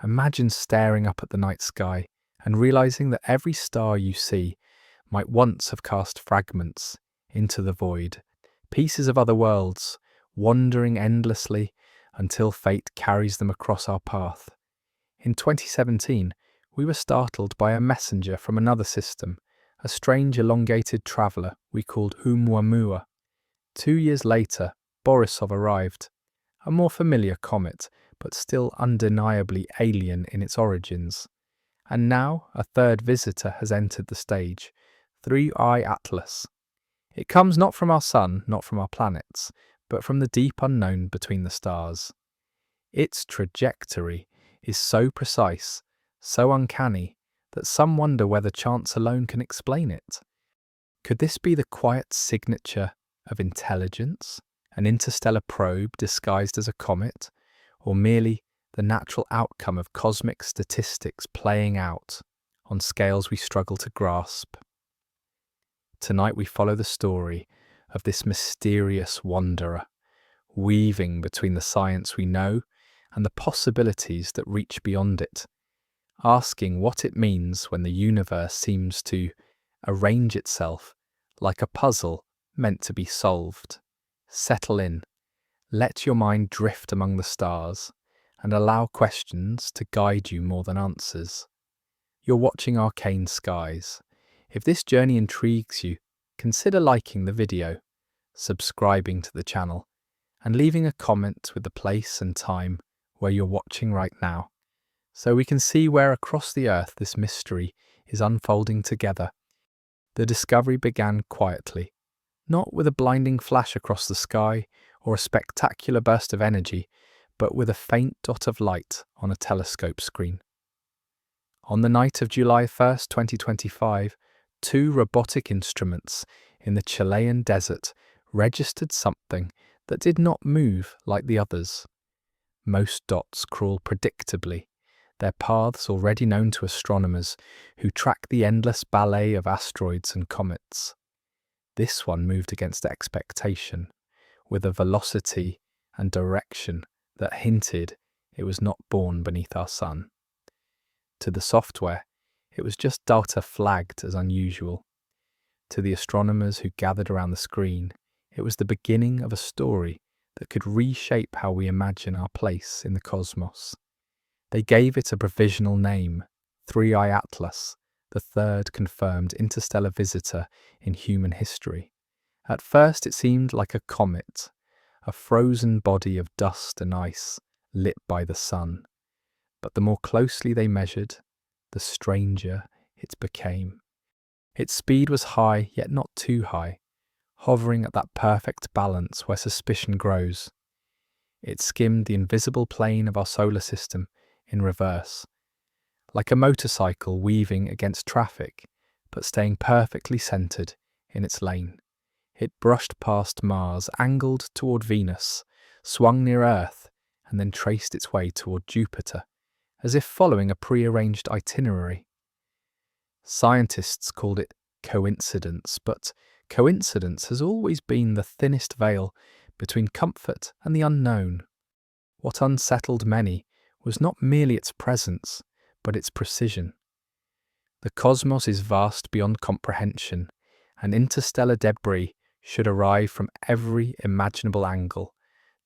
Imagine staring up at the night sky and realizing that every star you see might once have cast fragments into the void, pieces of other worlds, wandering endlessly until fate carries them across our path. In 2017, we were startled by a messenger from another system, a strange elongated traveller we called ʻOumuamua. 2 years later, Borisov arrived, a more familiar comet, but still undeniably alien in its origins. And now a third visitor has entered the stage, 3I Atlas. It comes not from our sun, not from our planets, but from the deep unknown between the stars. Its trajectory is so precise, so uncanny, that some wonder whether chance alone can explain it. Could this be the quiet signature of intelligence, an interstellar probe disguised as a comet, or merely the natural outcome of cosmic statistics playing out on scales we struggle to grasp? Tonight we follow the story of this mysterious wanderer, weaving between the science we know and the possibilities that reach beyond it, asking what it means when the universe seems to arrange itself like a puzzle meant to be solved. Settle in, let your mind drift among the stars, and allow questions to guide you more than answers. You're watching Arcane Skies. If this journey intrigues you, consider liking the video, subscribing to the channel, and leaving a comment with the place and time where you're watching right now, so we can see where across the earth this mystery is unfolding together. The discovery began quietly, not with a blinding flash across the sky or a spectacular burst of energy, but with a faint dot of light on a telescope screen. On the night of July 1st, 2025, 2 robotic instruments in the Chilean desert registered something that did not move like the others. Most dots crawl predictably, their paths already known to astronomers who track the endless ballet of asteroids and comets. This one moved against expectation, with a velocity and direction that hinted it was not born beneath our sun. To the software, it was just data flagged as unusual. To the astronomers who gathered around the screen, it was the beginning of a story that could reshape how we imagine our place in the cosmos. They gave it a provisional name, 3I Atlas, the third confirmed interstellar visitor in human history. At first it seemed like a comet, a frozen body of dust and ice lit by the sun. But the more closely they measured, the stranger it became. Its speed was high, yet not too high, hovering at that perfect balance where suspicion grows. It skimmed the invisible plane of our solar system in reverse, like a motorcycle weaving against traffic, but staying perfectly centered in its lane. It brushed past Mars, angled toward Venus, swung near Earth, and then traced its way toward Jupiter, as if following a pre-arranged itinerary. Scientists called it coincidence, but coincidence has always been the thinnest veil between comfort and the unknown. What unsettled many was not merely its presence, but its precision. The cosmos is vast beyond comprehension, and interstellar debris should arrive from every imaginable angle,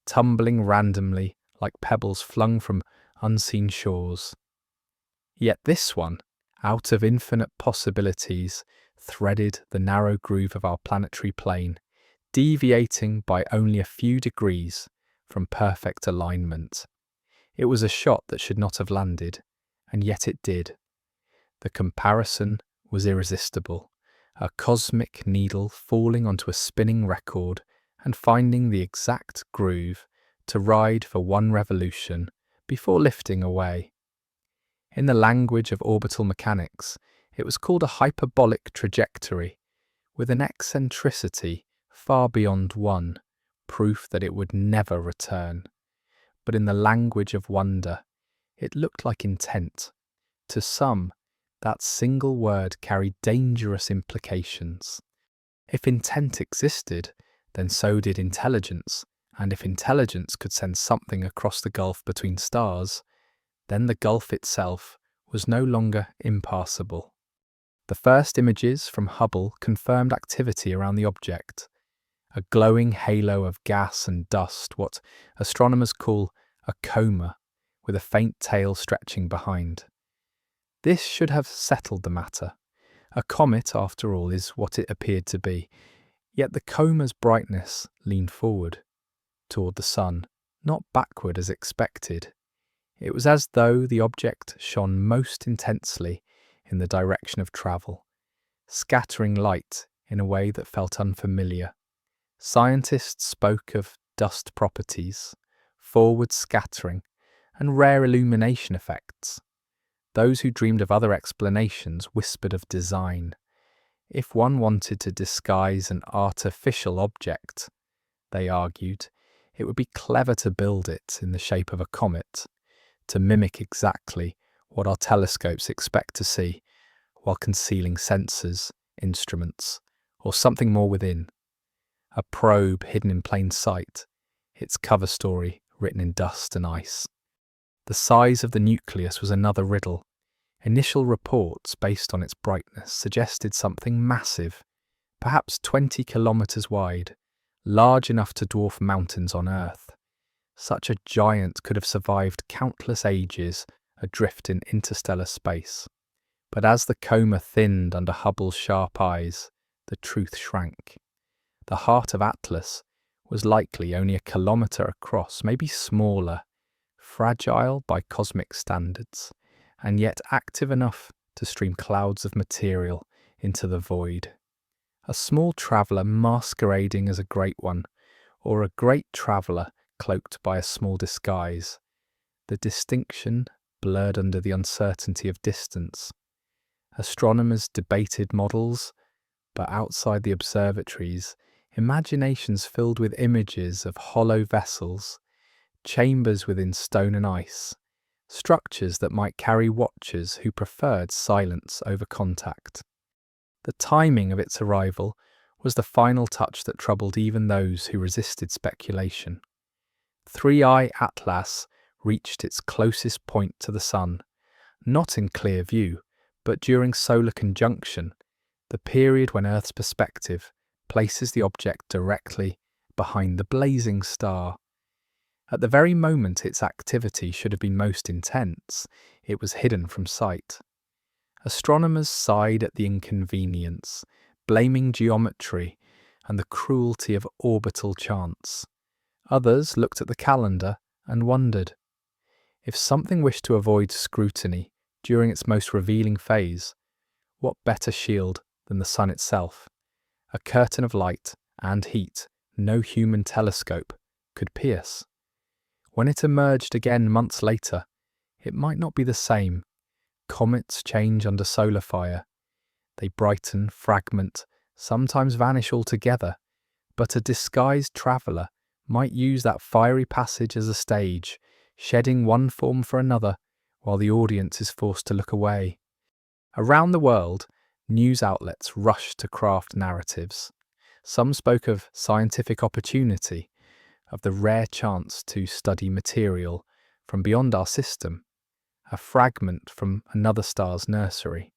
tumbling randomly like pebbles flung from unseen shores. Yet this one, out of infinite possibilities, threaded the narrow groove of our planetary plane, deviating by only a few degrees from perfect alignment. It was a shot that should not have landed, and yet it did. The comparison was irresistible, a cosmic needle falling onto a spinning record and finding the exact groove to ride for one revolution before lifting away. In the language of orbital mechanics, it was called a hyperbolic trajectory, with an eccentricity far beyond 1, proof that it would never return. But in the language of wonder, it looked like intent. To some, that single word carried dangerous implications. If intent existed, then so did intelligence, and if intelligence could send something across the gulf between stars, Then the gulf itself was no longer impassable. The first images from Hubble confirmed activity around the object, a glowing halo of gas and dust, what astronomers call a coma, with a faint tail stretching behind. This should have settled the matter. A comet, after all, is what it appeared to be, yet the coma's brightness leaned forward, toward the sun, not backward as expected. It was as though the object shone most intensely in the direction of travel, scattering light in a way that felt unfamiliar. Scientists spoke of dust properties, forward scattering, and rare illumination effects. Those who dreamed of other explanations whispered of design. If one wanted to disguise an artificial object, they argued, it would be clever to build it in the shape of a comet, to mimic exactly what our telescopes expect to see, while concealing sensors, instruments, or something more within. A probe hidden in plain sight, its cover story written in dust and ice. The size of the nucleus was another riddle. Initial reports, based on its brightness, suggested something massive, perhaps 20 kilometers wide, large enough to dwarf mountains on Earth. Such a giant could have survived countless ages adrift in interstellar space. But as the coma thinned under Hubble's sharp eyes, the truth shrank. The heart of Atlas was likely only a kilometer across, maybe smaller, fragile by cosmic standards, and yet active enough to stream clouds of material into the void. A small traveller masquerading as a great one, or a great traveller cloaked by a small disguise. The distinction blurred under the uncertainty of distance. Astronomers debated models, but outside the observatories, imaginations filled with images of hollow vessels, chambers within stone and ice, structures that might carry watchers who preferred silence over contact. The timing of its arrival was the final touch that troubled even those who resisted speculation. 3i Atlas reached its closest point to the Sun, not in clear view, but during solar conjunction, the period when Earth's perspective places the object directly behind the blazing star. At the very moment its activity should have been most intense, it was hidden from sight. Astronomers sighed at the inconvenience, blaming geometry and the cruelty of orbital chance. Others looked at the calendar and wondered. If something wished to avoid scrutiny during its most revealing phase, what better shield than the sun itself? A curtain of light and heat no human telescope could pierce. When it emerged again months later, it might not be the same. Comets change under solar fire. They brighten, fragment, sometimes vanish altogether, but a disguised traveller might use that fiery passage as a stage, shedding one form for another while the audience is forced to look away. Around the world, news outlets rushed to craft narratives. Some spoke of scientific opportunity, of the rare chance to study material from beyond our system, a fragment from another star's nursery.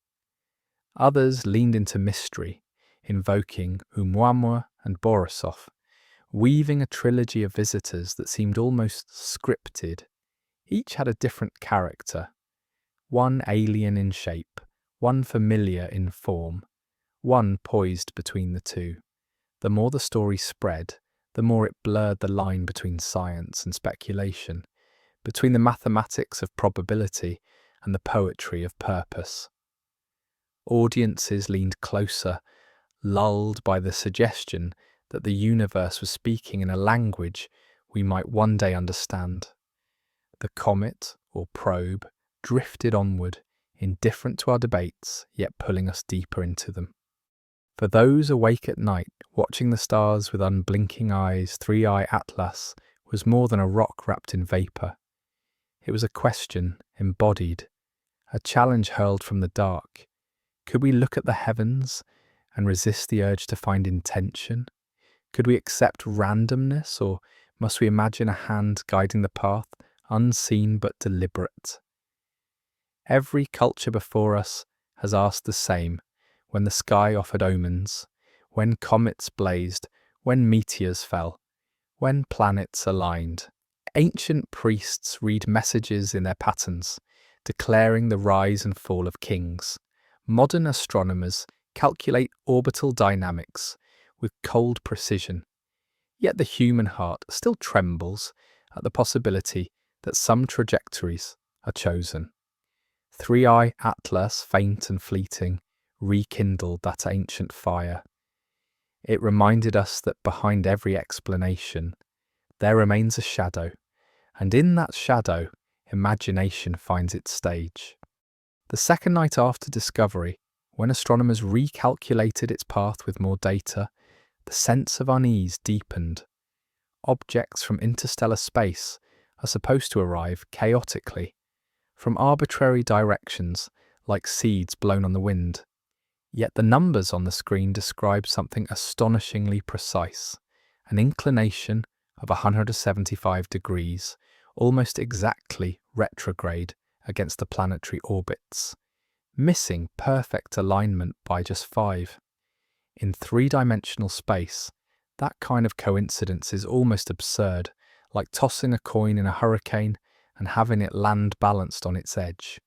Others leaned into mystery, invoking ʻOumuamua and Borisov, weaving a trilogy of visitors that seemed almost scripted. Each had a different character, one alien in shape, one familiar in form, one poised between the two. The more the story spread, the more it blurred the line between science and speculation, between the mathematics of probability and the poetry of purpose. Audiences leaned closer, lulled by the suggestion that the universe was speaking in a language we might one day understand. The comet, or probe, drifted onward, indifferent to our debates, yet pulling us deeper into them. For those awake at night, watching the stars with unblinking eyes, 3i Atlas was more than a rock wrapped in vapour. It was a question embodied, a challenge hurled from the dark. Could we look at the heavens and resist the urge to find intention? Could we accept randomness, or must we imagine a hand guiding the path, unseen but deliberate? Every culture before us has asked the same, when the sky offered omens, when comets blazed, when meteors fell, when planets aligned. Ancient priests read messages in their patterns, declaring the rise and fall of kings. Modern astronomers calculate orbital dynamics with cold precision. Yet the human heart still trembles at the possibility that some trajectories are chosen. 3i Atlas, faint and fleeting, rekindled that ancient fire. It reminded us that behind every explanation, there remains a shadow, and in that shadow, imagination finds its stage. The second night after discovery, when astronomers recalculated its path with more data, the sense of unease deepened. Objects from interstellar space are supposed to arrive chaotically, from arbitrary directions like seeds blown on the wind. Yet the numbers on the screen describe something astonishingly precise, an inclination of 175 degrees, almost exactly retrograde against the planetary orbits, missing perfect alignment by just 5. In three-dimensional space, that kind of coincidence is almost absurd, like tossing a coin in a hurricane and having it land balanced on its edge.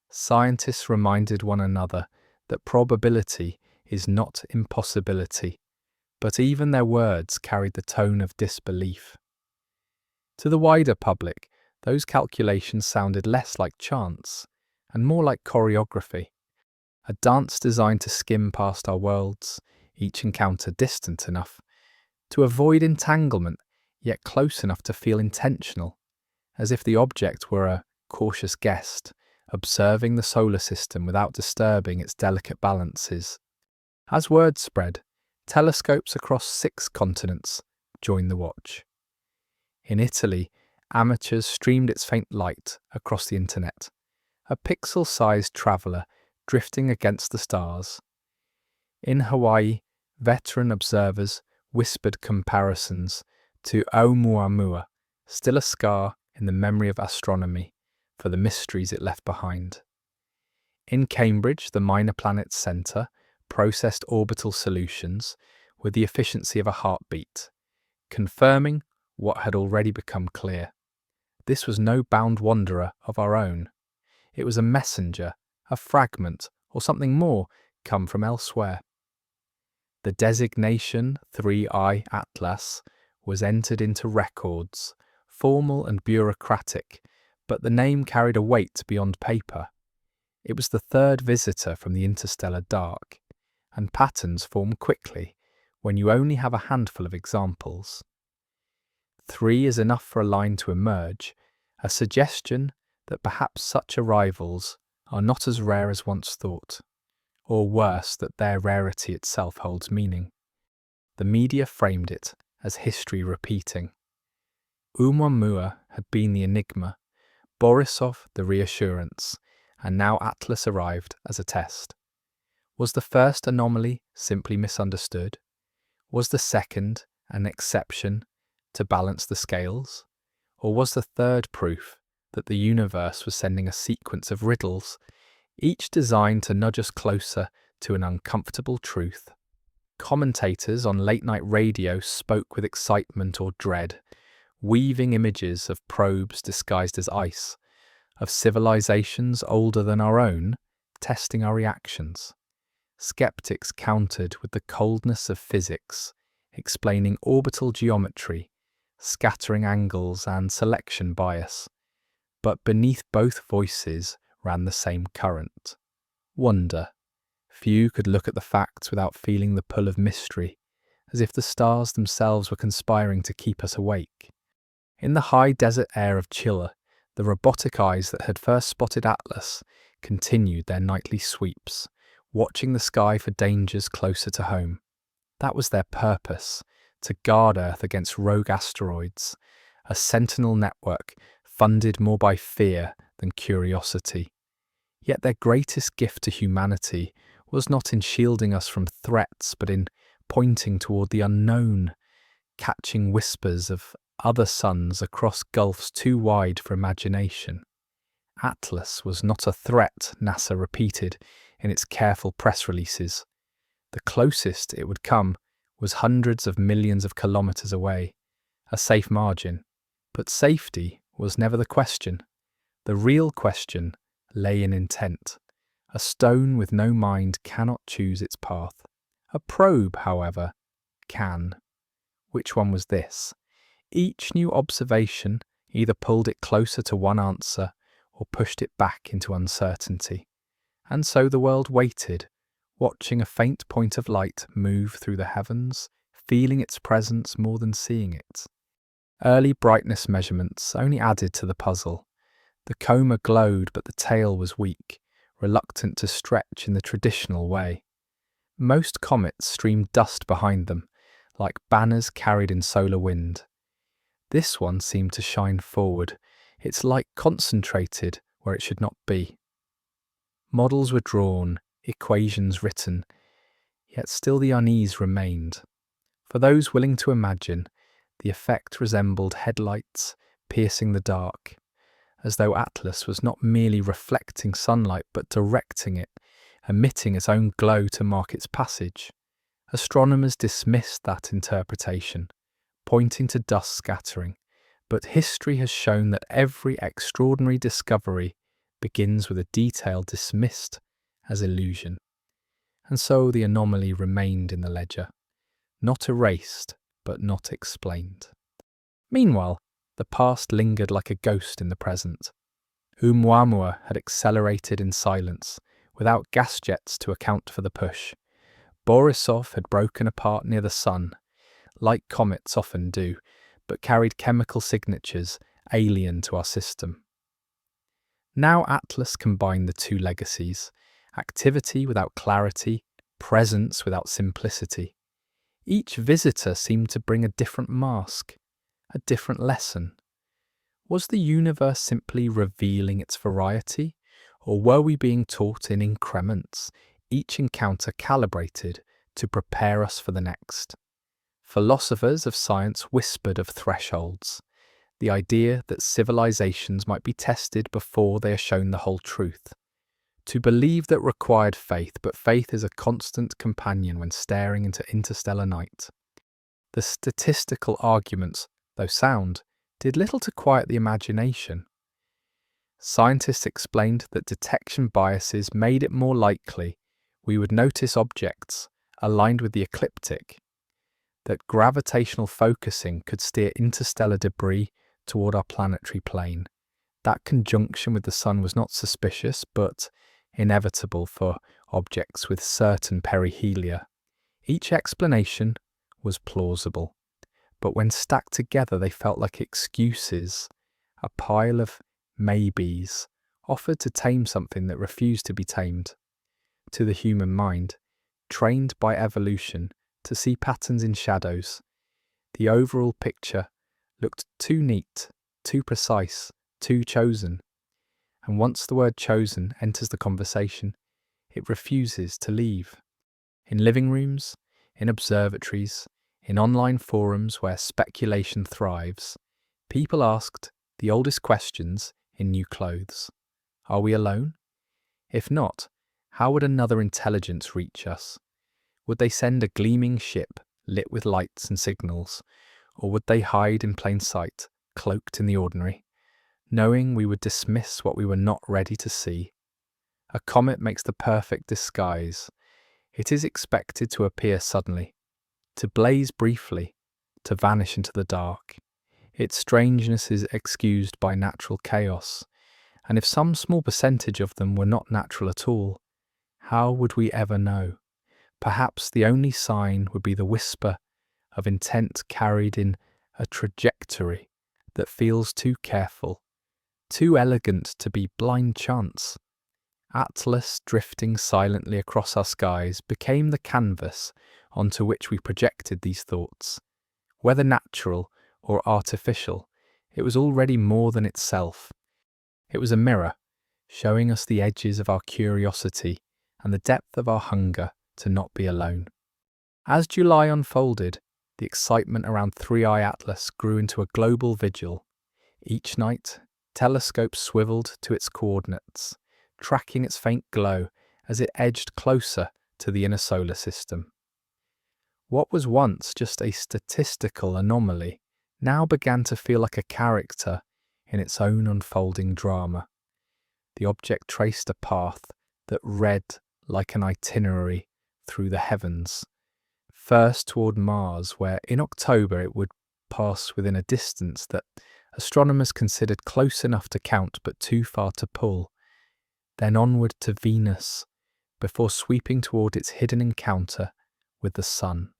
Scientists reminded one another that probability is not impossibility, but even their words carried the tone of disbelief. To the wider public, those calculations sounded less like chance and more like choreography, a dance designed to skim past our worlds, each encounter distant enough to avoid entanglement, yet close enough to feel intentional, as if the object were a cautious guest, observing the solar system without disturbing its delicate balances. As word spread, telescopes across 6 continents joined the watch. In Italy, amateurs streamed its faint light across the internet, a pixel-sized traveller drifting against the stars. In Hawaii, veteran observers whispered comparisons to ʻOumuamua, still a scar in the memory of astronomy for the mysteries it left behind. In Cambridge, the Minor Planets Centre processed orbital solutions with the efficiency of a heartbeat, confirming what had already become clear. This was no bound wanderer of our own. It was a messenger, a fragment, or something more come from elsewhere. The designation 3i Atlas was entered into records, formal and bureaucratic, but the name carried a weight beyond paper. It was the third visitor from the interstellar dark, and patterns form quickly when you only have a handful of examples. 3 is enough for a line to emerge, a suggestion that perhaps such arrivals are not as rare as once thought, or worse, that their rarity itself holds meaning. The media framed it as history repeating. ʻOumuamua had been the enigma, Borisov the reassurance, and now Atlas arrived as a test. Was the first anomaly simply misunderstood? Was the second an exception to balance the scales? Or was the third proof that the universe was sending a sequence of riddles, each designed to nudge us closer to an uncomfortable truth? Commentators on late-night radio spoke with excitement or dread, weaving images of probes disguised as ice, of civilizations older than our own, testing our reactions. Skeptics countered with the coldness of physics, explaining orbital geometry, scattering angles and selection bias. But beneath both voices ran the same current. Wonder. Few could look at the facts without feeling the pull of mystery, as if the stars themselves were conspiring to keep us awake. In the high desert air of Chile, the robotic eyes that had first spotted Atlas continued their nightly sweeps, watching the sky for dangers closer to home. That was their purpose, to guard Earth against rogue asteroids, a sentinel network funded more by fear than curiosity. Yet their greatest gift to humanity was not in shielding us from threats, but in pointing toward the unknown, catching whispers of other suns across gulfs too wide for imagination. Atlas was not a threat, NASA repeated in its careful press releases. The closest it would come was hundreds of millions of kilometers away, a safe margin. But safety was never the question. The real question lay in intent. A stone with no mind cannot choose its path. A probe, however, can. Which one was this? Each new observation either pulled it closer to one answer or pushed it back into uncertainty. And so the world waited, watching a faint point of light move through the heavens, feeling its presence more than seeing it. Early brightness measurements only added to the puzzle. The coma glowed, but the tail was weak, reluctant to stretch in the traditional way. Most comets streamed dust behind them, like banners carried in solar wind. This one seemed to shine forward, its light concentrated where it should not be. Models were drawn, equations written, yet still the unease remained. For those willing to imagine, the effect resembled headlights piercing the dark, as though Atlas was not merely reflecting sunlight but directing it, emitting its own glow to mark its passage. Astronomers dismissed that interpretation, pointing to dust scattering, but history has shown that every extraordinary discovery begins with a detail dismissed as illusion. And so the anomaly remained in the ledger, not erased, but not explained. Meanwhile, the past lingered like a ghost in the present. ʻOumuamua had accelerated in silence, without gas jets to account for the push. Borisov had broken apart near the sun, like comets often do, but carried chemical signatures alien to our system. Now Atlas combined the two legacies, activity without clarity, presence without simplicity. Each visitor seemed to bring a different mask, a different lesson. Was the universe simply revealing its variety, or were we being taught in increments, each encounter calibrated to prepare us for the next? Philosophers of science whispered of thresholds, the idea that civilizations might be tested before they are shown the whole truth. To believe that required faith, but faith is a constant companion when staring into interstellar night. The statistical arguments, though sound, did little to quiet the imagination. Scientists explained that detection biases made it more likely we would notice objects aligned with the ecliptic, that gravitational focusing could steer interstellar debris toward our planetary plane. That conjunction with the sun was not suspicious, but inevitable for objects with certain perihelia. Each explanation was plausible, but when stacked together they felt like excuses, a pile of maybes, offered to tame something that refused to be tamed. To the human mind, trained by evolution to see patterns in shadows, the overall picture looked too neat, too precise, too chosen. And once the word chosen enters the conversation, it refuses to leave. In living rooms, in observatories, in online forums where speculation thrives, people asked the oldest questions in new clothes. Are we alone? If not, how would another intelligence reach us? Would they send a gleaming ship lit with lights and signals, or would they hide in plain sight, cloaked in the ordinary, knowing we would dismiss what we were not ready to see? A comet makes the perfect disguise. It is expected to appear suddenly, to blaze briefly, to vanish into the dark. Its strangeness is excused by natural chaos, and if some small percentage of them were not natural at all, how would we ever know? Perhaps the only sign would be the whisper of intent carried in a trajectory that feels too careful, too elegant to be blind chance. Atlas, drifting silently across our skies, became the canvas onto which we projected these thoughts. Whether natural or artificial, it was already more than itself. It was a mirror, showing us the edges of our curiosity and the depth of our hunger to not be alone. As July unfolded, the excitement around 3i Atlas grew into a global vigil. Each night, Telescope swiveled to its coordinates, tracking its faint glow as it edged closer to the inner solar system. What was once just a statistical anomaly now began to feel like a character in its own unfolding drama. The object traced a path that read like an itinerary through the heavens, first toward Mars, where in October it would pass within a distance that astronomers considered close enough to count but too far to pull, then onward to Venus, before sweeping toward its hidden encounter with the Sun.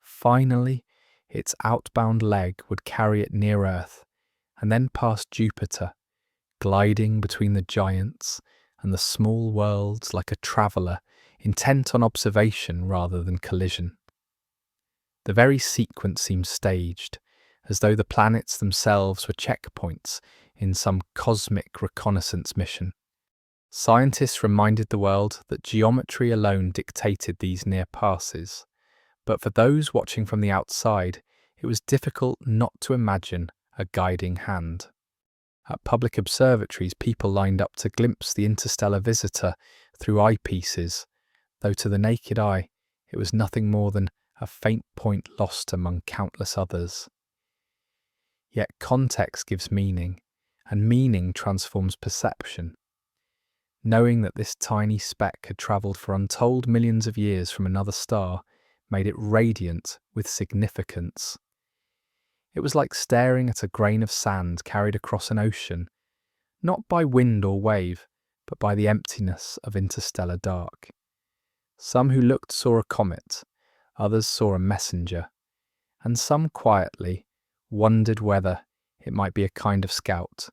Finally, its outbound leg would carry it near Earth, and then past Jupiter, gliding between the giants and the small worlds like a traveller intent on observation rather than collision. The very sequence seemed staged, as though the planets themselves were checkpoints in some cosmic reconnaissance mission. Scientists reminded the world that geometry alone dictated these near passes, but for those watching from the outside, it was difficult not to imagine a guiding hand. At public observatories, people lined up to glimpse the interstellar visitor through eyepieces, though to the naked eye it was nothing more than a faint point lost among countless others. Yet context gives meaning, and meaning transforms perception. Knowing that this tiny speck had travelled for untold millions of years from another star made it radiant with significance. It was like staring at a grain of sand carried across an ocean, not by wind or wave, but by the emptiness of interstellar dark. Some who looked saw a comet, others saw a messenger, and some quietly wondered whether it might be a kind of scout,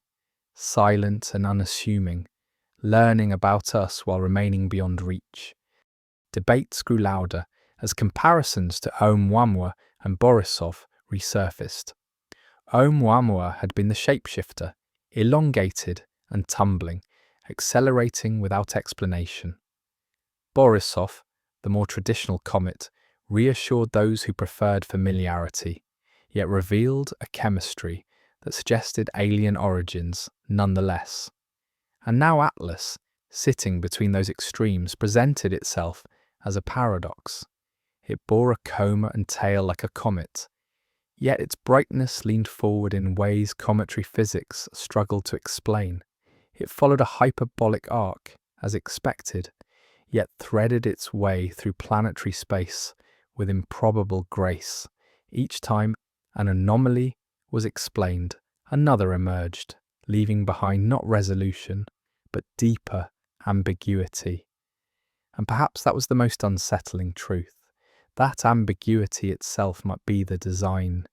silent and unassuming, learning about us while remaining beyond reach. Debates grew louder as comparisons to ʻOumuamua and Borisov resurfaced. ʻOumuamua had been the shapeshifter, elongated and tumbling, accelerating without explanation. Borisov, the more traditional comet, reassured those who preferred familiarity, yet revealed a chemistry that suggested alien origins nonetheless. And now Atlas, sitting between those extremes, presented itself as a paradox. It bore a coma and tail like a comet, yet its brightness leaned forward in ways cometary physics struggled to explain. It followed a hyperbolic arc, as expected, yet threaded its way through planetary space with improbable grace. Each time an anomaly was explained, another emerged, leaving behind not resolution, but deeper ambiguity. And perhaps that was the most unsettling truth. That ambiguity itself might be the design.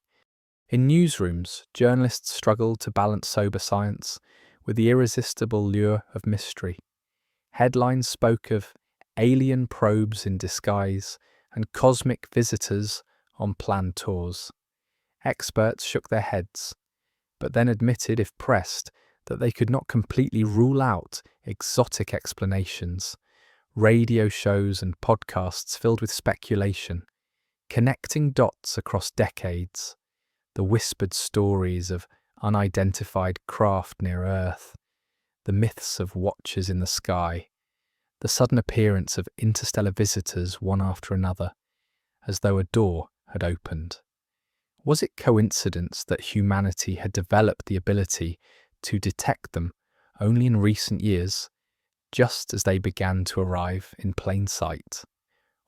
In newsrooms, journalists struggled to balance sober science with the irresistible lure of mystery. Headlines spoke of alien probes in disguise and cosmic visitors on planned tours. Experts shook their heads, but then admitted, if pressed, that they could not completely rule out exotic explanations. Radio shows and podcasts filled with speculation, connecting dots across decades, the whispered stories of unidentified craft near Earth, the myths of watchers in the sky, the sudden appearance of interstellar visitors one after another, as though a door had opened. Was it coincidence that humanity had developed the ability to detect them only in recent years, just as they began to arrive in plain sight?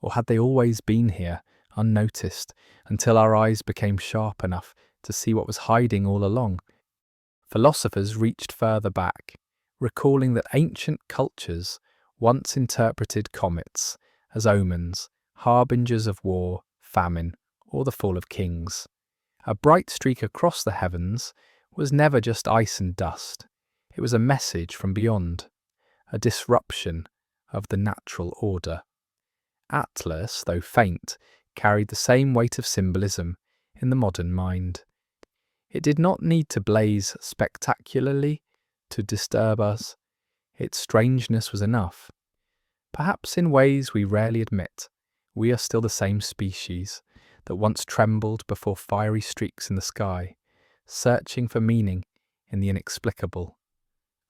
Or had they always been here, unnoticed, until our eyes became sharp enough to see what was hiding all along? Philosophers reached further back, recalling that ancient cultures once interpreted comets as omens, harbingers of war, famine, or the fall of kings. A bright streak across the heavens was never just ice and dust. It was a message from beyond, a disruption of the natural order. Atlas, though faint, carried the same weight of symbolism in the modern mind. It did not need to blaze spectacularly to disturb us. Its strangeness was enough. Perhaps in ways we rarely admit, we are still the same species that once trembled before fiery streaks in the sky, searching for meaning in the inexplicable.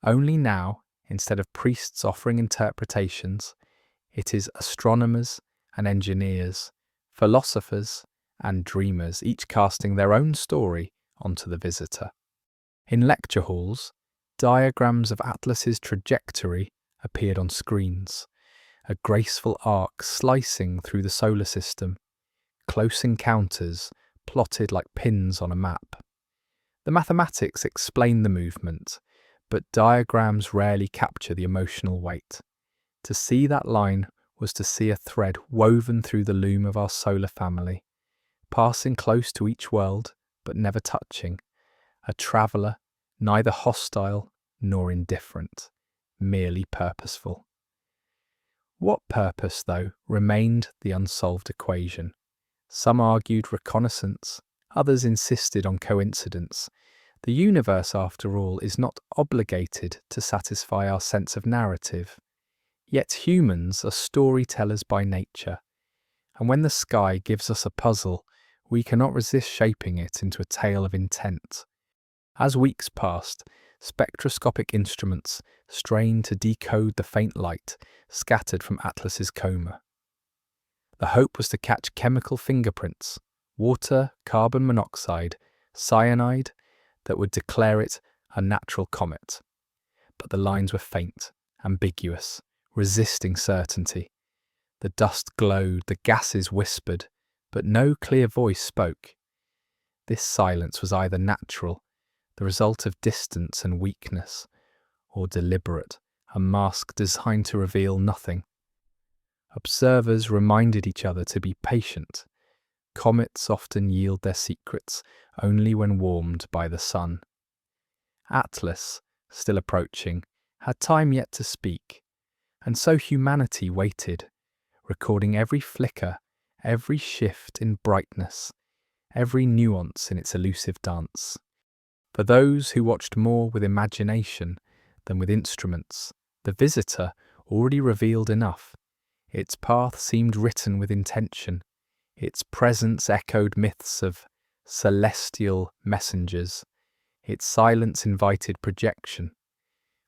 Only now, instead of priests offering interpretations, it is astronomers and engineers, philosophers and dreamers, each casting their own story onto the visitor. In lecture halls, diagrams of Atlas's trajectory appeared on screens, a graceful arc slicing through the solar system, close encounters plotted like pins on a map. The mathematics explain the movement, but diagrams rarely capture the emotional weight. To see that line was to see a thread woven through the loom of our solar family, passing close to each world but never touching, a traveller neither hostile nor indifferent, merely purposeful. What purpose, though, remained the unsolved equation. Some argued reconnaissance, others insisted on coincidence. The universe, after all, is not obligated to satisfy our sense of narrative. Yet humans are storytellers by nature, and when the sky gives us a puzzle, we cannot resist shaping it into a tale of intent. As weeks passed, spectroscopic instruments strained to decode the faint light scattered from Atlas's coma. The hope was to catch chemical fingerprints, water, carbon monoxide, cyanide, that would declare it a natural comet. But the lines were faint, ambiguous, resisting certainty. The dust glowed, the gases whispered, but no clear voice spoke. This silence was either natural, the result of distance and weakness, or deliberate, a mask designed to reveal nothing. Observers reminded each other to be patient. Comets often yield their secrets only when warmed by the sun. Atlas, still approaching, had time yet to speak, and so humanity waited, recording every flicker, every shift in brightness, every nuance in its elusive dance. For those who watched more with imagination than with instruments, the visitor already revealed enough. Its path seemed written with intention. Its presence echoed myths of celestial messengers. Its silence invited projection.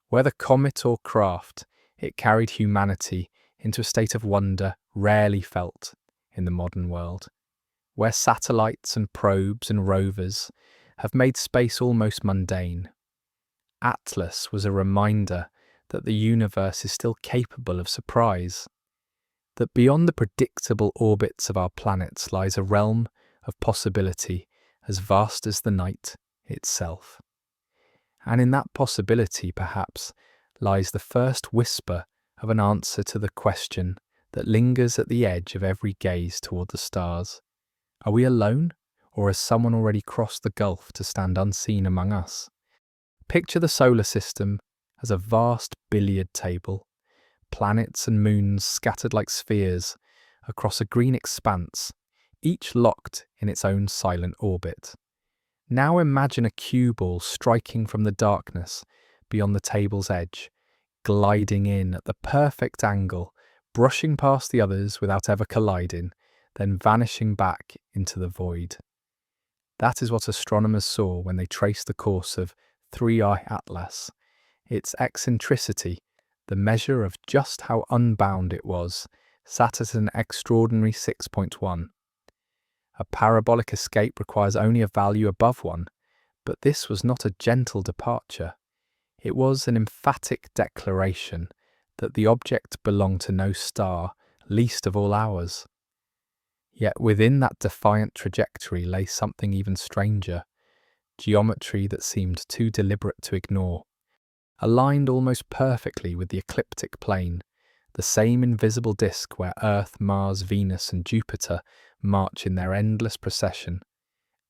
Whether comet or craft, it carried humanity into a state of wonder rarely felt in the modern world, where satellites and probes and rovers have made space almost mundane. Atlas was a reminder that the universe is still capable of surprise, that beyond the predictable orbits of our planets lies a realm of possibility as vast as the night itself. And in that possibility, perhaps, lies the first whisper of an answer to the question that lingers at the edge of every gaze toward the stars. Are we alone, or has someone already crossed the gulf to stand unseen among us? Picture the solar system as a vast billiard table, planets and moons scattered like spheres across a green expanse, each locked in its own silent orbit. Now imagine a cue ball striking from the darkness beyond the table's edge, gliding in at the perfect angle, brushing past the others without ever colliding, then vanishing back into the void. That is what astronomers saw when they traced the course of 3I Atlas. Its eccentricity, the measure of just how unbound it was, sat at an extraordinary 6.1. A parabolic escape requires only a value above 1, but this was not a gentle departure. It was an emphatic declaration that the object belonged to no star, least of all ours. Yet within that defiant trajectory lay something even stranger, geometry that seemed too deliberate to ignore. Aligned almost perfectly with the ecliptic plane, the same invisible disk where Earth, Mars, Venus and Jupiter march in their endless procession,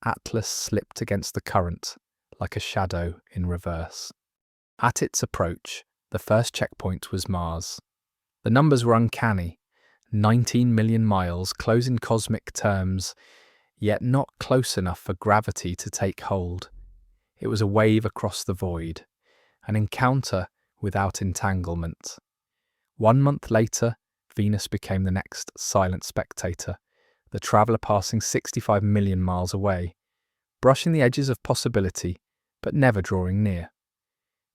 Atlas slipped against the current like a shadow in reverse. At its approach, the first checkpoint was Mars. The numbers were uncanny, 19 million miles, close in cosmic terms, yet not close enough for gravity to take hold. It was a wave across the void, an encounter without entanglement. 1 month later, Venus became the next silent spectator, the traveller passing 65 million miles away. Brushing the edges of possibility, but never drawing near.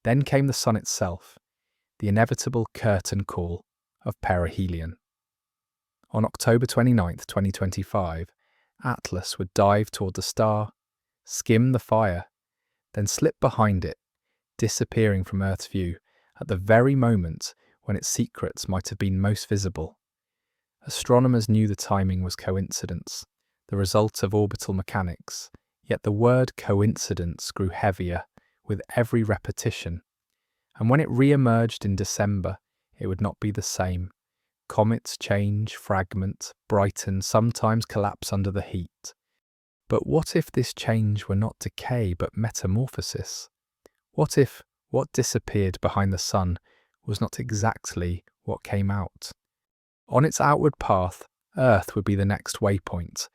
Then came the sun itself, the inevitable curtain call of perihelion. On October 29th, 2025, Atlas would dive toward the star, skim the fire, then slip behind it, disappearing from Earth's view at the very moment when its secrets might have been most visible. Astronomers knew the timing was coincidence, the result of orbital mechanics, yet the word coincidence grew heavier with every repetition. And when it re-emerged in December, it would not be the same. Comets change, fragment, brighten, sometimes collapse under the heat. But what if this change were not decay but metamorphosis? What if what disappeared behind the sun was not exactly what came out? On its outward path, Earth would be the next waypoint,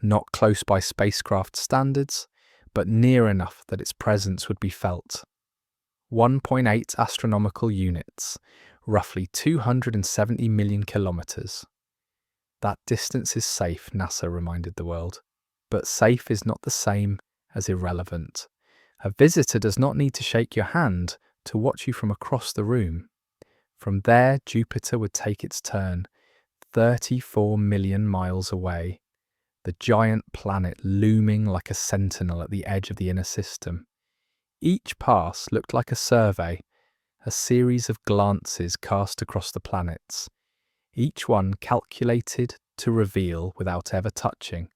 not close by spacecraft standards, but near enough that its presence would be felt. 1.8 astronomical units, roughly 270 million kilometres. That distance is safe, NASA reminded the world. But safe is not the same as irrelevant. A visitor does not need to shake your hand to watch you from across the room. From there, Jupiter would take its turn, 34 million miles away, the giant planet looming like a sentinel at the edge of the inner system. Each pass looked like a survey, a series of glances cast across the planets, each one calculated to reveal without ever touching.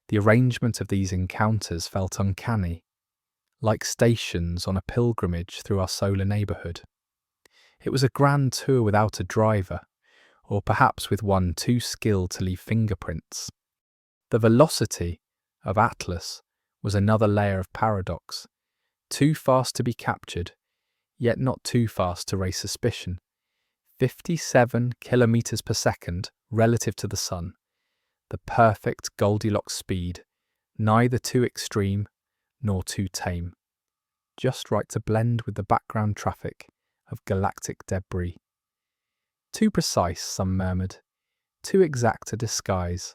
The arrangement of these encounters felt uncanny, like stations on a pilgrimage through our solar neighbourhood. It was a grand tour without a driver, or perhaps with one too skilled to leave fingerprints. The velocity of Atlas was another layer of paradox, too fast to be captured, yet not too fast to raise suspicion. 57 kilometres per second relative to the sun, the perfect Goldilocks speed, neither too extreme nor too tame, just right to blend with the background traffic of galactic debris. Too precise, some murmured, too exact a disguise.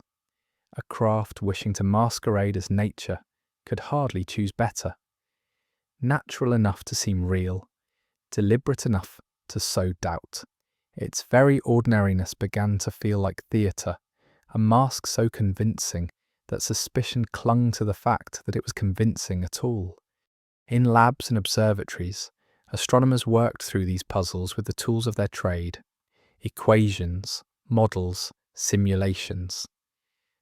A craft wishing to masquerade as nature could hardly choose better. Natural enough to seem real, deliberate enough to sow doubt. Its very ordinariness began to feel like theatre, a mask so convincing that suspicion clung to the fact that it was convincing at all. In labs and observatories, astronomers worked through these puzzles with the tools of their trade: equations, models, simulations.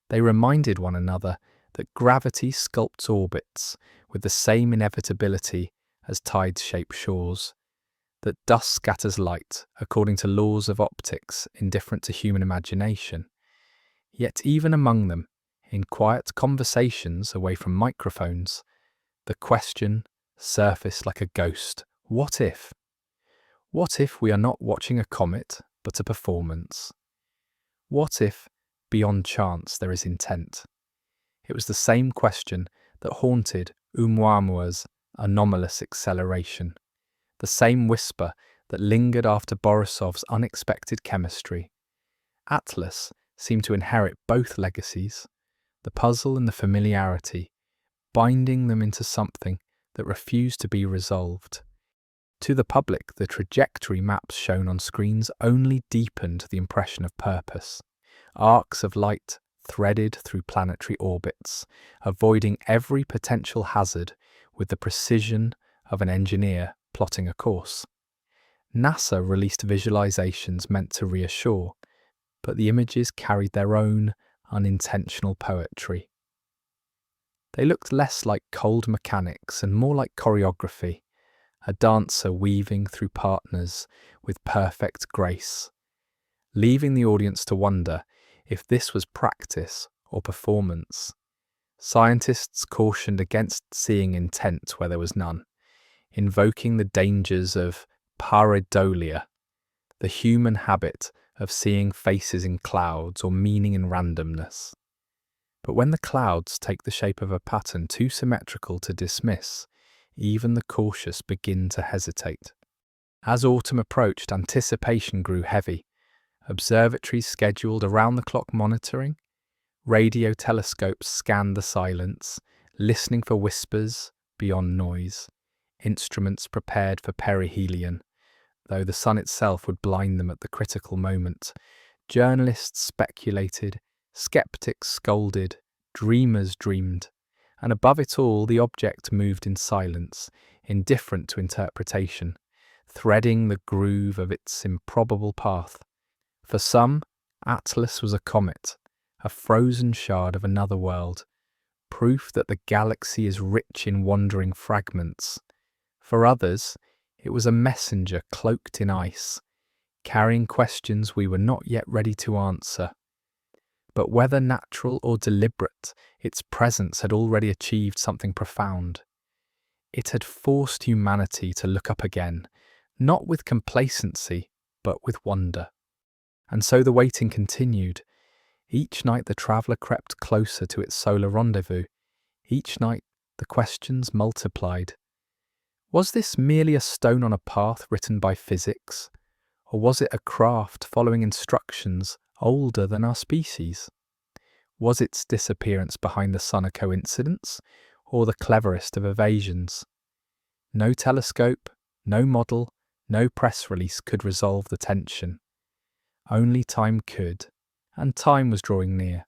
They reminded one another that gravity sculpts orbits with the same inevitability as tides shape shores, that dust scatters light according to laws of optics indifferent to human imagination. Yet even among them, in quiet conversations away from microphones, the question surfaced like a ghost. What if? What if we are not watching a comet, but a performance? What if, beyond chance, there is intent? It was the same question that haunted ʻOumuamua's anomalous acceleration, the same whisper that lingered after Borisov's unexpected chemistry. Atlas seemed to inherit both legacies, the puzzle and the familiarity, binding them into something that refused to be resolved. To the public, the trajectory maps shown on screens only deepened the impression of purpose. Arcs of light threaded through planetary orbits, avoiding every potential hazard with the precision of an engineer plotting a course. NASA released visualizations meant to reassure, but the images carried their own unintentional poetry. They looked less like cold mechanics and more like choreography, a dancer weaving through partners with perfect grace, leaving the audience to wonder if this was practice or performance. Scientists cautioned against seeing intent where there was none, invoking the dangers of pareidolia, the human habit of seeing faces in clouds or meaning in randomness. But when the clouds take the shape of a pattern too symmetrical to dismiss, even the cautious begin to hesitate. As autumn approached, anticipation grew heavy. Observatories scheduled around-the-clock monitoring, radio telescopes scanned the silence, listening for whispers, beyond noise, instruments prepared for perihelion, though the sun itself would blind them at the critical moment. Journalists speculated, skeptics scolded, dreamers dreamed, and above it all the object moved in silence, indifferent to interpretation, threading the groove of its improbable path. For some, Atlas was a comet, a frozen shard of another world, proof that the galaxy is rich in wandering fragments. For others, it was a messenger cloaked in ice, carrying questions we were not yet ready to answer. But whether natural or deliberate, its presence had already achieved something profound. It had forced humanity to look up again, not with complacency, but with wonder. And so the waiting continued. Each night the traveller crept closer to its solar rendezvous. Each night the questions multiplied. Was this merely a stone on a path written by physics? Or was it a craft following instructions older than our species? Was its disappearance behind the sun a coincidence, or the cleverest of evasions? No telescope, no model, no press release could resolve the tension. Only time could, and time was drawing near.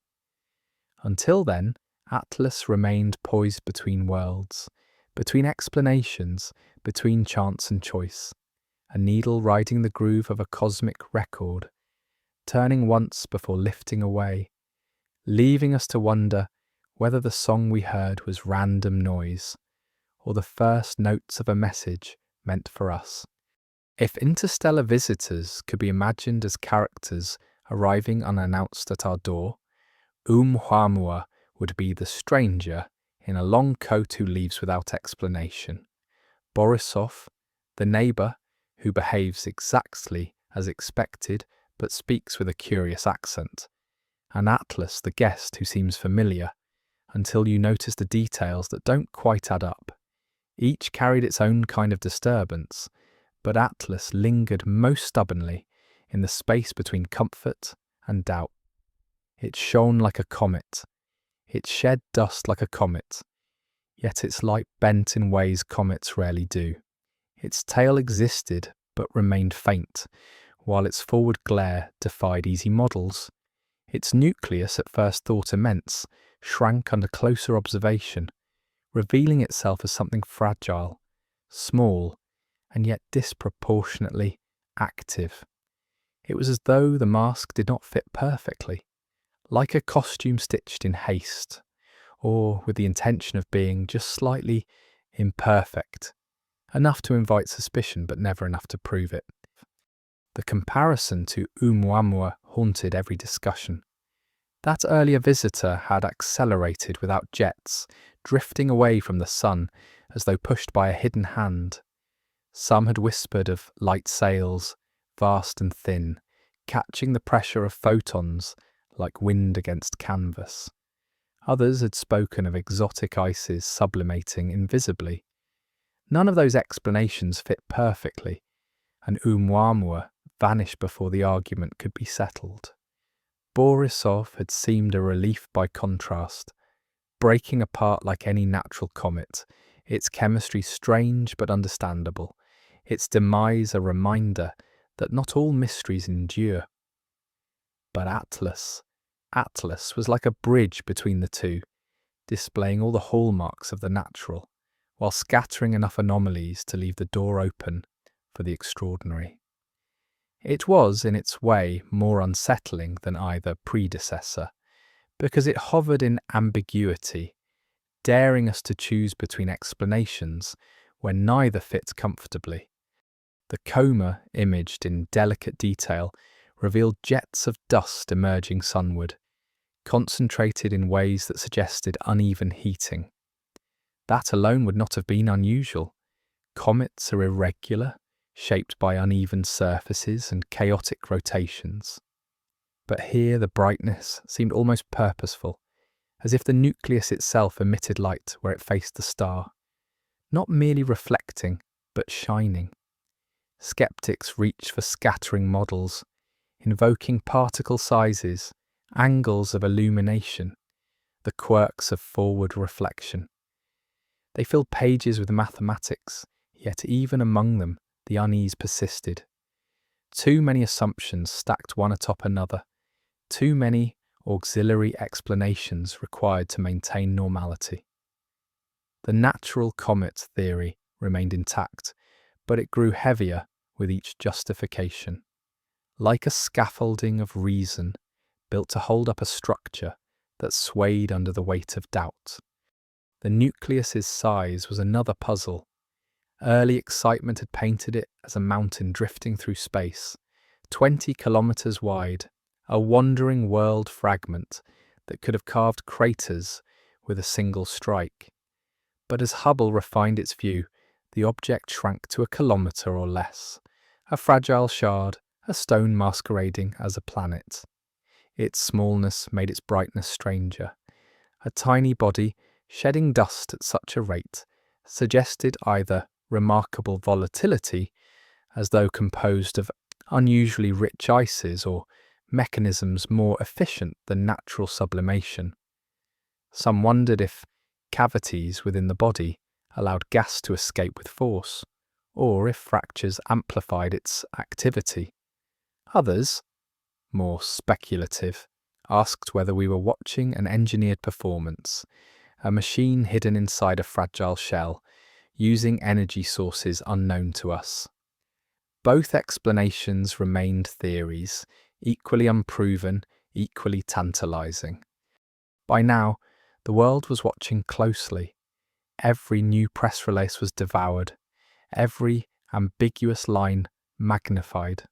Until then, Atlas remained poised between worlds, between explanations, between chance and choice, a needle riding the groove of a cosmic record, turning once before lifting away, leaving us to wonder whether the song we heard was random noise, or the first notes of a message meant for us. If interstellar visitors could be imagined as characters arriving unannounced at our door, ʻOumuamua would be the stranger in a long coat who leaves without explanation. Borisov, the neighbour who behaves exactly as expected but speaks with a curious accent. And Atlas, the guest who seems familiar, until you notice the details that don't quite add up. Each carried its own kind of disturbance, but Atlas lingered most stubbornly in the space between comfort and doubt. It shone like a comet. It shed dust like a comet, yet its light bent in ways comets rarely do. Its tail existed but remained faint, while its forward glare defied easy models. Its nucleus, at first thought immense, shrank under closer observation, revealing itself as something fragile, small, and yet disproportionately active. It was as though the mask did not fit perfectly, like a costume stitched in haste, or with the intention of being just slightly imperfect, enough to invite suspicion but never enough to prove it. The comparison to ʻOumuamua haunted every discussion. That earlier visitor had accelerated without jets, drifting away from the sun as though pushed by a hidden hand. Some had whispered of light sails, vast and thin, catching the pressure of photons like wind against canvas. Others had spoken of exotic ices sublimating invisibly. None of those explanations fit perfectly, and ʻOumuamua vanished before the argument could be settled. Borisov had seemed a relief by contrast, breaking apart like any natural comet, its chemistry strange but understandable, its demise a reminder that not all mysteries endure. But Atlas was like a bridge between the two, displaying all the hallmarks of the natural, while scattering enough anomalies to leave the door open for the extraordinary. It was, in its way, more unsettling than either predecessor, because it hovered in ambiguity, daring us to choose between explanations when neither fit comfortably. The coma, imaged in delicate detail, revealed jets of dust emerging sunward, concentrated in ways that suggested uneven heating. That alone would not have been unusual. Comets are irregular, shaped by uneven surfaces and chaotic rotations. But here the brightness seemed almost purposeful, as if the nucleus itself emitted light where it faced the star, not merely reflecting, but shining. Skeptics reached for scattering models, invoking particle sizes, angles of illumination, the quirks of forward reflection. They filled pages with mathematics, yet even among them, the unease persisted. Too many assumptions stacked one atop another, too many auxiliary explanations required to maintain normality. The natural comet theory remained intact, but it grew heavier with each justification. Like a scaffolding of reason built to hold up a structure that swayed under the weight of doubt. The nucleus's size was another puzzle. Early excitement had painted it as a mountain drifting through space, 20 kilometers wide, a wandering world fragment that could have carved craters with a single strike. But as Hubble refined its view, the object shrank to a kilometer or less, a fragile shard, a stone masquerading as a planet. Its smallness made its brightness stranger. A tiny body, shedding dust at such a rate, suggested either remarkable volatility, as though composed of unusually rich ices, or mechanisms more efficient than natural sublimation. Some wondered if cavities within the body allowed gas to escape with force, or if fractures amplified its activity. Others, more speculative, asked whether we were watching an engineered performance, a machine hidden inside a fragile shell, using energy sources unknown to us. Both explanations remained theories, equally unproven, equally tantalizing. By now, the world was watching closely. Every new press release was devoured, every ambiguous line magnified.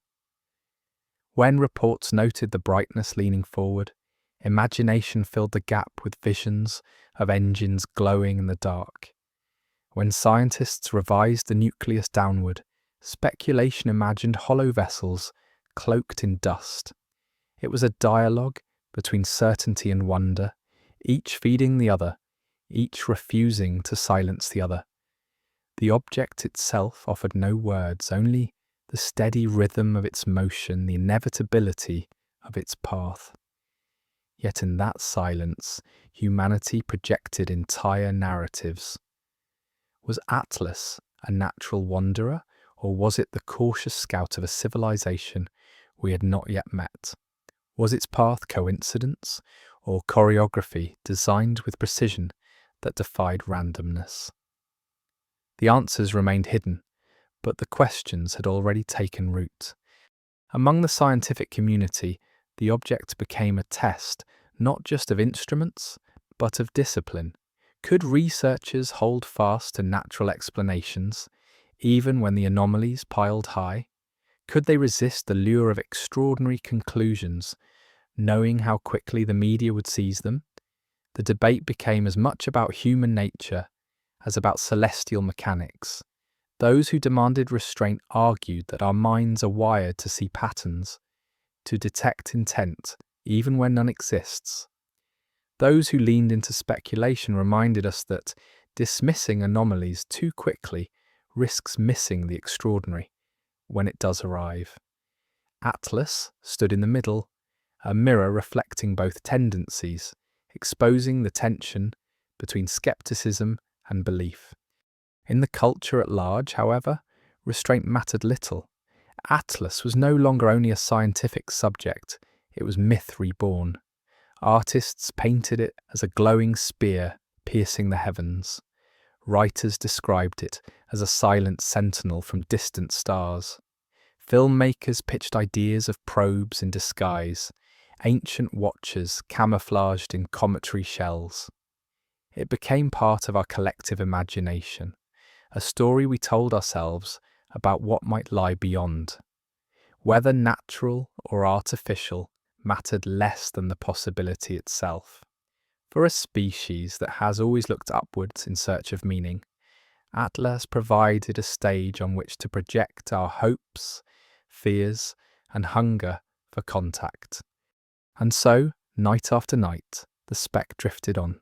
When reports noted the brightness leaning forward, imagination filled the gap with visions of engines glowing in the dark. When scientists revised the nucleus downward, speculation imagined hollow vessels cloaked in dust. It was a dialogue between certainty and wonder, each feeding the other, each refusing to silence the other. The object itself offered no words, only the steady rhythm of its motion, the inevitability of its path. Yet in that silence, humanity projected entire narratives. Was Atlas a natural wanderer, or was it the cautious scout of a civilization we had not yet met? Was its path coincidence, or choreography designed with precision that defied randomness? The answers remained hidden, but the questions had already taken root. Among the scientific community, the object became a test not just of instruments, but of discipline. Could researchers hold fast to natural explanations, even when the anomalies piled high? Could they resist the lure of extraordinary conclusions, knowing how quickly the media would seize them? The debate became as much about human nature as about celestial mechanics. Those who demanded restraint argued that our minds are wired to see patterns, to detect intent, even when none exists. Those who leaned into speculation reminded us that dismissing anomalies too quickly risks missing the extraordinary when it does arrive. Atlas stood in the middle, a mirror reflecting both tendencies, exposing the tension between skepticism and belief. In the culture at large, however, restraint mattered little. Atlas was no longer only a scientific subject, it was myth reborn. Artists painted it as a glowing spear piercing the heavens. Writers described it as a silent sentinel from distant stars. Filmmakers pitched ideas of probes in disguise, ancient watchers camouflaged in cometary shells. It became part of our collective imagination, a story we told ourselves about what might lie beyond. Whether natural or artificial mattered less than the possibility itself. For a species that has always looked upwards in search of meaning, Atlas provided a stage on which to project our hopes, fears, and hunger for contact. And so, night after night, the speck drifted on,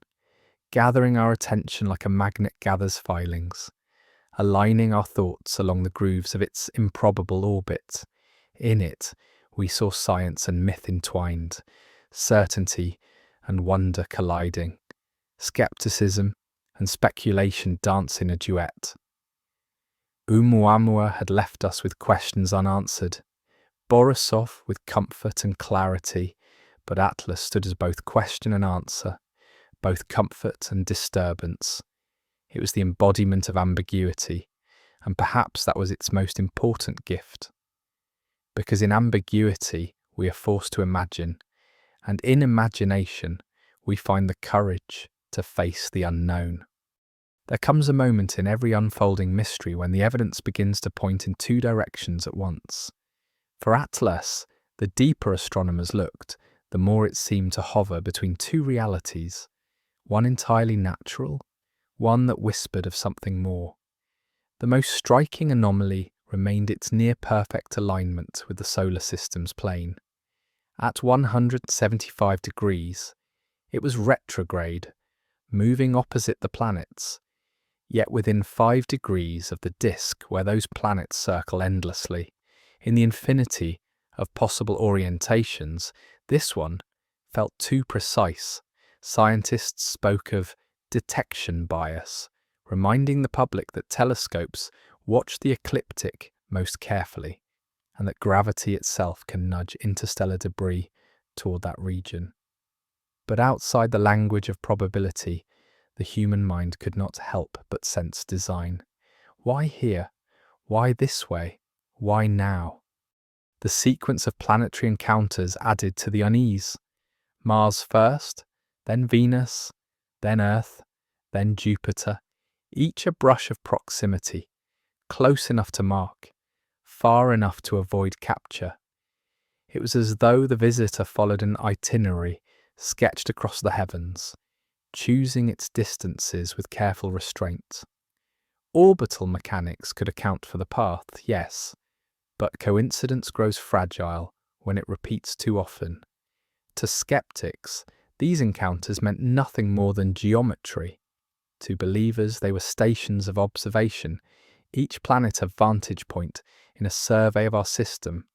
gathering our attention like a magnet gathers filings, aligning our thoughts along the grooves of its improbable orbit. In it, we saw science and myth entwined, certainty and wonder colliding, skepticism and speculation dancing a duet. ʻOumuamua had left us with questions unanswered, Borisov with comfort and clarity, but Atlas stood as both question and answer, both comfort and disturbance. It was the embodiment of ambiguity, and perhaps that was its most important gift. Because in ambiguity we are forced to imagine, and in imagination we find the courage to face the unknown. There comes a moment in every unfolding mystery when the evidence begins to point in two directions at once. For Atlas, the deeper astronomers looked, the more it seemed to hover between two realities, one entirely natural, one that whispered of something more. The most striking anomaly remained its near-perfect alignment with the solar system's plane. At 175 degrees, it was retrograde, moving opposite the planets, yet within 5 degrees of the disk where those planets circle endlessly. In the infinity of possible orientations, this one felt too precise. Scientists spoke of detection bias, reminding the public that telescopes watch the ecliptic most carefully, and that gravity itself can nudge interstellar debris toward that region. But outside the language of probability, the human mind could not help but sense design. Why here? Why this way? Why now? The sequence of planetary encounters added to the unease. Mars first, then Venus, then Earth, then Jupiter, each a brush of proximity, close enough to mark, far enough to avoid capture. It was as though the visitor followed an itinerary sketched across the heavens, choosing its distances with careful restraint. Orbital mechanics could account for the path, yes, but coincidence grows fragile when it repeats too often. To skeptics, these encounters meant nothing more than geometry. To believers, they were stations of observation, each planet a vantage point in a survey of our system.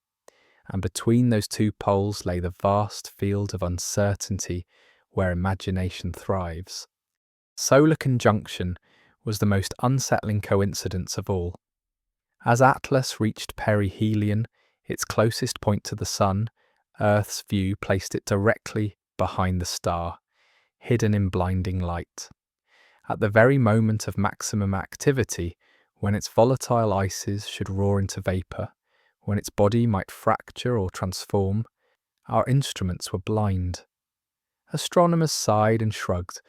And between those two poles lay the vast field of uncertainty where imagination thrives. Solar conjunction was the most unsettling coincidence of all. As Atlas reached perihelion, its closest point to the Sun, Earth's view placed it directly behind the star, hidden in blinding light. At the very moment of maximum activity, when its volatile ices should roar into vapour, when its body might fracture or transform, our instruments were blind. Astronomers sighed and shrugged,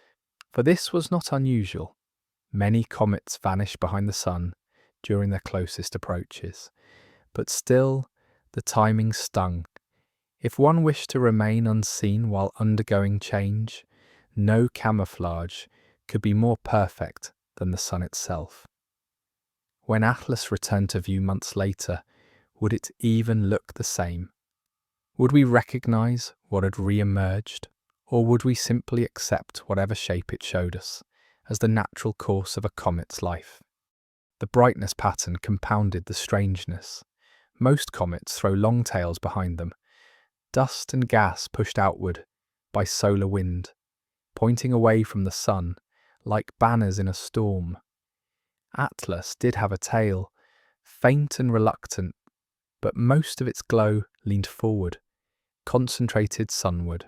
for this was not unusual. Many comets vanish behind the Sun during their closest approaches, but still the timing stung. If one wished to remain unseen while undergoing change, no camouflage could be more perfect than the Sun itself. When Atlas returned to view months later, would it even look the same? Would we recognize what had re-emerged, or would we simply accept whatever shape it showed us as the natural course of a comet's life? The brightness pattern compounded the strangeness. Most comets throw long tails behind them, dust and gas pushed outward by solar wind, pointing away from the Sun like banners in a storm. Atlas did have a tail, faint and reluctant, but most of its glow leaned forward, concentrated sunward.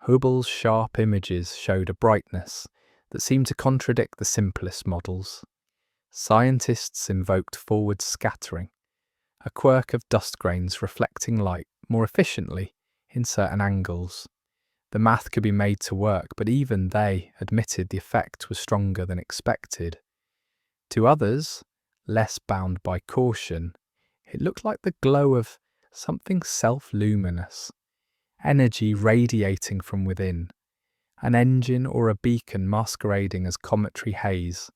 Hubble's sharp images showed a brightness that seemed to contradict the simplest models. Scientists invoked forward scattering, a quirk of dust grains reflecting light more efficiently in certain angles. The math could be made to work, but even they admitted the effect was stronger than expected. To others, less bound by caution, it looked like the glow of something self-luminous, energy radiating from within, an engine or a beacon masquerading as cometary haze.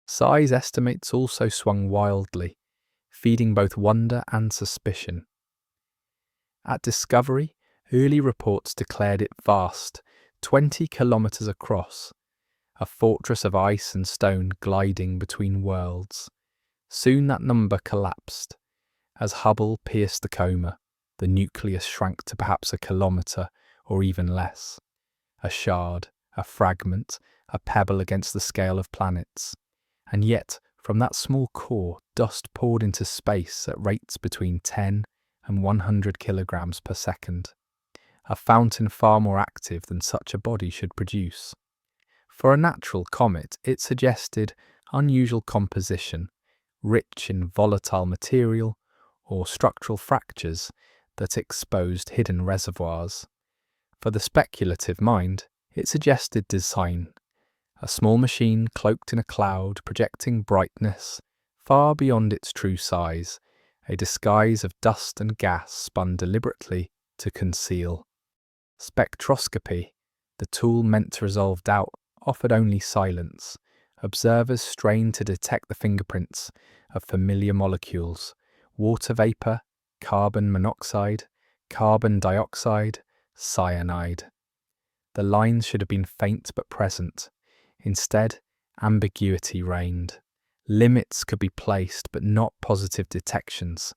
Size estimates also swung wildly, feeding both wonder and suspicion. At discovery, early reports declared it vast, 20 kilometres across, a fortress of ice and stone gliding between worlds. Soon that number collapsed. As Hubble pierced the coma, the nucleus shrank to perhaps a kilometre or even less. A shard, a fragment, a pebble against the scale of planets. And yet, from that small core, dust poured into space at rates between 10 and 100 kilograms per second, a fountain far more active than such a body should produce. For a natural comet, it suggested unusual composition, rich in volatile material or structural fractures that exposed hidden reservoirs. For the speculative mind, it suggested design, a small machine cloaked in a cloud projecting brightness far beyond its true size, a disguise of dust and gas spun deliberately to conceal. Spectroscopy, the tool meant to resolve doubt, offered only silence. Observers strained to detect the fingerprints of familiar molecules: water vapor, carbon monoxide, carbon dioxide, cyanide. The lines should have been faint but present. Instead, ambiguity reigned. Limits could be placed, but not positive detections.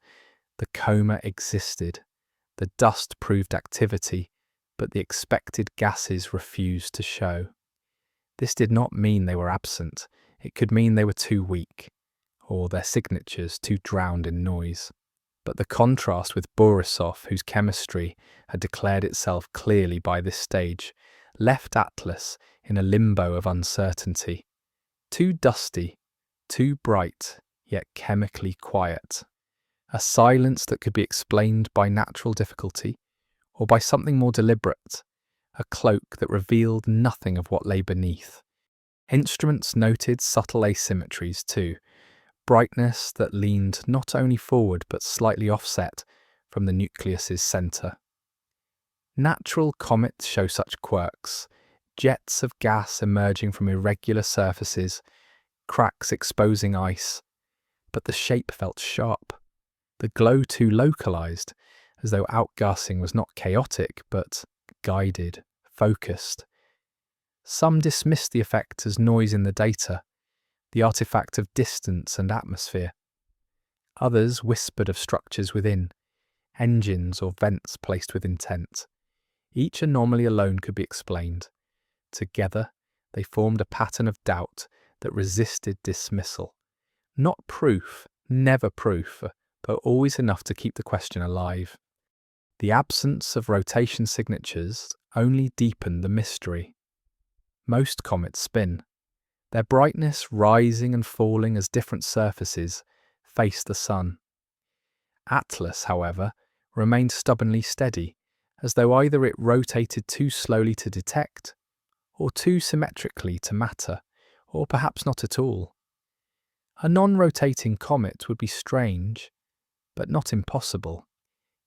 The coma existed. The dust proved activity, but the expected gases refused to show. This did not mean they were absent. It could mean they were too weak, or their signatures too drowned in noise. But the contrast with Borisov, whose chemistry had declared itself clearly by this stage, left Atlas in a limbo of uncertainty. Too dusty, too bright, yet chemically quiet. A silence that could be explained by natural difficulty, or by something more deliberate, a cloak that revealed nothing of what lay beneath. Instruments noted subtle asymmetries too, brightness that leaned not only forward but slightly offset from the nucleus's centre. Natural comets show such quirks, jets of gas emerging from irregular surfaces, cracks exposing ice, but the shape felt sharp, the glow too localized, as though outgassing was not chaotic but guided, focused. Some dismissed the effect as noise in the data, the artifact of distance and atmosphere. Others whispered of structures within, engines or vents placed with intent. Each anomaly alone could be explained. Together, they formed a pattern of doubt that resisted dismissal. Not proof, never proof, but always enough to keep the question alive. The absence of rotation signatures only deepened the mystery. Most comets spin, their brightness rising and falling as different surfaces face the sun. Atlas, however, remained stubbornly steady, as though either it rotated too slowly to detect, or too symmetrically to matter, or perhaps not at all. A non-rotating comet would be strange, but not impossible.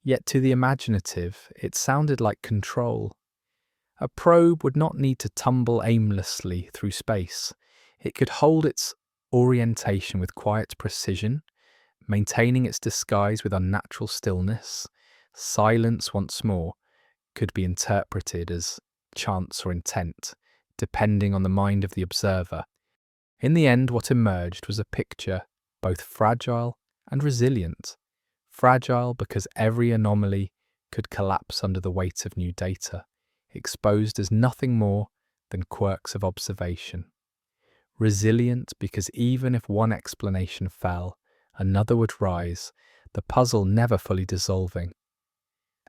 Yet to the imaginative, it sounded like control. A probe would not need to tumble aimlessly through space. It could hold its orientation with quiet precision, maintaining its disguise with unnatural stillness. Silence, once more, could be interpreted as chance or intent, depending on the mind of the observer. In the end, what emerged was a picture both fragile and resilient. Fragile because every anomaly could collapse under the weight of new data, exposed as nothing more than quirks of observation. Resilient because even if one explanation fell, another would rise, the puzzle never fully dissolving.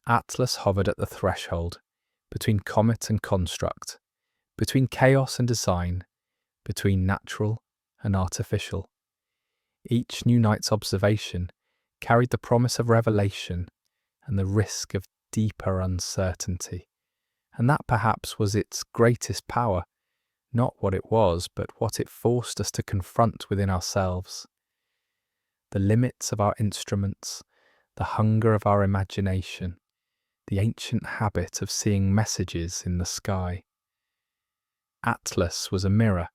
Atlas hovered at the threshold, between comet and construct, between chaos and design, between natural and artificial. Each new night's observation carried the promise of revelation and the risk of deeper uncertainty. And that perhaps was its greatest power, not what it was, but what it forced us to confront within ourselves. The limits of our instruments, the hunger of our imagination, the ancient habit of seeing messages in the sky. Atlas was a mirror,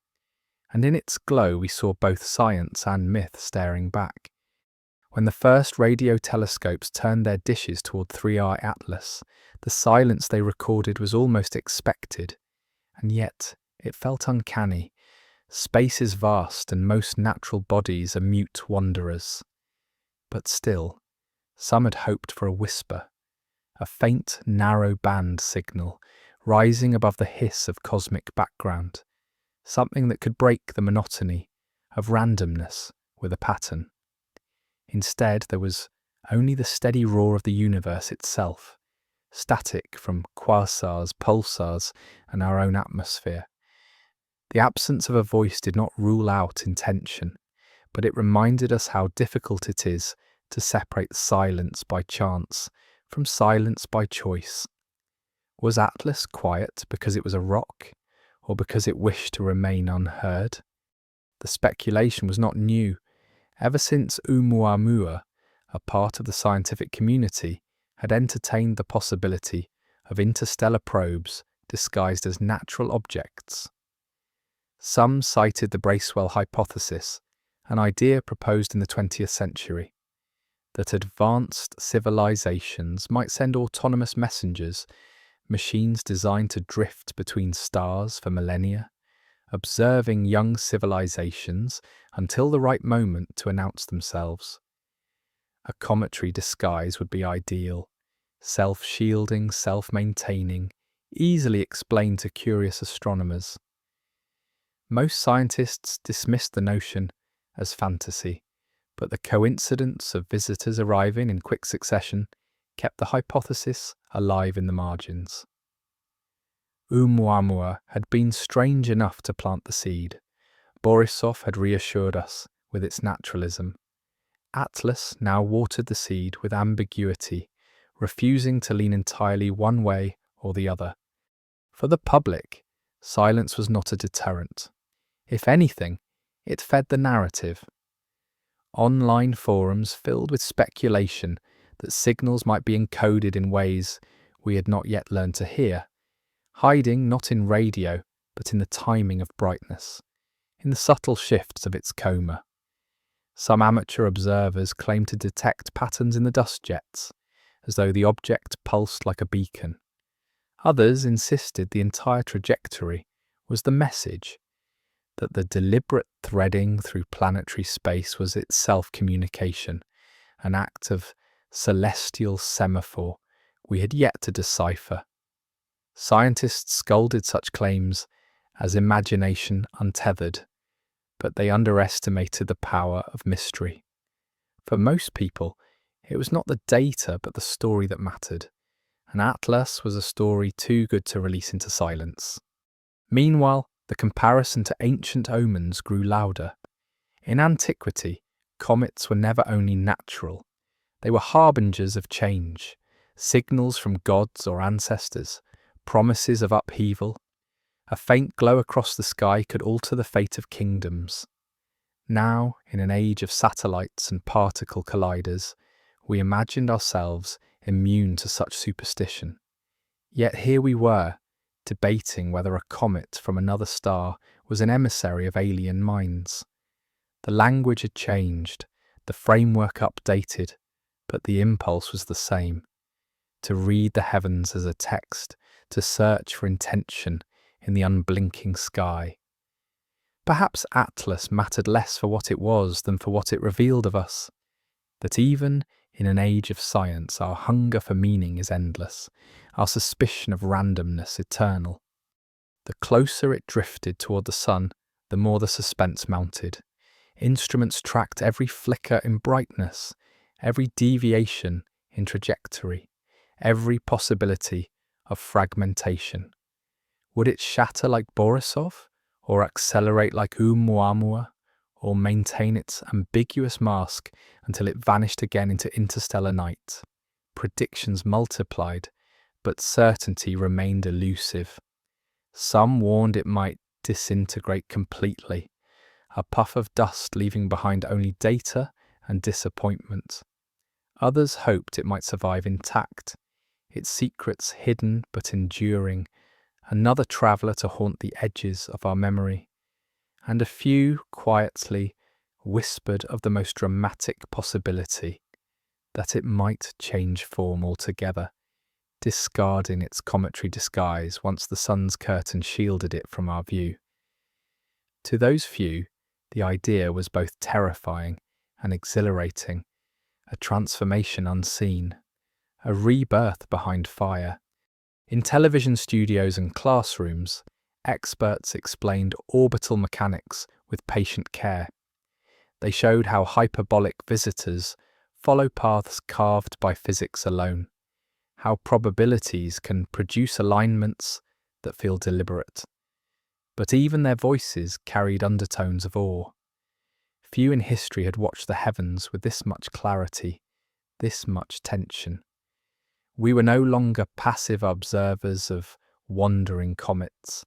and in its glow we saw both science and myth staring back. When the first radio telescopes turned their dishes toward 3R Atlas, the silence they recorded was almost expected, and yet it felt uncanny. Space is vast, and most natural bodies are mute wanderers. But still, some had hoped for a whisper, a faint, narrow band signal, rising above the hiss of cosmic background, something that could break the monotony of randomness with a pattern. Instead, there was only the steady roar of the universe itself, static from quasars, pulsars, and our own atmosphere. The absence of a voice did not rule out intention, but it reminded us how difficult it is to separate silence by chance from silence by choice. Was Atlas quiet because it was a rock, or because it wished to remain unheard? The speculation was not new. Ever since ʻOumuamua, a part of the scientific community, had entertained the possibility of interstellar probes disguised as natural objects. Some cited the Bracewell hypothesis, an idea proposed in the 20th century, that advanced civilizations might send autonomous messengers, machines designed to drift between stars for millennia, observing young civilizations until the right moment to announce themselves. A cometary disguise would be ideal, self-shielding, self-maintaining, easily explained to curious astronomers. Most scientists dismissed the notion as fantasy, but the coincidence of visitors arriving in quick succession kept the hypothesis alive in the margins. ʻOumuamua had been strange enough to plant the seed. Borisov had reassured us with its naturalism. Atlas now watered the seed with ambiguity, refusing to lean entirely one way or the other. For the public, silence was not a deterrent. If anything, it fed the narrative. Online forums filled with speculation that signals might be encoded in ways we had not yet learned to hear, hiding not in radio, but in the timing of brightness, in the subtle shifts of its coma. Some amateur observers claimed to detect patterns in the dust jets, as though the object pulsed like a beacon. Others insisted the entire trajectory was the message, that the deliberate threading through planetary space was itself communication, an act of celestial semaphore we had yet to decipher. Scientists scolded such claims as imagination untethered, but they underestimated the power of mystery. For most people, it was not the data but the story that mattered, and Atlas was a story too good to release into silence. Meanwhile, the comparison to ancient omens grew louder. In antiquity, comets were never only natural, they were harbingers of change, signals from gods or ancestors, promises of upheaval. A faint glow across the sky could alter the fate of kingdoms. Now, in an age of satellites and particle colliders, we imagined ourselves immune to such superstition. Yet here we were, debating whether a comet from another star was an emissary of alien minds. The language had changed, the framework updated, but the impulse was the same: to read the heavens as a text, to search for intention in the unblinking sky. Perhaps Atlas mattered less for what it was than for what it revealed of us, that even in an age of science our hunger for meaning is endless, our suspicion of randomness eternal. The closer it drifted toward the sun, the more the suspense mounted. Instruments tracked every flicker in brightness, every deviation in trajectory, every possibility of fragmentation. Would it shatter like Borisov, or accelerate like ʻOumuamua, or maintain its ambiguous mask until it vanished again into interstellar night? Predictions multiplied, but certainty remained elusive. Some warned it might disintegrate completely, a puff of dust leaving behind only data and disappointment. Others hoped it might survive intact, its secrets hidden but enduring, another traveller to haunt the edges of our memory. And a few quietly whispered of the most dramatic possibility, that it might change form altogether, discarding its cometary disguise once the sun's curtain shielded it from our view. To those few, the idea was both terrifying and exhilarating, a transformation unseen, a rebirth behind fire. In television studios and classrooms, experts explained orbital mechanics with patient care. They showed how hyperbolic visitors follow paths carved by physics alone, how probabilities can produce alignments that feel deliberate. But even their voices carried undertones of awe. Few in history had watched the heavens with this much clarity, this much tension. We were no longer passive observers of wandering comets.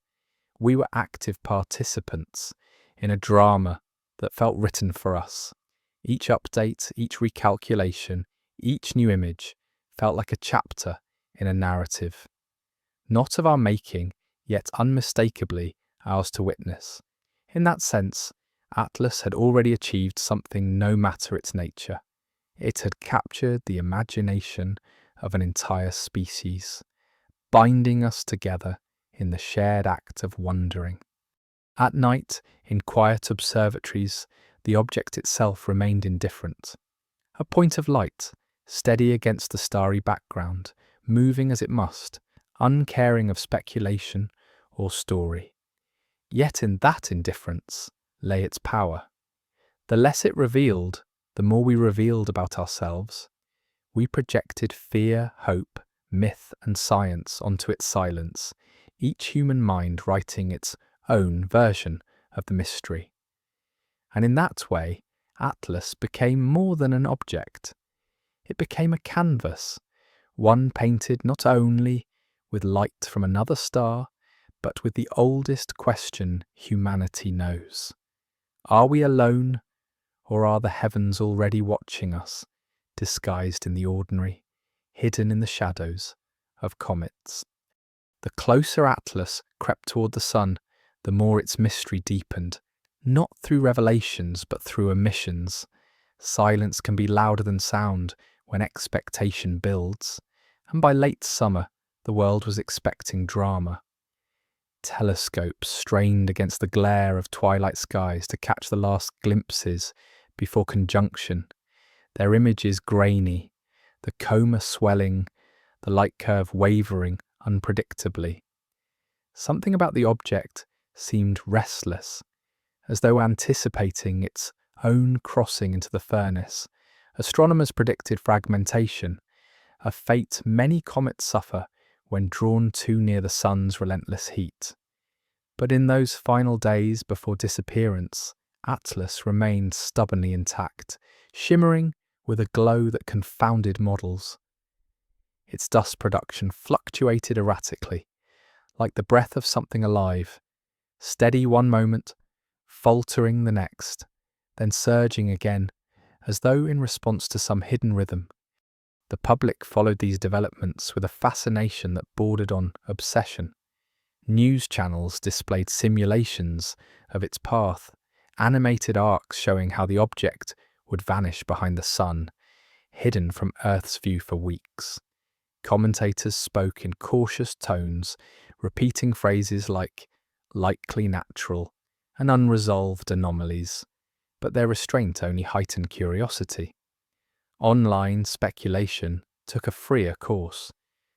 We were active participants in a drama that felt written for us. Each update, each recalculation, each new image felt like a chapter in a narrative. Not of our making, yet unmistakably ours to witness. In that sense, Atlas had already achieved something no matter its nature. It had captured the imagination of an entire species, binding us together in the shared act of wondering. At night, in quiet observatories, the object itself remained indifferent. A point of light, steady against the starry background, moving as it must, uncaring of speculation or story. Yet in that indifference lay its power. The less it revealed, the more we revealed about ourselves. We projected fear, hope, myth, and science onto its silence, each human mind writing its own version of the mystery. And in that way, Atlas became more than an object. It became a canvas, one painted not only with light from another star, but with the oldest question humanity knows. Are we alone, or are the heavens already watching us, disguised in the ordinary, hidden in the shadows of comets? The closer Atlas crept toward the sun, the more its mystery deepened, not through revelations but through omissions. Silence can be louder than sound when expectation builds, and by late summer the world was expecting drama. Telescopes strained against the glare of twilight skies to catch the last glimpses before conjunction, their images grainy, the coma swelling, the light curve wavering unpredictably. Something about the object seemed restless, as though anticipating its own crossing into the furnace. Astronomers predicted fragmentation, a fate many comets suffer when drawn too near the sun's relentless heat. But in those final days before disappearance, Atlas remained stubbornly intact, shimmering with a glow that confounded models. Its dust production fluctuated erratically, like the breath of something alive, steady one moment, faltering the next, then surging again, as though in response to some hidden rhythm. The public followed these developments with a fascination that bordered on obsession. News channels displayed simulations of its path, animated arcs showing how the object would vanish behind the sun, hidden from Earth's view for weeks. Commentators spoke in cautious tones, repeating phrases like likely natural and unresolved anomalies, but their restraint only heightened curiosity. Online speculation took a freer course.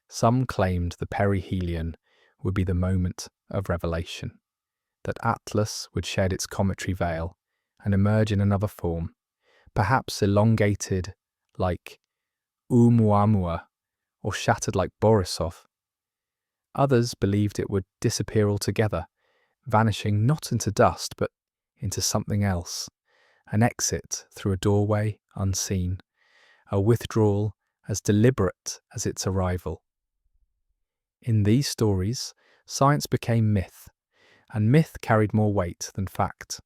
Some claimed the perihelion would be the moment of revelation, that Atlas would shed its cometary veil and emerge in another form, perhaps elongated like ʻOumuamua or shattered like Borisov. Others believed it would disappear altogether, vanishing not into dust but into something else, an exit through a doorway unseen, a withdrawal as deliberate as its arrival. In these stories, science became myth, and myth carried more weight than fact.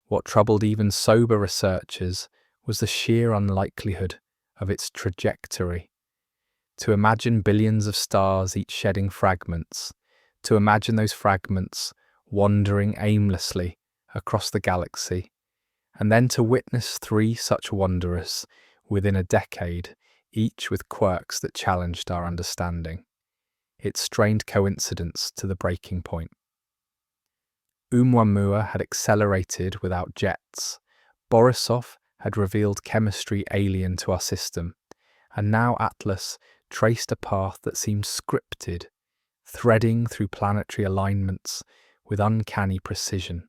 What troubled even sober researchers was the sheer unlikelihood of its trajectory. To imagine billions of stars each shedding fragments, to imagine those fragments wandering aimlessly across the galaxy, and then to witness 3 such wanderers within a decade, each with quirks that challenged our understanding. It strained coincidence to the breaking point. ʻOumuamua had accelerated without jets. Borisov had revealed chemistry alien to our system, and now Atlas traced a path that seemed scripted, threading through planetary alignments with uncanny precision.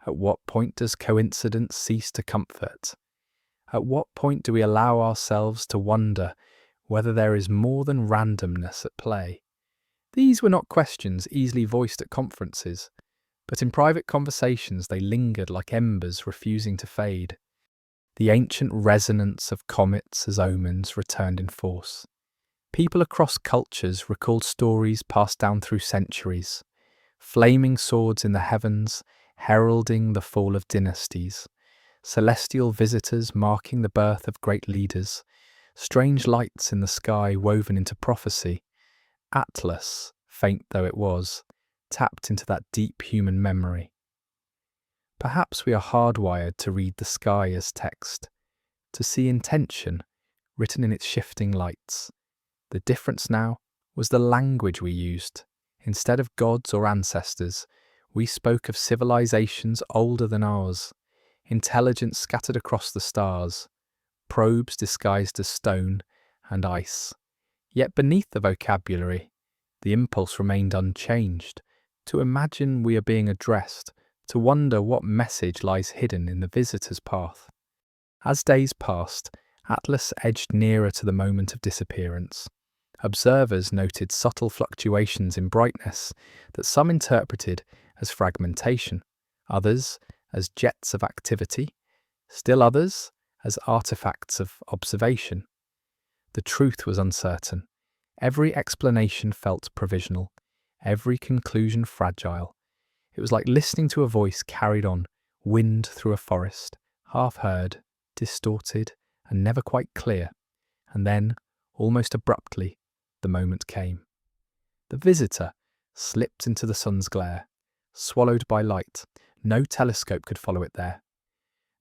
At what point does coincidence cease to comfort? At what point do we allow ourselves to wonder whether there is more than randomness at play? These were not questions easily voiced at conferences, but in private conversations they lingered like embers refusing to fade. The ancient resonance of comets as omens returned in force. People across cultures recalled stories passed down through centuries, flaming swords in the heavens heralding the fall of dynasties, celestial visitors marking the birth of great leaders, strange lights in the sky woven into prophecy. Atlas, faint though it was, tapped into that deep human memory. Perhaps we are hardwired to read the sky as text, to see intention written in its shifting lights. The difference now was the language we used. Instead of gods or ancestors, we spoke of civilizations older than ours, intelligence scattered across the stars, probes disguised as stone and ice. Yet beneath the vocabulary, the impulse remained unchanged, to imagine we are being addressed, to wonder what message lies hidden in the visitor's path. As days passed, Atlas edged nearer to the moment of disappearance. Observers noted subtle fluctuations in brightness that some interpreted as fragmentation, others as jets of activity, still others as artifacts of observation. The truth was uncertain. Every explanation felt provisional, every conclusion fragile. It was like listening to a voice carried on wind through a forest, half heard, distorted, and never quite clear. And then, almost abruptly, the moment came. The visitor slipped into the sun's glare, swallowed by light. No telescope could follow it there.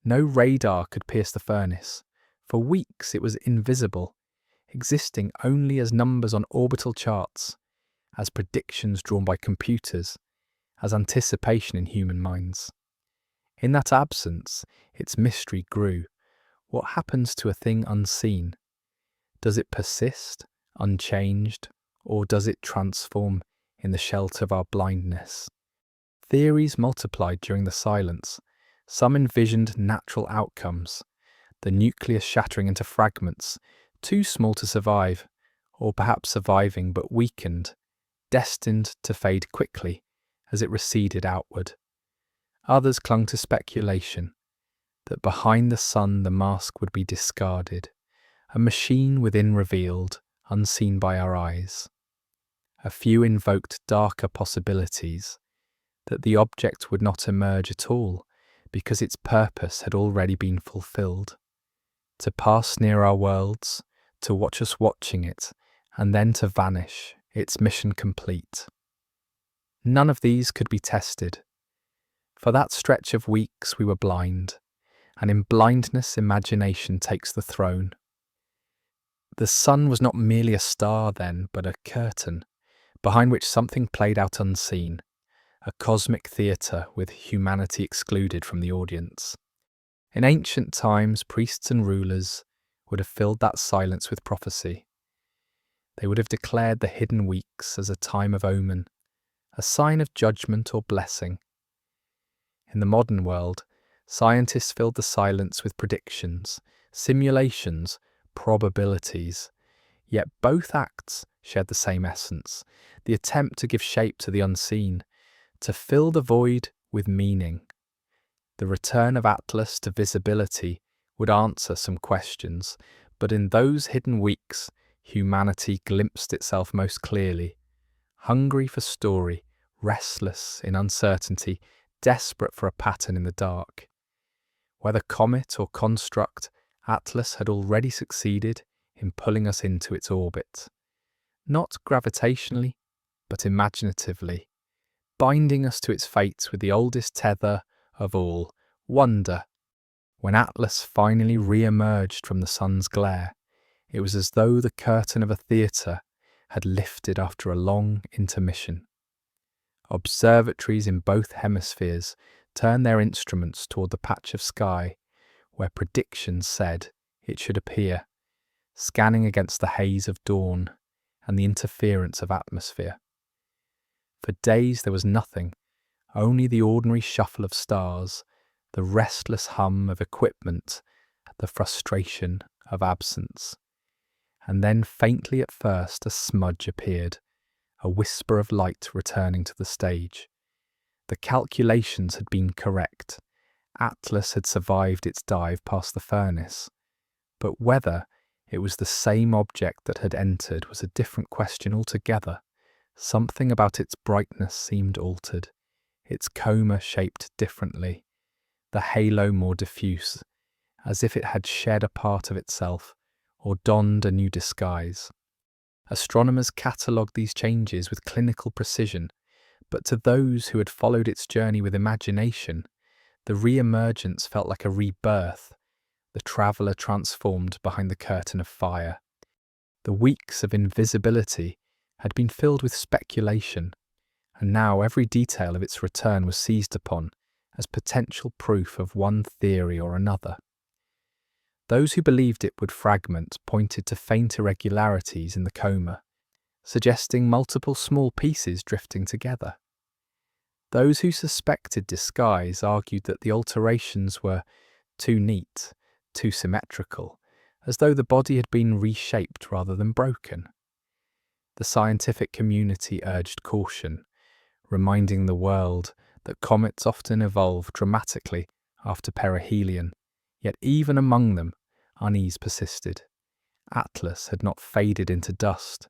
No radar could pierce the furnace. For weeks it was invisible, existing only as numbers on orbital charts, as predictions drawn by computers, as anticipation in human minds. In that absence, its mystery grew. What happens to a thing unseen? Does it persist, unchanged, or does it transform in the shelter of our blindness? Theories multiplied during the silence. Some envisioned natural outcomes, the nucleus shattering into fragments, too small to survive, or perhaps surviving but weakened, destined to fade quickly as it receded outward. Others clung to speculation, that behind the sun the mask would be discarded, a machine within revealed, unseen by our eyes. A few invoked darker possibilities, that the object would not emerge at all because its purpose had already been fulfilled. To pass near our worlds, to watch us watching it, and then to vanish, its mission complete. None of these could be tested. For that stretch of weeks we were blind, and in blindness imagination takes the throne. The sun was not merely a star then, but a curtain, behind which something played out unseen, a cosmic theatre with humanity excluded from the audience. In ancient times, priests and rulers would have filled that silence with prophecy. They would have declared the hidden weeks as a time of omen, a sign of judgment or blessing. In the modern world, scientists filled the silence with predictions, simulations, probabilities. Yet both acts shared the same essence, the attempt to give shape to the unseen, to fill the void with meaning. The return of Atlas to visibility would answer some questions, but in those hidden weeks, humanity glimpsed itself most clearly, hungry for story, restless in uncertainty, desperate for a pattern in the dark. Whether comet or construct, Atlas had already succeeded in pulling us into its orbit. Not gravitationally, but imaginatively, binding us to its fate with the oldest tether of all, wonder. When Atlas finally re-emerged from the sun's glare, it was as though the curtain of a theatre had lifted after a long intermission. Observatories in both hemispheres turned their instruments toward the patch of sky where predictions said it should appear, scanning against the haze of dawn and the interference of atmosphere. For days there was nothing, only the ordinary shuffle of stars, the restless hum of equipment, the frustration of absence. And then faintly at first a smudge appeared, a whisper of light returning to the stage. The calculations had been correct. Atlas had survived its dive past the furnace. But whether it was the same object that had entered was a different question altogether. Something about its brightness seemed altered, its coma shaped differently, the halo more diffuse, as if it had shed a part of itself or donned a new disguise. Astronomers catalogued these changes with clinical precision, but to those who had followed its journey with imagination, the re-emergence felt like a rebirth, the traveller transformed behind the curtain of fire. The weeks of invisibility had been filled with speculation, and now every detail of its return was seized upon as potential proof of one theory or another. Those who believed it would fragment pointed to faint irregularities in the coma, suggesting multiple small pieces drifting together. Those who suspected disguise argued that the alterations were too neat, too symmetrical, as though the body had been reshaped rather than broken. The scientific community urged caution, reminding the world that comets often evolve dramatically after perihelion, yet even among them, unease persisted. Atlas had not faded into dust,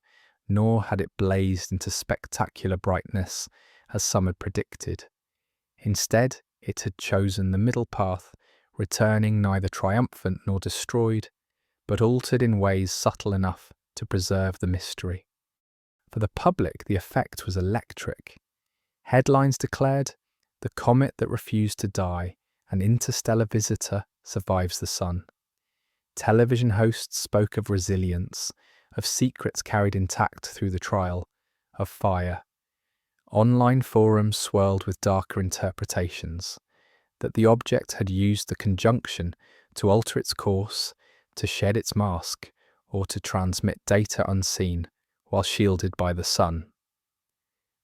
nor had it blazed into spectacular brightness, as some had predicted. Instead, it had chosen the middle path, returning neither triumphant nor destroyed, but altered in ways subtle enough to preserve the mystery. For the public, the effect was electric. Headlines declared, "The comet that refused to die, an interstellar visitor, survives the sun." Television hosts spoke of resilience, of secrets carried intact through the trial, of fire. Online forums swirled with darker interpretations, that the object had used the conjunction to alter its course, to shed its mask, or to transmit data unseen while shielded by the sun.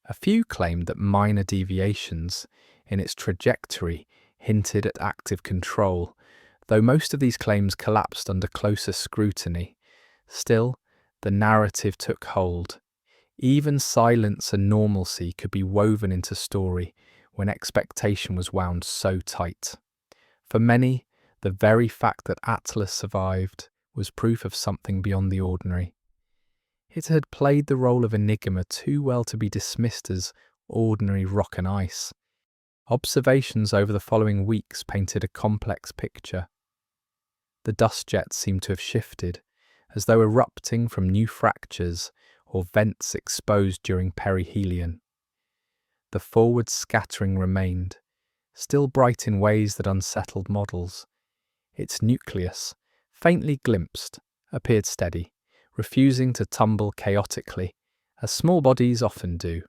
A few claimed that minor deviations in its trajectory hinted at active control, though most of these claims collapsed under closer scrutiny. Still, the narrative took hold. Even silence and normalcy could be woven into story when expectation was wound so tight. For many, the very fact that Atlas survived was proof of something beyond the ordinary. It had played the role of enigma too well to be dismissed as ordinary rock and ice. Observations over the following weeks painted a complex picture. The dust jets seemed to have shifted, as though erupting from new fractures or vents exposed during perihelion. The forward scattering remained, still bright in ways that unsettled models. Its nucleus, faintly glimpsed, appeared steady, refusing to tumble chaotically, as small bodies often do.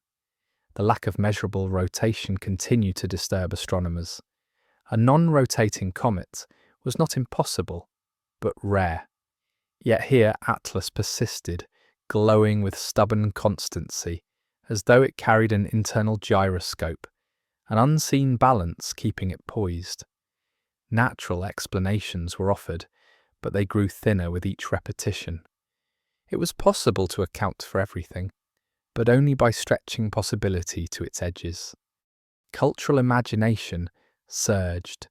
The lack of measurable rotation continued to disturb astronomers. A non-rotating comet was not impossible, but rare. Yet here Atlas persisted, glowing with stubborn constancy, as though it carried an internal gyroscope, an unseen balance keeping it poised. Natural explanations were offered, but they grew thinner with each repetition. It was possible to account for everything, but only by stretching possibility to its edges. Cultural imagination surged.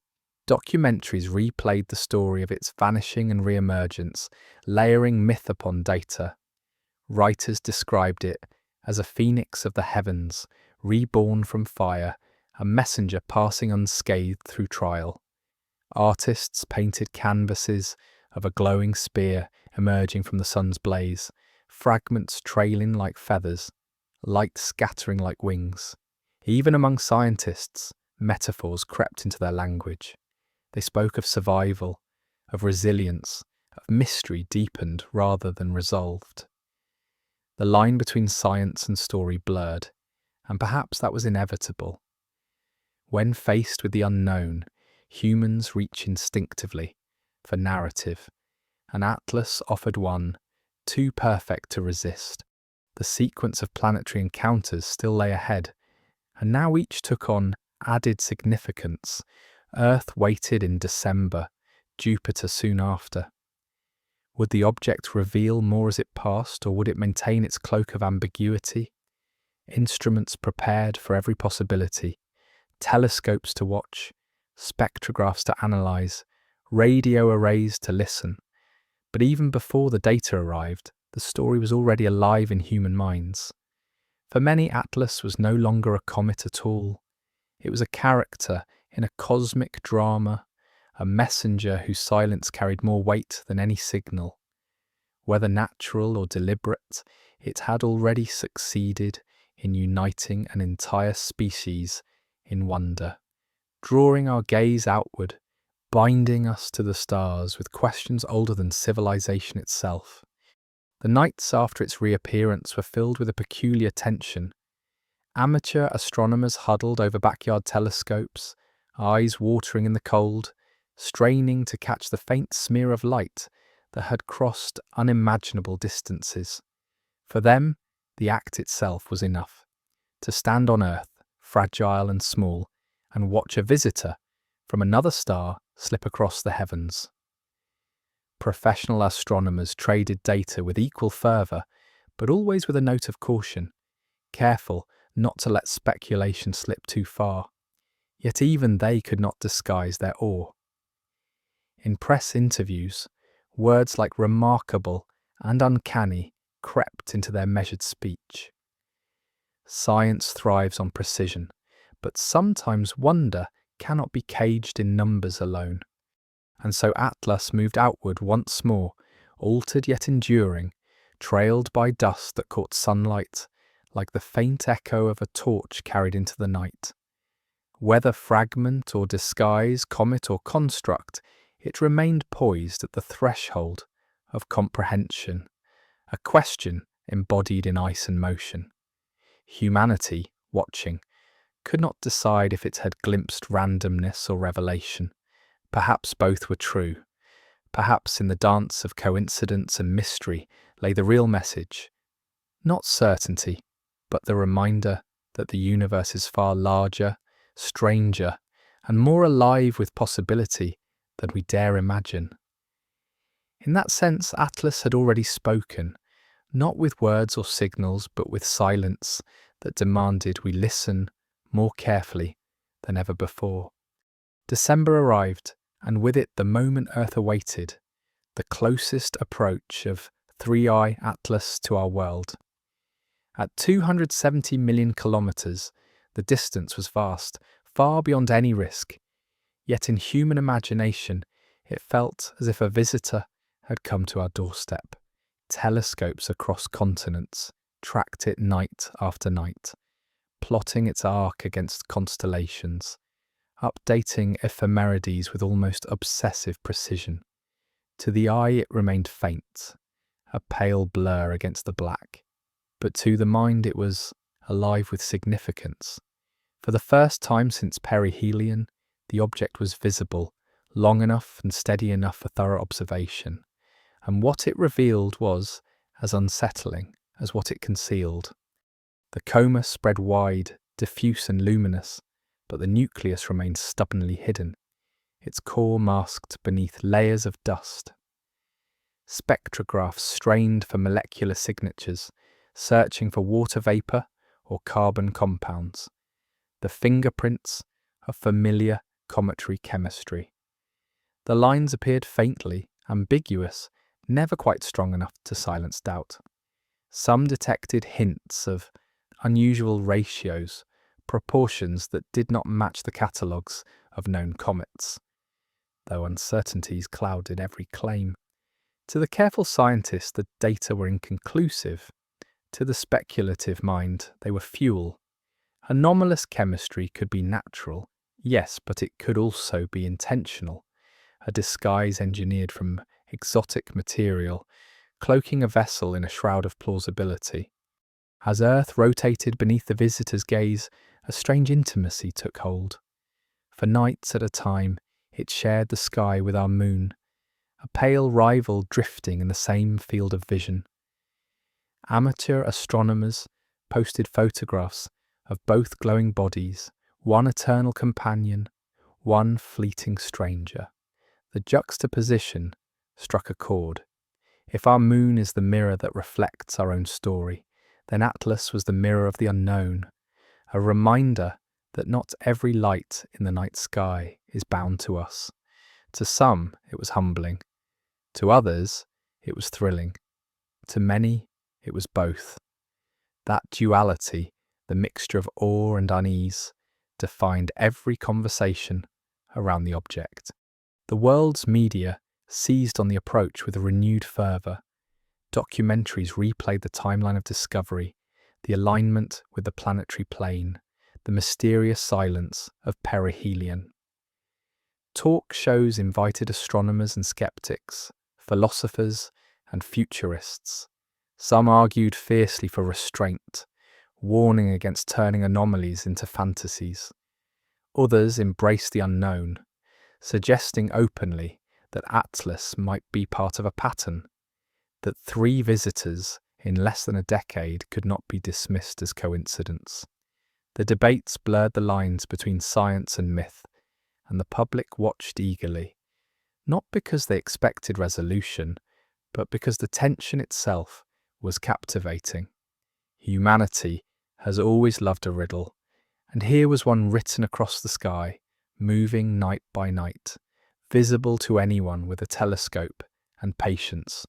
Documentaries replayed the story of its vanishing and re-emergence, layering myth upon data. Writers described it as a phoenix of the heavens, reborn from fire, a messenger passing unscathed through trial. Artists painted canvases of a glowing spear emerging from the sun's blaze, fragments trailing like feathers, light scattering like wings. Even among scientists, metaphors crept into their language. They spoke of survival, of resilience, of mystery deepened rather than resolved. The line between science and story blurred, and perhaps that was inevitable. When faced with the unknown, humans reach instinctively for narrative, and Atlas offered one too perfect to resist. The sequence of planetary encounters still lay ahead, and now each took on added significance. Earth waited in December, Jupiter soon after. Would the object reveal more as it passed, or would it maintain its cloak of ambiguity? Instruments prepared for every possibility, telescopes to watch, spectrographs to analyze, radio arrays to listen. But even before the data arrived, the story was already alive in human minds. For many, Atlas was no longer a comet at all. It was a character in a cosmic drama, a messenger whose silence carried more weight than any signal. Whether natural or deliberate, it had already succeeded in uniting an entire species in wonder, drawing our gaze outward, binding us to the stars with questions older than civilization itself. The nights after its reappearance were filled with a peculiar tension. Amateur astronomers huddled over backyard telescopes, eyes watering in the cold, straining to catch the faint smear of light that had crossed unimaginable distances. For them, the act itself was enough. To stand on Earth, fragile and small, and watch a visitor from another star slip across the heavens. Professional astronomers traded data with equal fervour, but always with a note of caution, careful not to let speculation slip too far. Yet even they could not disguise their awe. In press interviews, words like remarkable and uncanny crept into their measured speech. Science thrives on precision, but sometimes wonder cannot be caged in numbers alone. And so Atlas moved outward once more, altered yet enduring, trailed by dust that caught sunlight, like the faint echo of a torch carried into the night. Whether fragment or disguise, comet or construct, it remained poised at the threshold of comprehension, a question embodied in ice and motion. Humanity, watching, could not decide if it had glimpsed randomness or revelation. Perhaps both were true. Perhaps in the dance of coincidence and mystery lay the real message. Not certainty, but the reminder that the universe is far larger, stranger, and more alive with possibility than we dare imagine. In that sense, Atlas had already spoken, not with words or signals, but with silence that demanded we listen more carefully than ever before. December arrived, and with it the moment Earth awaited, the closest approach of 3i Atlas to our world. At 270 million kilometres, the distance was vast, far beyond any risk. Yet in human imagination, it felt as if a visitor had come to our doorstep. Telescopes across continents tracked it night after night, plotting its arc against constellations, updating ephemerides with almost obsessive precision. To the eye it remained faint, a pale blur against the black, but to the mind it was alive with significance. For the first time since perihelion, the object was visible, long enough and steady enough for thorough observation, and what it revealed was as unsettling as what it concealed. The coma spread wide, diffuse and luminous, but the nucleus remained stubbornly hidden, its core masked beneath layers of dust. Spectrographs strained for molecular signatures, searching for water vapour or carbon compounds, the fingerprints of familiar cometary chemistry. The lines appeared faintly, ambiguous, never quite strong enough to silence doubt. Some detected hints of unusual ratios, proportions that did not match the catalogues of known comets, though uncertainties clouded every claim. To the careful scientist, the data were inconclusive. To the speculative mind, they were fuel. Anomalous chemistry could be natural, yes, but it could also be intentional, a disguise engineered from exotic material, cloaking a vessel in a shroud of plausibility. As Earth rotated beneath the visitor's gaze, a strange intimacy took hold. For nights at a time, it shared the sky with our moon, a pale rival drifting in the same field of vision. Amateur astronomers posted photographs of both glowing bodies, one eternal companion, one fleeting stranger. The juxtaposition struck a chord. If our moon is the mirror that reflects our own story, then Atlas was the mirror of the unknown, a reminder that not every light in the night sky is bound to us. To some, it was humbling. To others, it was thrilling. To many, it was both. That duality, the mixture of awe and unease, defined every conversation around the object. The world's media seized on the approach with a renewed fervour. Documentaries replayed the timeline of discovery, the alignment with the planetary plane, the mysterious silence of perihelion. Talk shows invited astronomers and skeptics, philosophers and futurists. Some argued fiercely for restraint, warning against turning anomalies into fantasies. Others embraced the unknown, suggesting openly that Atlas might be part of a pattern, that 3 visitors in less than a decade could not be dismissed as coincidence. The debates blurred the lines between science and myth, and the public watched eagerly, not because they expected resolution, but because the tension itself was captivating. Humanity has always loved a riddle, and here was one written across the sky, moving night by night, visible to anyone with a telescope and patience.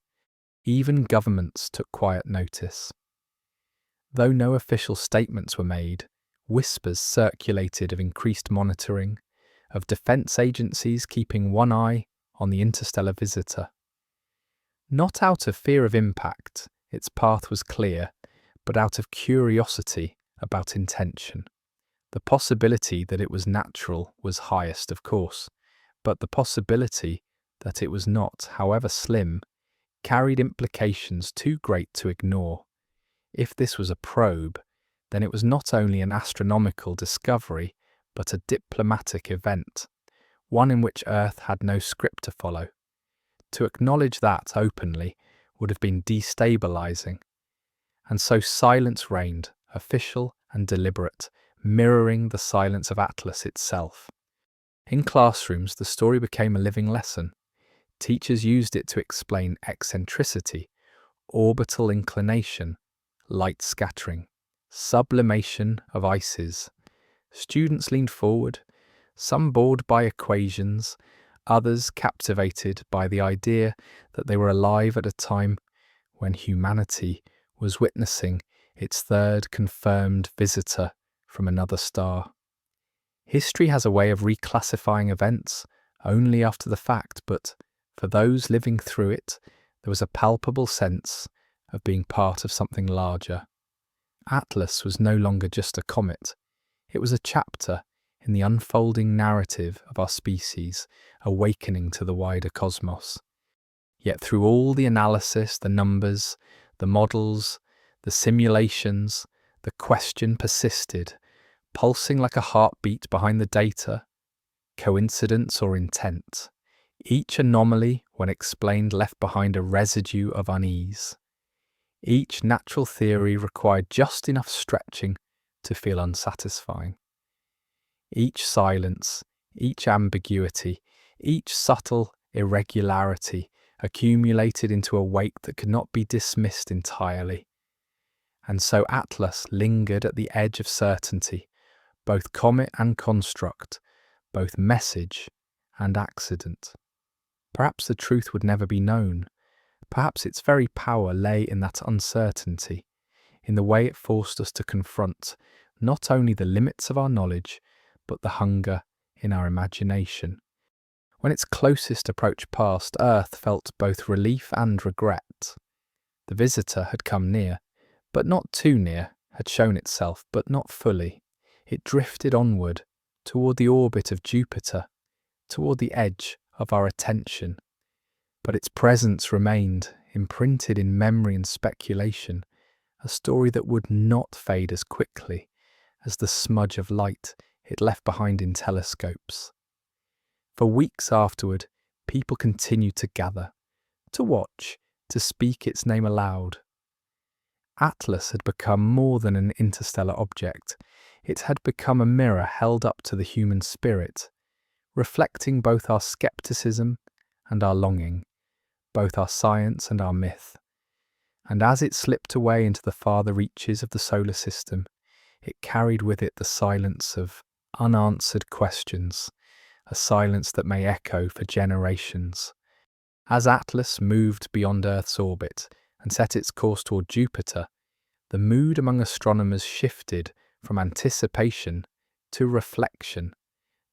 Even governments took quiet notice. Though no official statements were made, whispers circulated of increased monitoring, of defense agencies keeping one eye on the interstellar visitor. Not out of fear of impact, its path was clear, but out of curiosity about intention. The possibility that it was natural was highest, of course, but the possibility that it was not, however slim, carried implications too great to ignore. If this was a probe, then it was not only an astronomical discovery, but a diplomatic event, one in which Earth had no script to follow. To acknowledge that openly would have been destabilizing. And so silence reigned, official and deliberate, mirroring the silence of Atlas itself. In classrooms, the story became a living lesson. Teachers used it to explain eccentricity, orbital inclination, light scattering, sublimation of ices. Students leaned forward, some bored by equations, others captivated by the idea that they were alive at a time when humanity was witnessing its 3rd confirmed visitor from another star. History has a way of reclassifying events only after the fact, but for those living through it, there was a palpable sense of being part of something larger. Atlas was no longer just a comet. It was a chapter in the unfolding narrative of our species, awakening to the wider cosmos. Yet through all the analysis, the numbers, the models, the simulations, the question persisted, pulsing like a heartbeat behind the data. Coincidence or intent? Each anomaly, when explained, left behind a residue of unease. Each natural theory required just enough stretching to feel unsatisfying. Each silence, each ambiguity, each subtle irregularity accumulated into a weight that could not be dismissed entirely. And so Atlas lingered at the edge of certainty, both comet and construct, both message and accident. Perhaps the truth would never be known. Perhaps its very power lay in that uncertainty, in the way it forced us to confront not only the limits of our knowledge, but the hunger in our imagination. When its closest approach passed, Earth felt both relief and regret. The visitor had come near, but not too near, had shown itself, but not fully. It drifted onward, toward the orbit of Jupiter, toward the edge of our attention. But its presence remained, imprinted in memory and speculation, a story that would not fade as quickly as the smudge of light it left behind in telescopes. For weeks afterward, people continued to gather, to watch, to speak its name aloud. Atlas had become more than an interstellar object. It had become a mirror held up to the human spirit, reflecting both our skepticism and our longing, both our science and our myth. And as it slipped away into the farther reaches of the solar system, it carried with it the silence of unanswered questions, a silence that may echo for generations. As Atlas moved beyond Earth's orbit and set its course toward Jupiter, the mood among astronomers shifted from anticipation to reflection.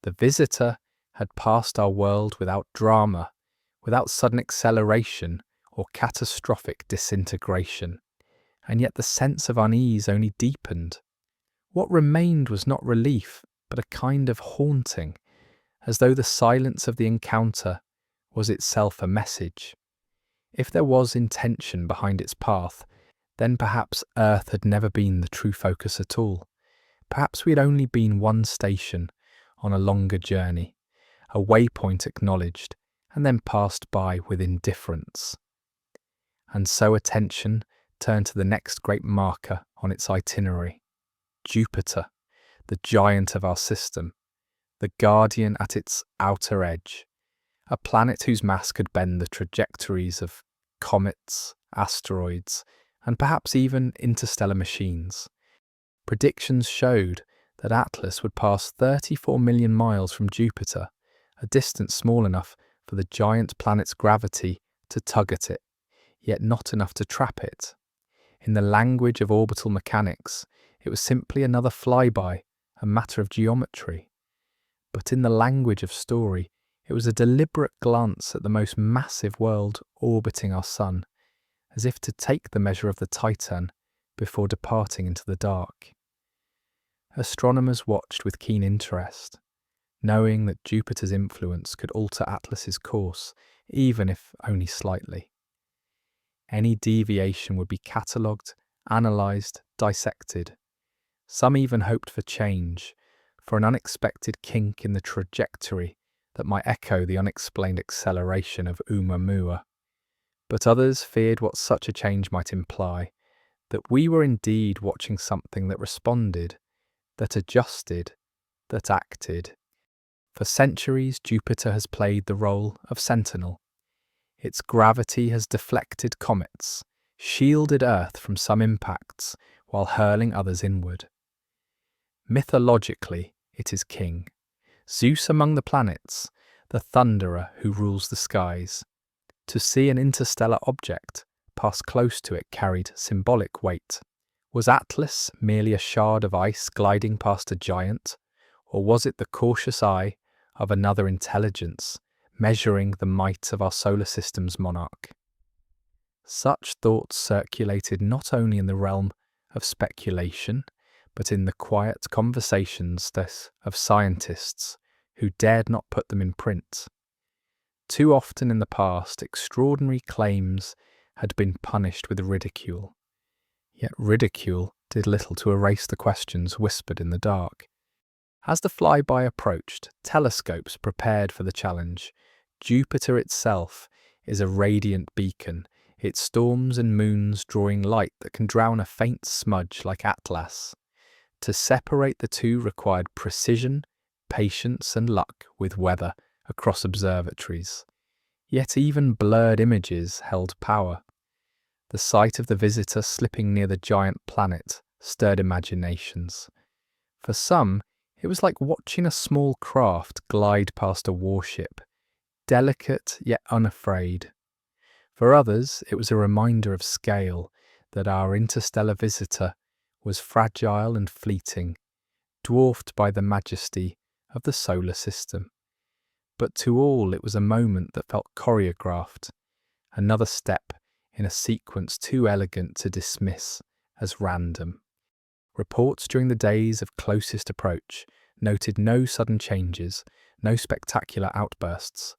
The visitor had passed our world without drama, without sudden acceleration or catastrophic disintegration, and yet the sense of unease only deepened. What remained was not relief, but a kind of haunting, as though the silence of the encounter was itself a message. If there was intention behind its path, then perhaps Earth had never been the true focus at all. Perhaps we had only been one station on a longer journey, a waypoint acknowledged, and then passed by with indifference. And so attention turned to the next great marker on its itinerary, Jupiter, the giant of our system, the guardian at its outer edge, a planet whose mass could bend the trajectories of comets, asteroids, and perhaps even interstellar machines. Predictions showed that Atlas would pass 34 million miles from Jupiter, a distance small enough for the giant planet's gravity to tug at it, yet not enough to trap it. In the language of orbital mechanics, it was simply another flyby, a matter of geometry. But in the language of story, it was a deliberate glance at the most massive world orbiting our sun, as if to take the measure of the Titan before departing into the dark. Astronomers watched with keen interest, knowing that Jupiter's influence could alter Atlas's course, even if only slightly. Any deviation would be catalogued, analysed, dissected. Some even hoped for change, for an unexpected kink in the trajectory that might echo the unexplained acceleration of ʻOumuamua. But others feared what such a change might imply, that we were indeed watching something that responded, that adjusted, that acted. For centuries, Jupiter has played the role of sentinel. Its gravity has deflected comets, shielded Earth from some impacts, while hurling others inward. Mythologically, it is king, Zeus among the planets, the thunderer who rules the skies. To see an interstellar object pass close to it carried symbolic weight. Was Atlas merely a shard of ice gliding past a giant, or was it the cautious eye of another intelligence measuring the might of our solar system's monarch? Such thoughts circulated not only in the realm of speculation, but in the quiet conversations of scientists who dared not put them in print. Too often in the past, extraordinary claims had been punished with ridicule. Yet ridicule did little to erase the questions whispered in the dark. As the flyby approached, telescopes prepared for the challenge. Jupiter itself is a radiant beacon, its storms and moons drawing light that can drown a faint smudge like Atlas. To separate the two required precision, patience, and luck with weather across observatories. Yet even blurred images held power. The sight of the visitor slipping near the giant planet stirred imaginations. For some, it was like watching a small craft glide past a warship, delicate yet unafraid. For others, it was a reminder of scale, that our interstellar visitor was fragile and fleeting, dwarfed by the majesty of the solar system. But to all it was a moment that felt choreographed, another step in a sequence too elegant to dismiss as random. Reports during the days of closest approach noted no sudden changes, no spectacular outbursts.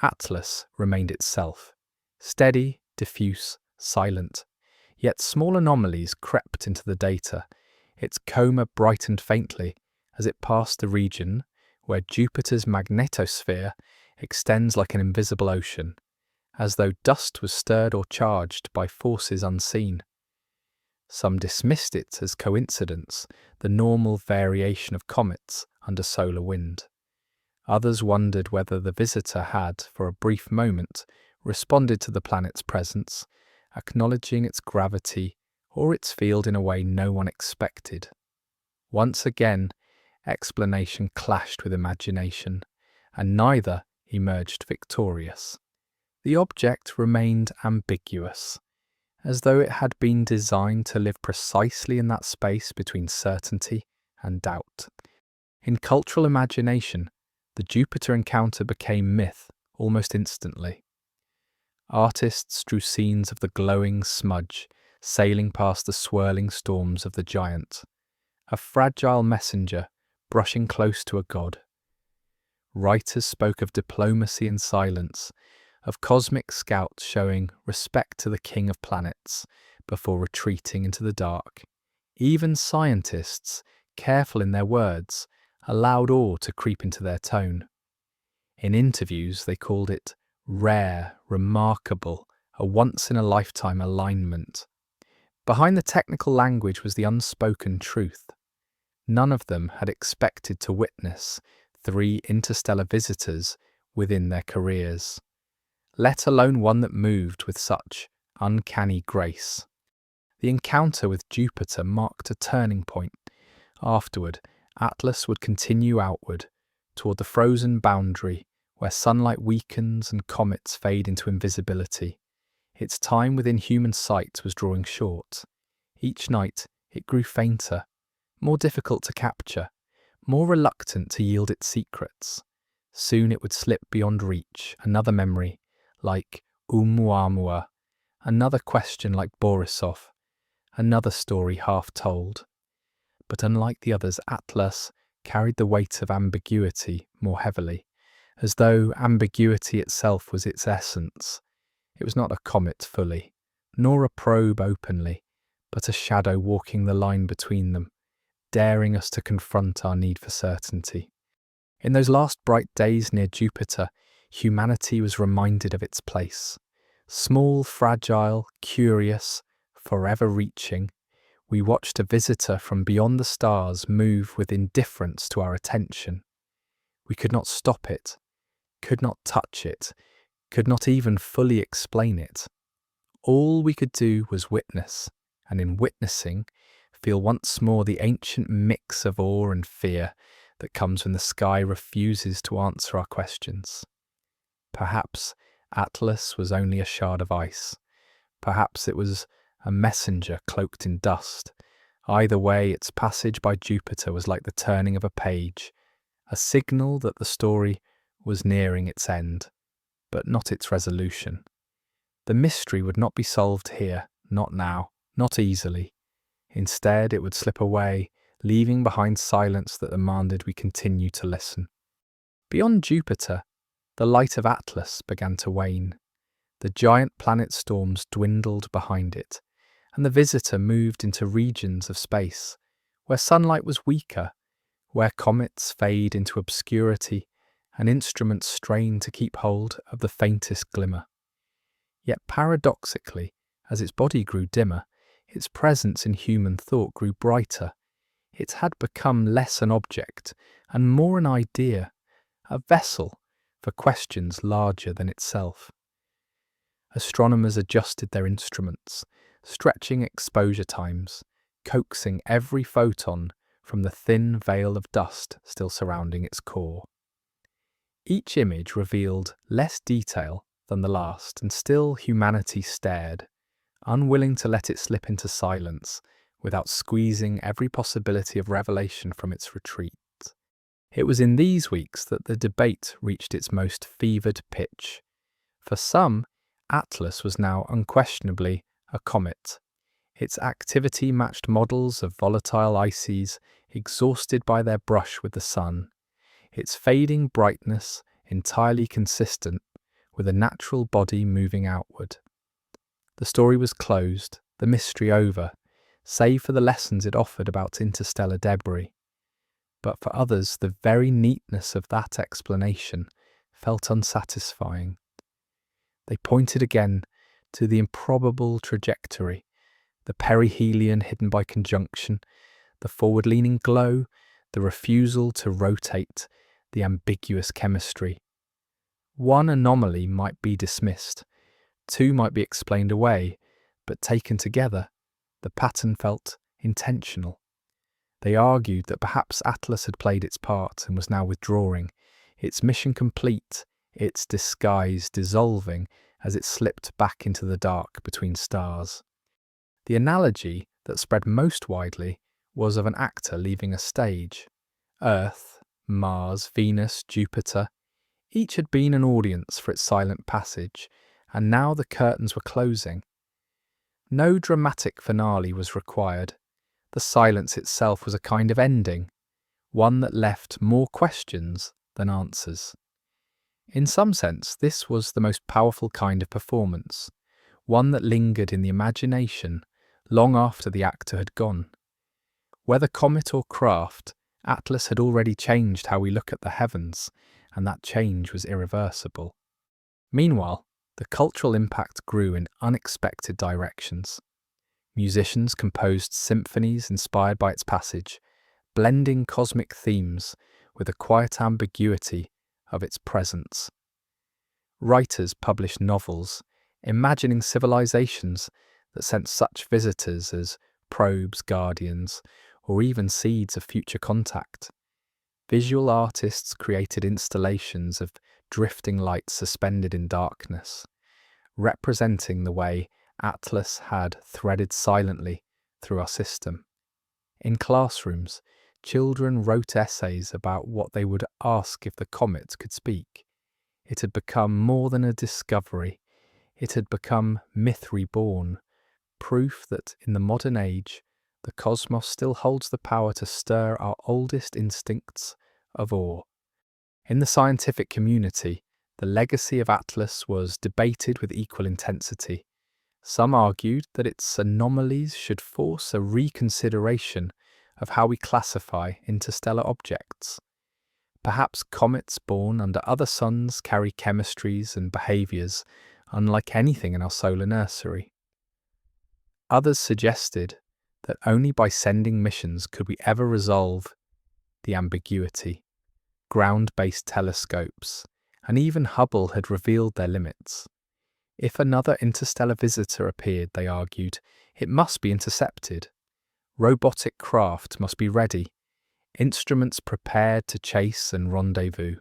Atlas remained itself, steady, diffuse, silent. Yet small anomalies crept into the data. Its coma brightened faintly as it passed the region where Jupiter's magnetosphere extends like an invisible ocean, as though dust was stirred or charged by forces unseen. Some dismissed it as coincidence, the normal variation of comets under solar wind. Others wondered whether the visitor had, for a brief moment, responded to the planet's presence, acknowledging its gravity or its field in a way no one expected. Once again, explanation clashed with imagination, and neither emerged victorious. The object remained ambiguous, as though it had been designed to live precisely in that space between certainty and doubt. In cultural imagination, the Jupiter encounter became myth almost instantly. Artists drew scenes of the glowing smudge sailing past the swirling storms of the giant, a fragile messenger brushing close to a god. Writers spoke of diplomacy and silence, of cosmic scouts showing respect to the king of planets before retreating into the dark. Even scientists, careful in their words, allowed awe to creep into their tone. In interviews, they called it rare, remarkable, a once-in-a-lifetime alignment. Behind the technical language was the unspoken truth. None of them had expected to witness 3 interstellar visitors within their careers, let alone one that moved with such uncanny grace. The encounter with Jupiter marked a turning point. Afterward, Atlas would continue outward, toward the frozen boundary where sunlight weakens and comets fade into invisibility. Its time within human sight was drawing short. Each night it grew fainter, more difficult to capture, more reluctant to yield its secrets. Soon it would slip beyond reach, another memory, like ʻOumuamua, another question like Borisov, another story half told. But unlike the others, Atlas carried the weight of ambiguity more heavily, as though ambiguity itself was its essence. It was not a comet fully, nor a probe openly, but a shadow walking the line between them, daring us to confront our need for certainty. In those last bright days near Jupiter, humanity was reminded of its place. Small, fragile, curious, forever reaching, we watched a visitor from beyond the stars move with indifference to our attention. We could not stop it, could not touch it, could not even fully explain it. All we could do was witness, and in witnessing, feel once more the ancient mix of awe and fear that comes when the sky refuses to answer our questions. Perhaps Atlas was only a shard of ice. Perhaps it was a messenger cloaked in dust. Either way, its passage by Jupiter was like the turning of a page, a signal that the story was nearing its end, but not its resolution. The mystery would not be solved here, not now, not easily. Instead, it would slip away, leaving behind silence that demanded we continue to listen. Beyond Jupiter, the light of Atlas began to wane. The giant planet storms dwindled behind it, and the visitor moved into regions of space where sunlight was weaker, where comets fade into obscurity and instruments strain to keep hold of the faintest glimmer. Yet paradoxically, as its body grew dimmer, its presence in human thought grew brighter. It had become less an object and more an idea, a vessel for questions larger than itself. Astronomers adjusted their instruments, stretching exposure times, coaxing every photon from the thin veil of dust still surrounding its core. Each image revealed less detail than the last, and still humanity stared, unwilling to let it slip into silence without squeezing every possibility of revelation from its retreat. It was in these weeks that the debate reached its most fevered pitch. For some, Atlas was now unquestionably a comet. Its activity matched models of volatile ices exhausted by their brush with the sun, its fading brightness entirely consistent with a natural body moving outward. The story was closed, the mystery over, save for the lessons it offered about interstellar debris. But for others, the very neatness of that explanation felt unsatisfying. They pointed again to the improbable trajectory, the perihelion hidden by conjunction, the forward-leaning glow, the refusal to rotate, the ambiguous chemistry. One anomaly might be dismissed, two might be explained away, but taken together, the pattern felt intentional. They argued that perhaps Atlas had played its part and was now withdrawing, its mission complete, its disguise dissolving as it slipped back into the dark between stars. The analogy that spread most widely was of an actor leaving a stage. Earth, Mars, Venus, Jupiter, each had been an audience for its silent passage, and now the curtains were closing. No dramatic finale was required. The silence itself was a kind of ending, one that left more questions than answers. In some sense, this was the most powerful kind of performance, one that lingered in the imagination long after the actor had gone. Whether comet or craft, Atlas had already changed how we look at the heavens, and that change was irreversible. Meanwhile, the cultural impact grew in unexpected directions. Musicians composed symphonies inspired by its passage, blending cosmic themes with the quiet ambiguity of its presence. Writers published novels, imagining civilizations that sent such visitors as probes, guardians, or even seeds of future contact. Visual artists created installations of drifting lights suspended in darkness, representing the way Atlas had threaded silently through our system. In classrooms, children wrote essays about what they would ask if the comet could speak. It had become more than a discovery. It had become myth reborn, proof that in the modern age, the cosmos still holds the power to stir our oldest instincts of awe. In the scientific community, the legacy of Atlas was debated with equal intensity. Some argued that its anomalies should force a reconsideration of how we classify interstellar objects. Perhaps comets born under other suns carry chemistries and behaviours unlike anything in our solar nursery. Others suggested that only by sending missions could we ever resolve the ambiguity. Ground-based telescopes, and even Hubble had revealed their limits. If another interstellar visitor appeared, they argued, it must be intercepted. Robotic craft must be ready, instruments prepared to chase and rendezvous.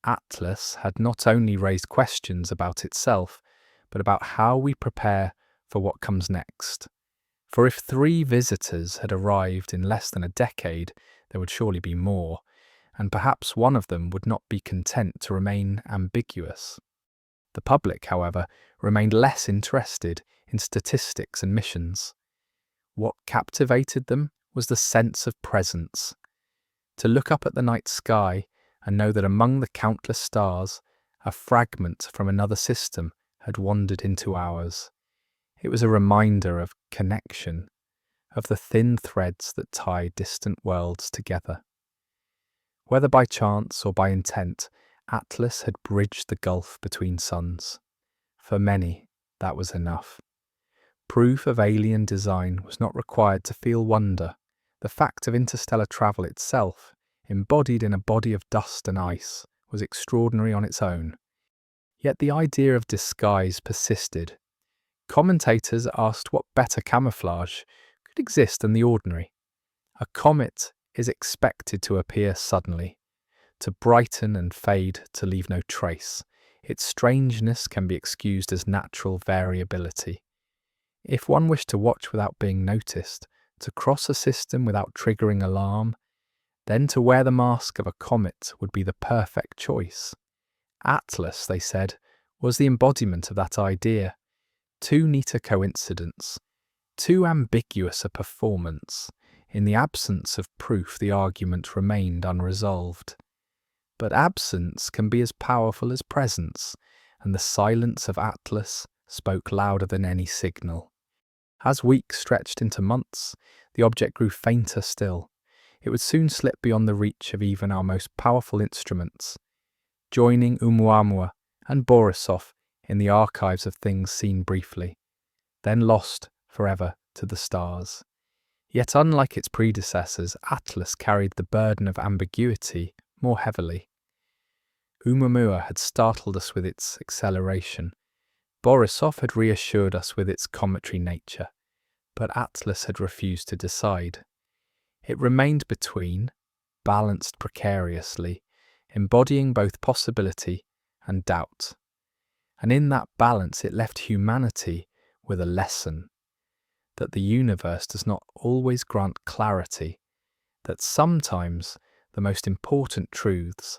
Atlas had not only raised questions about itself, but about how we prepare for what comes next. For if 3 visitors had arrived in less than a decade, there would surely be more, and perhaps one of them would not be content to remain ambiguous. The public, however, remained less interested in statistics and missions. What captivated them was the sense of presence. To look up at the night sky and know that among the countless stars, a fragment from another system had wandered into ours. It was a reminder of connection, of the thin threads that tie distant worlds together. Whether by chance or by intent, Atlas had bridged the gulf between suns. For many, that was enough. Proof of alien design was not required to feel wonder. The fact of interstellar travel itself, embodied in a body of dust and ice, was extraordinary on its own. Yet the idea of disguise persisted. Commentators asked what better camouflage could exist than the ordinary. A comet is expected to appear suddenly, to brighten and fade to leave no trace. Its strangeness can be excused as natural variability. If one wished to watch without being noticed, to cross a system without triggering alarm, then to wear the mask of a comet would be the perfect choice. Atlas, they said, was the embodiment of that idea. Too neat a coincidence, too ambiguous a performance. In the absence of proof, the argument remained unresolved. But absence can be as powerful as presence, and the silence of Atlas spoke louder than any signal. As weeks stretched into months, the object grew fainter still. It would soon slip beyond the reach of even our most powerful instruments, joining ʻOumuamua and Borisov in the archives of things seen briefly, then lost forever to the stars. Yet unlike its predecessors, Atlas carried the burden of ambiguity more heavily. ʻOumuamua had startled us with its acceleration. Borisov had reassured us with its cometary nature, but Atlas had refused to decide. It remained between, balanced precariously, embodying both possibility and doubt. And in that balance it left humanity with a lesson, that the universe does not always grant clarity, that sometimes the most important truths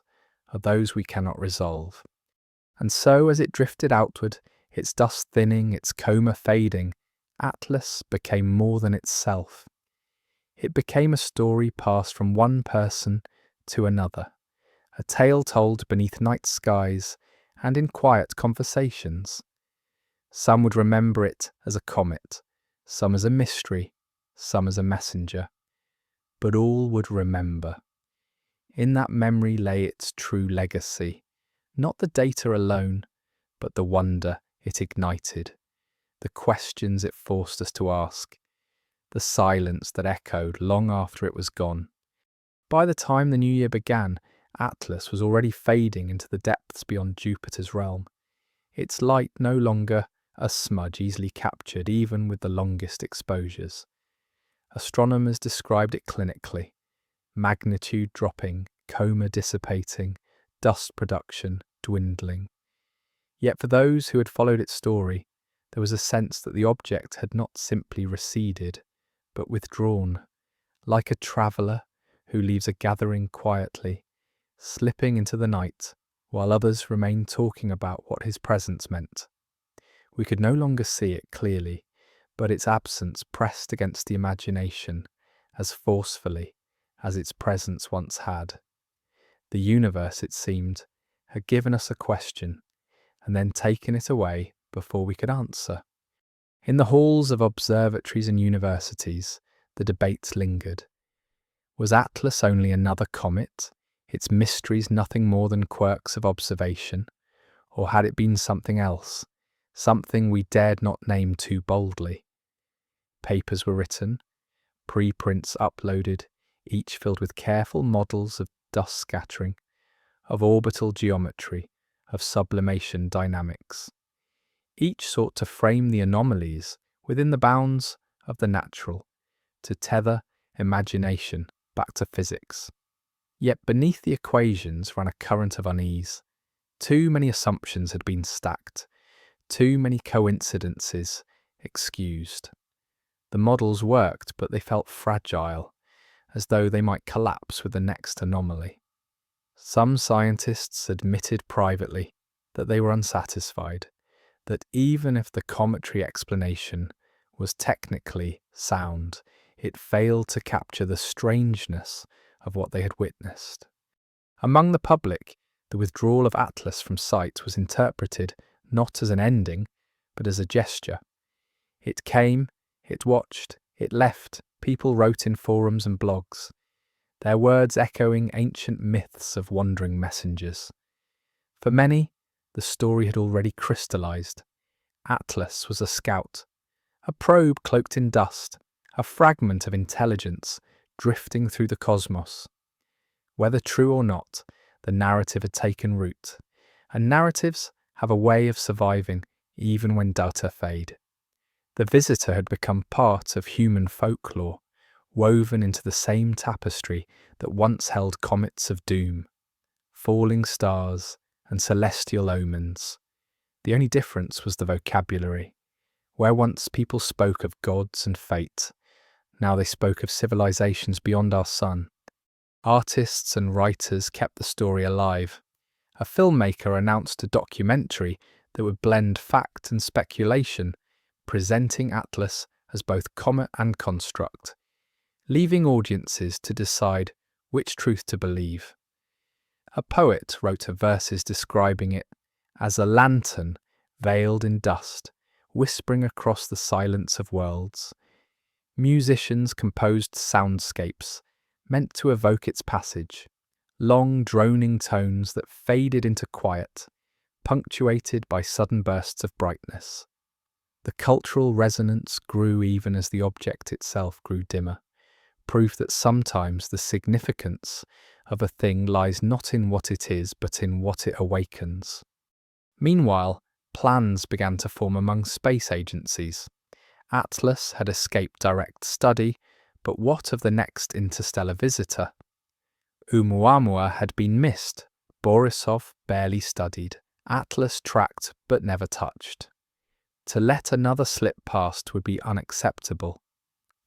are those we cannot resolve. And so as it drifted outward, its dust thinning, its coma fading, Atlas became more than itself. It became a story passed from one person to another, a tale told beneath night skies and in quiet conversations. Some would remember it as a comet, some as a mystery, some as a messenger. But all would remember. In that memory lay its true legacy, not the data alone, but the wonder it ignited, the questions it forced us to ask, the silence that echoed long after it was gone. By the time the new year began, Atlas was already fading into the depths beyond Jupiter's realm, its light no longer a smudge easily captured even with the longest exposures. Astronomers described it clinically: magnitude dropping, coma dissipating, dust production dwindling. Yet for those who had followed its story, there was a sense that the object had not simply receded, but withdrawn, like a traveller who leaves a gathering quietly, slipping into the night, while others remained talking about what his presence meant. We could no longer see it clearly, but its absence pressed against the imagination as forcefully as its presence once had. The universe, it seemed, had given us a question, and then taken it away before we could answer. In the halls of observatories and universities, the debates lingered. Was Atlas only another comet, its mysteries nothing more than quirks of observation? Or had it been something else, something we dared not name too boldly? Papers were written, preprints uploaded, each filled with careful models of dust scattering, of orbital geometry, of sublimation dynamics. Each sought to frame the anomalies within the bounds of the natural, to tether imagination back to physics. Yet beneath the equations ran a current of unease. Too many assumptions had been stacked, too many coincidences excused. The models worked, but they felt fragile, as though they might collapse with the next anomaly. Some scientists admitted privately that they were unsatisfied, that even if the cometary explanation was technically sound, it failed to capture the strangeness of what they had witnessed. Among the public, the withdrawal of Atlas from sight was interpreted not as an ending, but as a gesture. It came, it watched, it left. People wrote in forums and blogs, their words echoing ancient myths of wandering messengers. For many, the story had already crystallized. Atlas was a scout, a probe cloaked in dust, a fragment of intelligence drifting through the cosmos. Whether true or not, the narrative had taken root, and narratives have a way of surviving even when data fade. The visitor had become part of human folklore, woven into the same tapestry that once held comets of doom, falling stars, and celestial omens. The only difference was the vocabulary. Where once people spoke of gods and fate, now they spoke of civilizations beyond our sun. Artists and writers kept the story alive. A filmmaker announced a documentary that would blend fact and speculation, presenting Atlas as both comet and construct, leaving audiences to decide which truth to believe. A poet wrote verses describing it as a lantern veiled in dust, whispering across the silence of worlds. Musicians composed soundscapes meant to evoke its passage, long droning tones that faded into quiet, punctuated by sudden bursts of brightness. The cultural resonance grew even as the object itself grew dimmer, proof that sometimes the significance of a thing lies not in what it is, but in what it awakens. Meanwhile, plans began to form among space agencies. Atlas had escaped direct study, but what of the next interstellar visitor? ʻOumuamua had been missed, Borisov barely studied, Atlas tracked but never touched. To let another slip past would be unacceptable.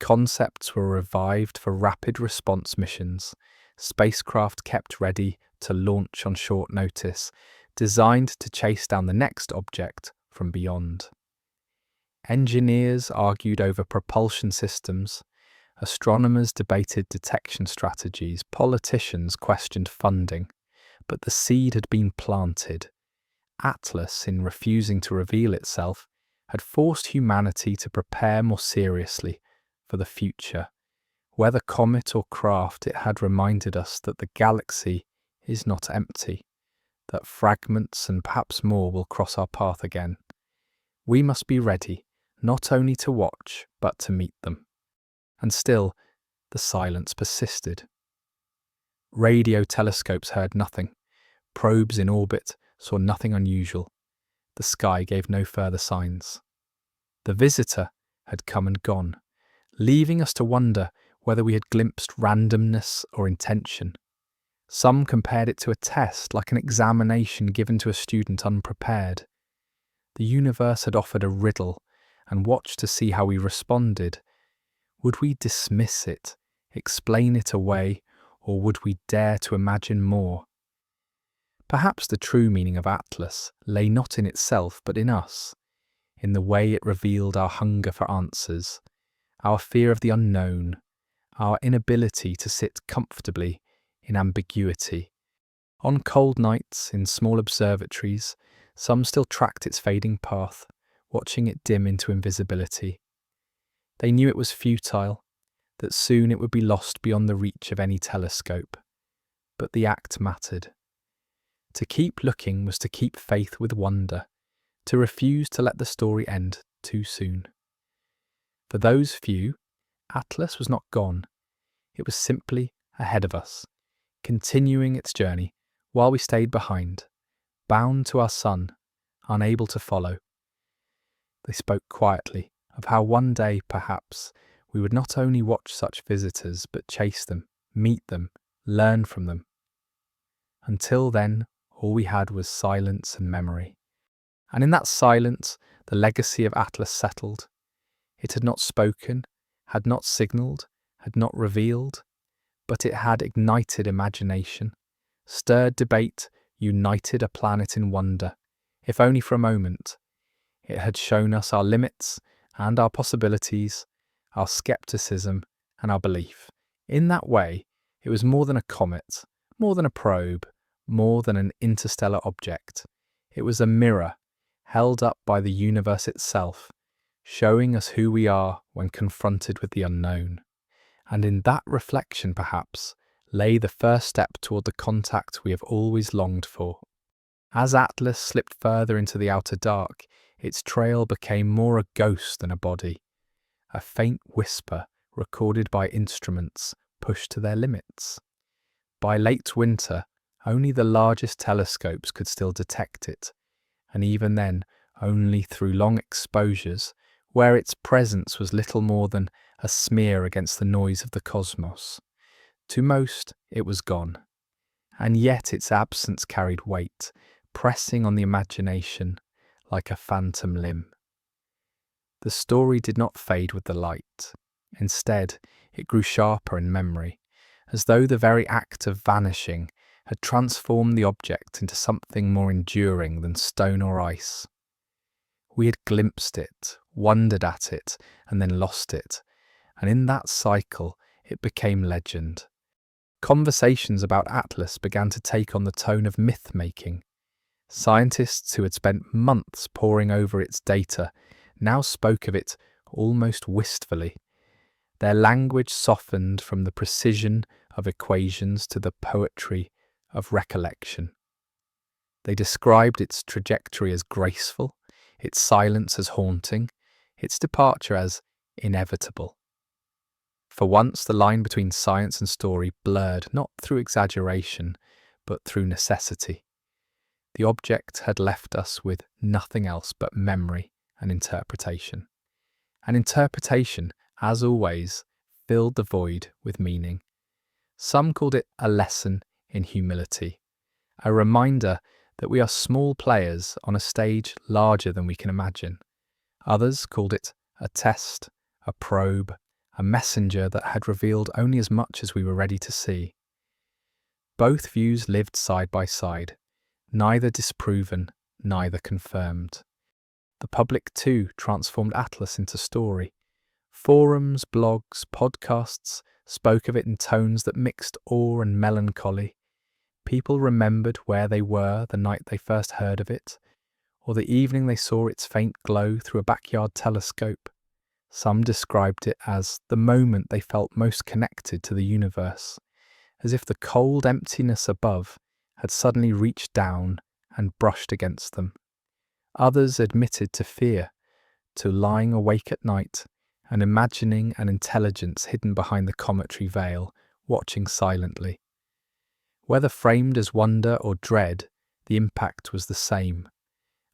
Concepts were revived for rapid response missions, spacecraft kept ready to launch on short notice, designed to chase down the next object from beyond. Engineers argued over propulsion systems, astronomers debated detection strategies, politicians questioned funding, but the seed had been planted. Atlas, in refusing to reveal itself, had forced humanity to prepare more seriously for the future. Whether comet or craft, it had reminded us that the galaxy is not empty, that fragments and perhaps more will cross our path again. We must be ready, not only to watch, but to meet them. And still, the silence persisted. Radio telescopes heard nothing. Probes in orbit saw nothing unusual. The sky gave no further signs. The visitor had come and gone, leaving us to wonder whether we had glimpsed randomness or intention. Some compared it to a test, like an examination given to a student unprepared. The universe had offered a riddle and watched to see how we responded. Would we dismiss it, explain it away, or would we dare to imagine more? Perhaps the true meaning of Atlas lay not in itself but in us, in the way it revealed our hunger for answers, our fear of the unknown, our inability to sit comfortably in ambiguity. On cold nights in small observatories, some still tracked its fading path, watching it dim into invisibility. They knew it was futile, that soon it would be lost beyond the reach of any telescope. But the act mattered. To keep looking was to keep faith with wonder, to refuse to let the story end too soon. For those few, Atlas was not gone. It was simply ahead of us, continuing its journey while we stayed behind, bound to our sun, unable to follow. They spoke quietly of how one day, perhaps, we would not only watch such visitors, but chase them, meet them, learn from them. Until then, all we had was silence and memory. And in that silence, the legacy of Atlas settled. It had not spoken, had not signalled, had not revealed, but it had ignited imagination, stirred debate, united a planet in wonder, if only for a moment. It had shown us our limits and our possibilities, our skepticism and our belief. In that way, it was more than a comet, more than a probe, more than an interstellar object. It was a mirror held up by the universe itself, showing us who we are when confronted with the unknown. And in that reflection, perhaps, lay the first step toward the contact we have always longed for. As Atlas slipped further into the outer dark, its trail became more a ghost than a body, a faint whisper recorded by instruments pushed to their limits. By late winter, only the largest telescopes could still detect it, and even then only through long exposures where its presence was little more than a smear against the noise of the cosmos. To most, it was gone, and yet its absence carried weight, pressing on the imagination like a phantom limb. The story did not fade with the light. Instead, it grew sharper in memory, as though the very act of vanishing had transformed the object into something more enduring than stone or ice. We had glimpsed it, wondered at it, and then lost it, and in that cycle it became legend. Conversations about Atlas began to take on the tone of myth-making. Scientists who had spent months poring over its data now spoke of it almost wistfully. Their language softened from the precision of equations to the poetry of recollection. They described its trajectory as graceful, its silence as haunting, its departure as inevitable. For once, the line between science and story blurred not through exaggeration, but through necessity. The object had left us with nothing else but memory and interpretation. And interpretation, as always, filled the void with meaning. Some called it a lesson in humility, a reminder that we are small players on a stage larger than we can imagine. Others called it a test, a probe, a messenger that had revealed only as much as we were ready to see. Both views lived side by side, neither disproven, neither confirmed. The public too transformed Atlas into story. Forums, blogs, podcasts spoke of it in tones that mixed awe and melancholy. People remembered where they were the night they first heard of it, or the evening they saw its faint glow through a backyard telescope. Some described it as the moment they felt most connected to the universe, as if the cold emptiness above had suddenly reached down and brushed against them. Others admitted to fear, to lying awake at night and imagining an intelligence hidden behind the cometary veil, watching silently. Whether framed as wonder or dread, the impact was the same.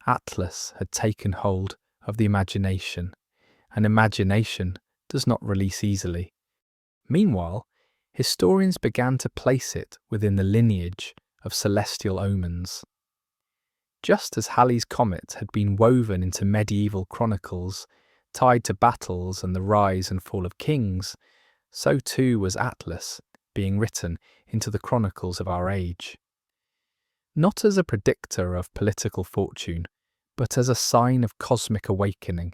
Atlas had taken hold of the imagination, and imagination does not release easily. Meanwhile, historians began to place it within the lineage of celestial omens. Just as Halley's Comet had been woven into medieval chronicles, tied to battles and the rise and fall of kings, so too was Atlas being written into the chronicles of our age. Not as a predictor of political fortune, but as a sign of cosmic awakening,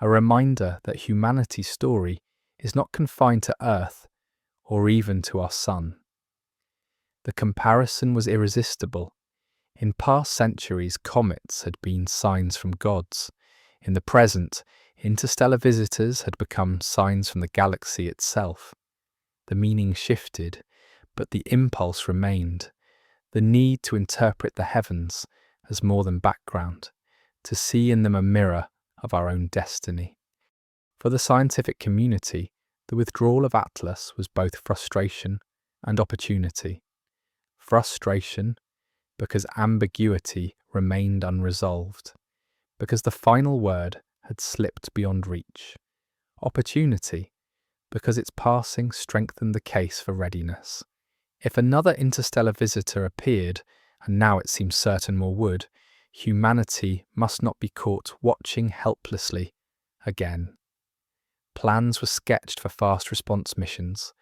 a reminder that humanity's story is not confined to Earth or even to our sun. The comparison was irresistible. In past centuries, comets had been signs from gods. In the present, interstellar visitors had become signs from the galaxy itself. The meaning shifted, but the impulse remained. The need to interpret the heavens as more than background, to see in them a mirror of our own destiny. For the scientific community, the withdrawal of Atlas was both frustration and opportunity. Frustration, because ambiguity remained unresolved, because the final word had slipped beyond reach. Opportunity, because its passing strengthened the case for readiness. If another interstellar visitor appeared, and now it seemed certain more would, humanity must not be caught watching helplessly again. Plans were sketched for fast response missions,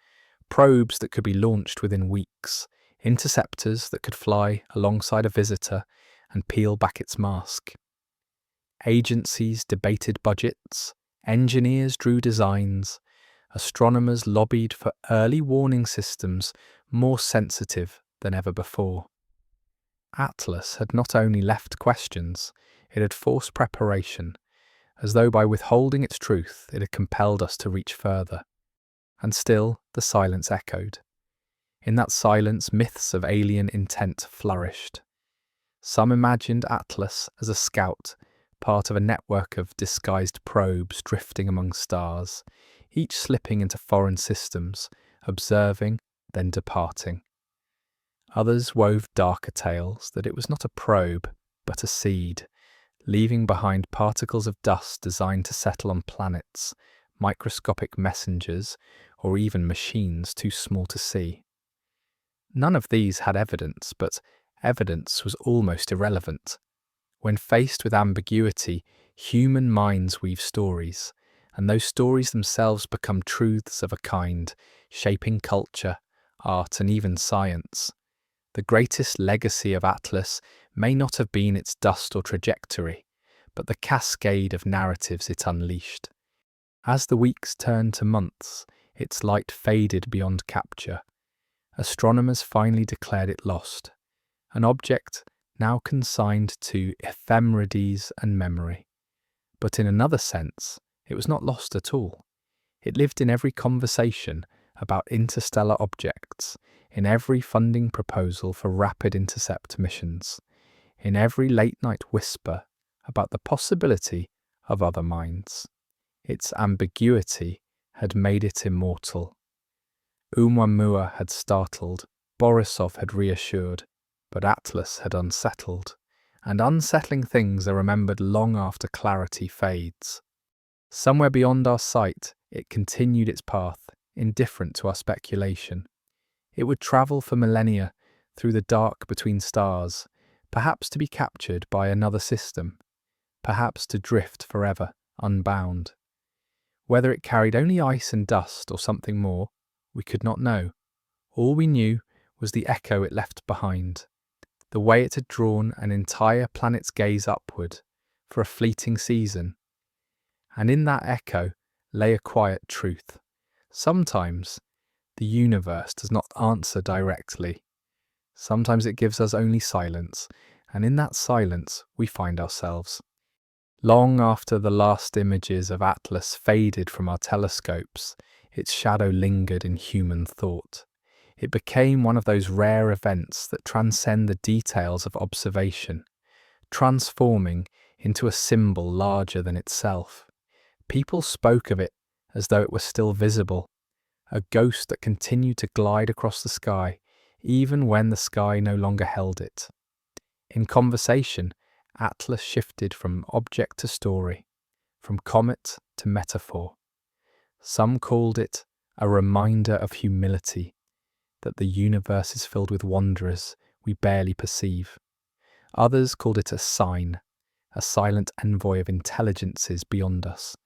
probes that could be launched within weeks, interceptors that could fly alongside a visitor and peel back its mask. Agencies debated budgets, engineers drew designs, astronomers lobbied for early warning systems more sensitive than ever before. Atlas had not only left questions, it had forced preparation, as though by withholding its truth it had compelled us to reach further. And still the silence echoed. In that silence, myths of alien intent flourished. Some imagined Atlas as a scout, part of a network of disguised probes drifting among stars, each slipping into foreign systems, observing, then departing. Others wove darker tales that it was not a probe, but a seed, leaving behind particles of dust designed to settle on planets, microscopic messengers, or even machines too small to see. None of these had evidence, but evidence was almost irrelevant. When faced with ambiguity, human minds weave stories, and those stories themselves become truths of a kind, shaping culture, art, and even science. The greatest legacy of Atlas may not have been its dust or trajectory, but the cascade of narratives it unleashed. As the weeks turned to months, its light faded beyond capture. Astronomers finally declared it lost, an object now consigned to ephemerides and memory. But in another sense, it was not lost at all. It lived in every conversation about interstellar objects, in every funding proposal for rapid intercept missions, in every late-night whisper about the possibility of other minds. Its ambiguity had made it immortal. ʻOumuamua had startled, Borisov had reassured, but Atlas had unsettled, and unsettling things are remembered long after clarity fades. Somewhere beyond our sight, it continued its path, indifferent to our speculation. It would travel for millennia through the dark between stars, perhaps to be captured by another system, perhaps to drift forever, unbound. Whether it carried only ice and dust or something more, we could not know. All we knew was the echo it left behind, the way it had drawn an entire planet's gaze upward for a fleeting season. And in that echo lay a quiet truth. Sometimes the universe does not answer directly. Sometimes it gives us only silence, and in that silence we find ourselves. Long after the last images of Atlas faded from our telescopes, its shadow lingered in human thought. It became one of those rare events that transcend the details of observation, transforming into a symbol larger than itself. People spoke of it as though it were still visible, a ghost that continued to glide across the sky, even when the sky no longer held it. In conversation, Atlas shifted from object to story, from comet to metaphor. Some called it a reminder of humility, that the universe is filled with wanderers we barely perceive. Others called it a sign, a silent envoy of intelligences beyond us,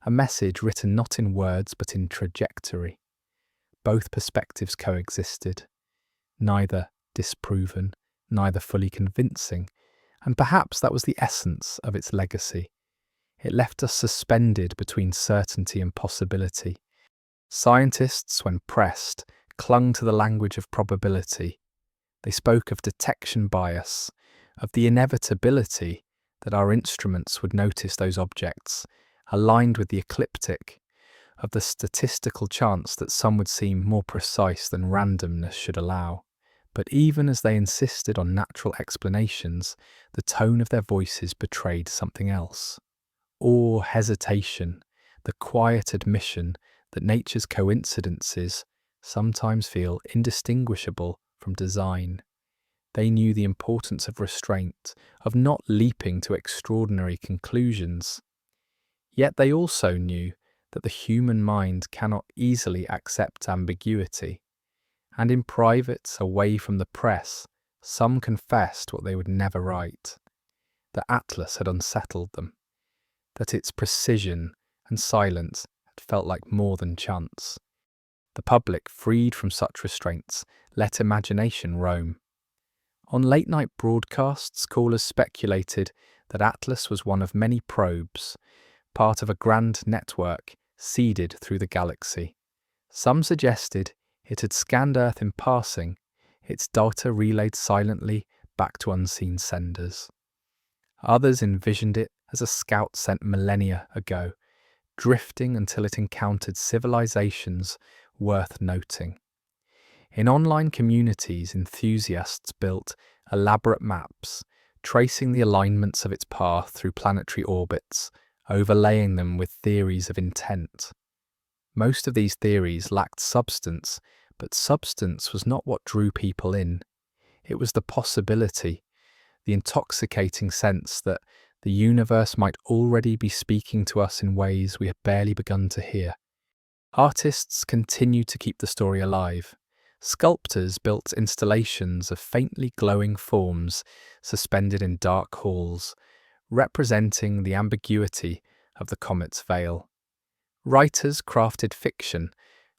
a message written not in words but in trajectory. Both perspectives coexisted, neither disproven, neither fully convincing, and perhaps that was the essence of its legacy. It left us suspended between certainty and possibility. Scientists, when pressed, clung to the language of probability. They spoke of detection bias, of the inevitability that our instruments would notice those objects, aligned with the ecliptic, of the statistical chance that some would seem more precise than randomness should allow. But even as they insisted on natural explanations, the tone of their voices betrayed something else. Awe, hesitation, the quiet admission that nature's coincidences sometimes feel indistinguishable from design. They knew the importance of restraint, of not leaping to extraordinary conclusions. Yet they also knew that the human mind cannot easily accept ambiguity. And in private, away from the press, some confessed what they would never write, that Atlas had unsettled them, that its precision and silence had felt like more than chance. The public, freed from such restraints, let imagination roam. On late-night broadcasts, callers speculated that Atlas was one of many probes, part of a grand network seeded through the galaxy. Some suggested it had scanned Earth in passing, its data relayed silently back to unseen senders. Others envisioned it as a scout sent millennia ago, drifting until it encountered civilizations worth noting. In online communities, enthusiasts built elaborate maps, tracing the alignments of its path through planetary orbits, overlaying them with theories of intent. Most of these theories lacked substance, but substance was not what drew people in. It was the possibility, the intoxicating sense that the universe might already be speaking to us in ways we had barely begun to hear. Artists continued to keep the story alive. Sculptors built installations of faintly glowing forms suspended in dark halls, representing the ambiguity of the comet's veil. Writers crafted fiction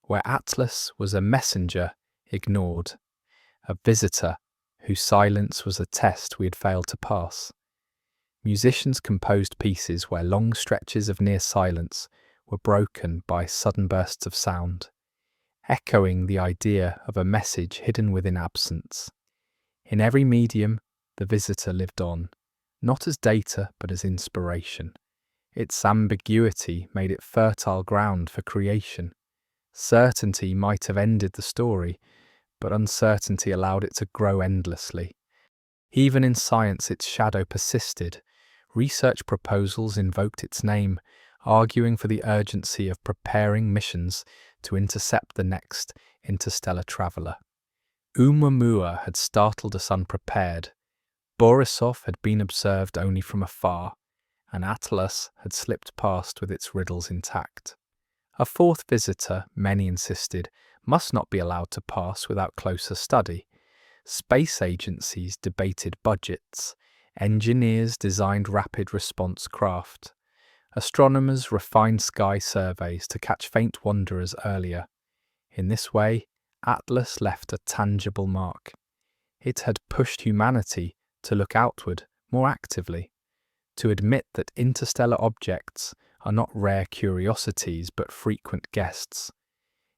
where Atlas was a messenger ignored, a visitor whose silence was a test we had failed to pass. Musicians composed pieces where long stretches of near silence were broken by sudden bursts of sound, echoing the idea of a message hidden within absence. In every medium, the visitor lived on, not as data but as inspiration. Its ambiguity made it fertile ground for creation. Certainty might have ended the story, but uncertainty allowed it to grow endlessly. Even in science, its shadow persisted. Research proposals invoked its name, arguing for the urgency of preparing missions to intercept the next interstellar traveller. ʻOumuamua had startled us unprepared. Borisov had been observed only from afar, and Atlas had slipped past with its riddles intact. A fourth visitor, many insisted, must not be allowed to pass without closer study. Space agencies debated budgets, engineers designed rapid response craft, astronomers refined sky surveys to catch faint wanderers earlier. In this way, Atlas left a tangible mark. It had pushed humanity to look outward more actively, to admit that interstellar objects are not rare curiosities but frequent guests.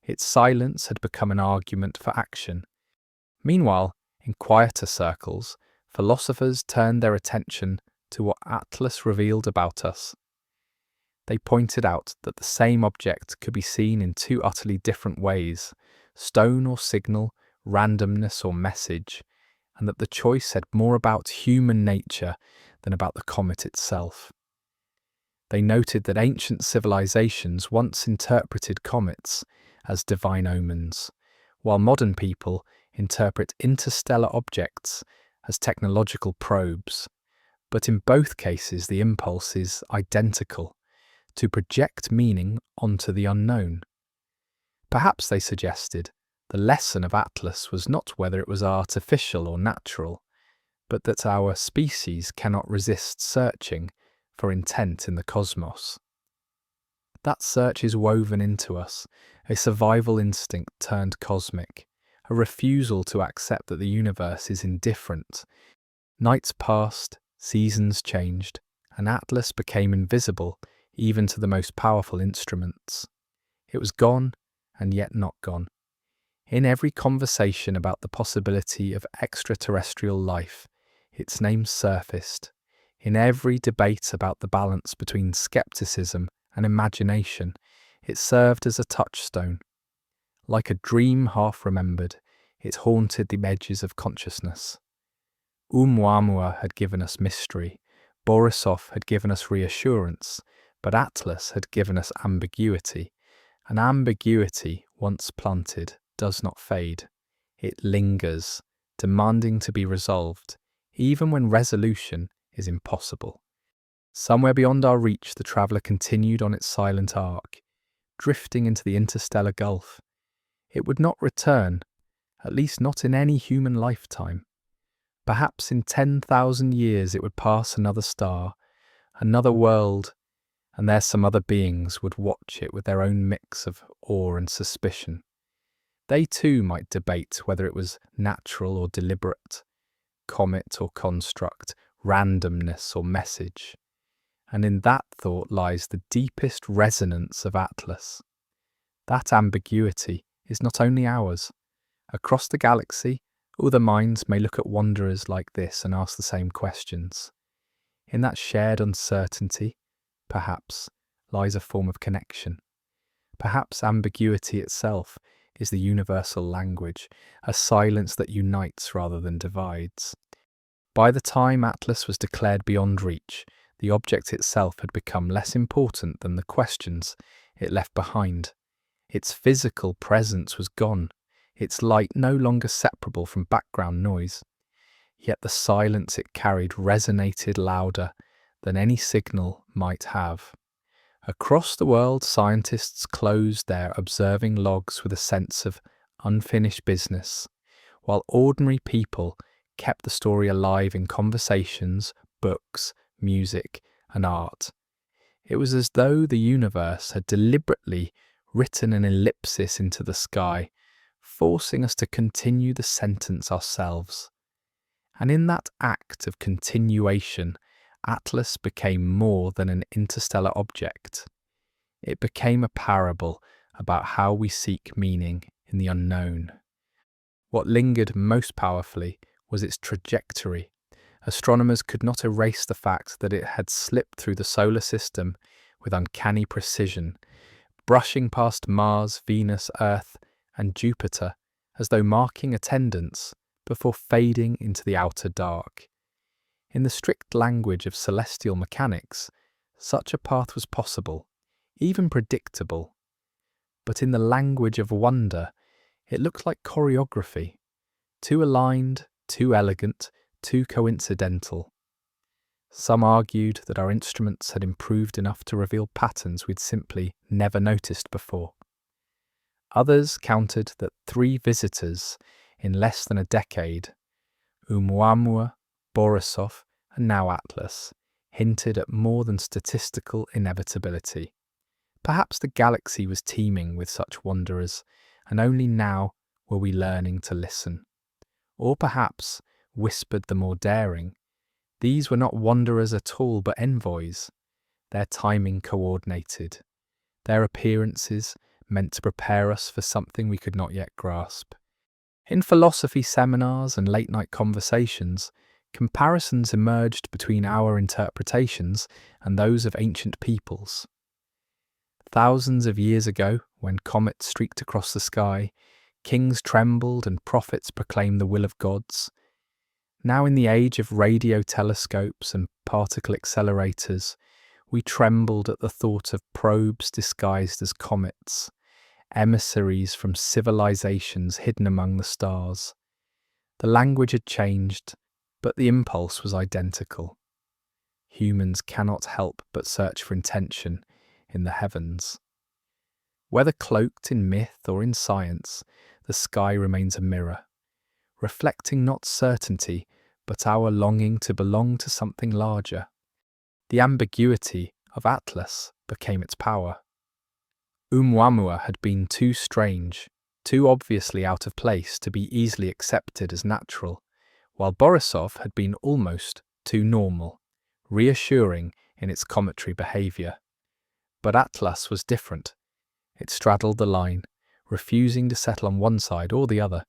Its silence had become an argument for action. Meanwhile, in quieter circles, philosophers turned their attention to what Atlas revealed about us. They pointed out that the same object could be seen in two utterly different ways, stone or signal, randomness or message, and that the choice said more about human nature than about the comet itself. They noted that ancient civilizations once interpreted comets as divine omens, while modern people interpret interstellar objects as technological probes. But in both cases, the impulse is identical: to project meaning onto the unknown. Perhaps, they suggested, the lesson of Atlas was not whether it was artificial or natural, but that our species cannot resist searching for intent in the cosmos. That search is woven into us, a survival instinct turned cosmic, a refusal to accept that the universe is indifferent. Nights passed, seasons changed, and Atlas became invisible even to the most powerful instruments. It was gone, and yet not gone. In every conversation about the possibility of extraterrestrial life, its name surfaced. In every debate about the balance between skepticism and imagination, it served as a touchstone. Like a dream half remembered, it haunted the edges of consciousness. ʻOumuamua had given us mystery, Borisov had given us reassurance, but Atlas had given us ambiguity. An ambiguity, once planted, does not fade. It lingers, demanding to be resolved, even when resolution is impossible. Somewhere beyond our reach, the traveller continued on its silent arc, drifting into the interstellar gulf. It would not return, at least not in any human lifetime. Perhaps in 10,000 years it would pass another star, another world, and there some other beings would watch it with their own mix of awe and suspicion. They too might debate whether it was natural or deliberate, comet or construct, randomness or message. And in that thought lies the deepest resonance of Atlas. That ambiguity is not only ours. Across the galaxy, other minds may look at wanderers like this and ask the same questions. In that shared uncertainty, perhaps, lies a form of connection. Perhaps ambiguity itself is the universal language, a silence that unites rather than divides. By the time Atlas was declared beyond reach, the object itself had become less important than the questions it left behind. Its physical presence was gone, its light no longer separable from background noise. Yet the silence it carried resonated louder than any signal might have. Across the world, scientists closed their observing logs with a sense of unfinished business, while ordinary people kept the story alive in conversations, books, music, and art. It was as though the universe had deliberately written an ellipsis into the sky, forcing us to continue the sentence ourselves. And in that act of continuation, Atlas became more than an interstellar object. It became a parable about how we seek meaning in the unknown. What lingered most powerfully was its trajectory. Astronomers could not erase the fact that it had slipped through the solar system with uncanny precision, brushing past Mars, Venus, Earth, and Jupiter as though marking attendance before fading into the outer dark. In the strict language of celestial mechanics, such a path was possible, even predictable. But in the language of wonder, it looked like choreography, too aligned, too elegant, too coincidental. Some argued that our instruments had improved enough to reveal patterns we'd simply never noticed before. Others countered that 3 visitors in less than a decade, ʻOumuamua, Borisov, and now Atlas, hinted at more than statistical inevitability. Perhaps the galaxy was teeming with such wanderers, and only now were we learning to listen. Or perhaps, whispered the more daring, these were not wanderers at all but envoys, their timing coordinated, their appearances meant to prepare us for something we could not yet grasp. In philosophy seminars and late-night conversations, comparisons emerged between our interpretations and those of ancient peoples. Thousands of years ago, when comets streaked across the sky, kings trembled and prophets proclaimed the will of gods. Now in the age of radio telescopes and particle accelerators, we trembled at the thought of probes disguised as comets, emissaries from civilizations hidden among the stars. The language had changed, but the impulse was identical. Humans cannot help but search for intention in the heavens. Whether cloaked in myth or in science, the sky remains a mirror, reflecting not certainty, but our longing to belong to something larger. The ambiguity of Atlas became its power. ʻOumuamua had been too strange, too obviously out of place to be easily accepted as natural, while Borisov had been almost too normal, reassuring in its cometary behaviour. But Atlas was different. It straddled the line, refusing to settle on one side or the other.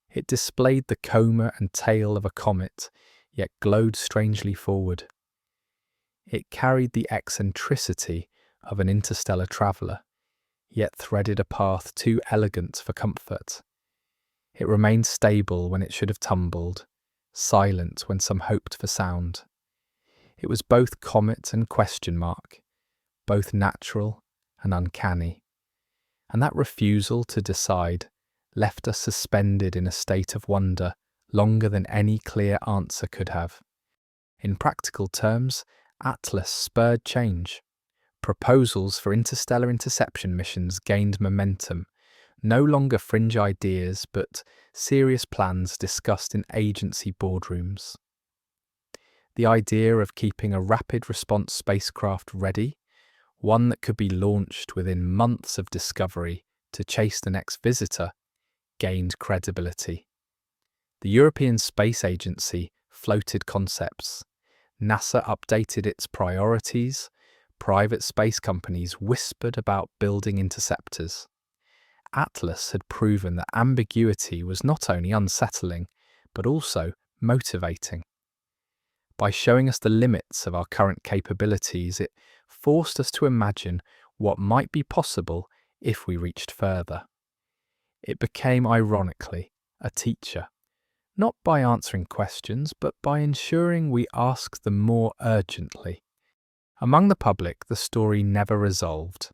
It displayed the coma and tail of a comet, yet glowed strangely forward. It carried the eccentricity of an interstellar traveller, yet threaded a path too elegant for comfort. It remained stable when it should have tumbled, silent when some hoped for sound. It was both comet and question mark, both natural and uncanny. And that refusal to decide left us suspended in a state of wonder longer than any clear answer could have. In practical terms, Atlas spurred change. Proposals for interstellar interception missions gained momentum, no longer fringe ideas but serious plans discussed in agency boardrooms. The idea of keeping a rapid response spacecraft ready, one that could be launched within months of discovery to chase the next visitor, gained credibility. The European Space Agency floated concepts. NASA updated its priorities. Private space companies whispered about building interceptors. Atlas had proven that ambiguity was not only unsettling, but also motivating. By showing us the limits of our current capabilities, it forced us to imagine what might be possible if we reached further. It became, ironically, a teacher, not by answering questions, but by ensuring we ask them more urgently. Among the public, the story never resolved.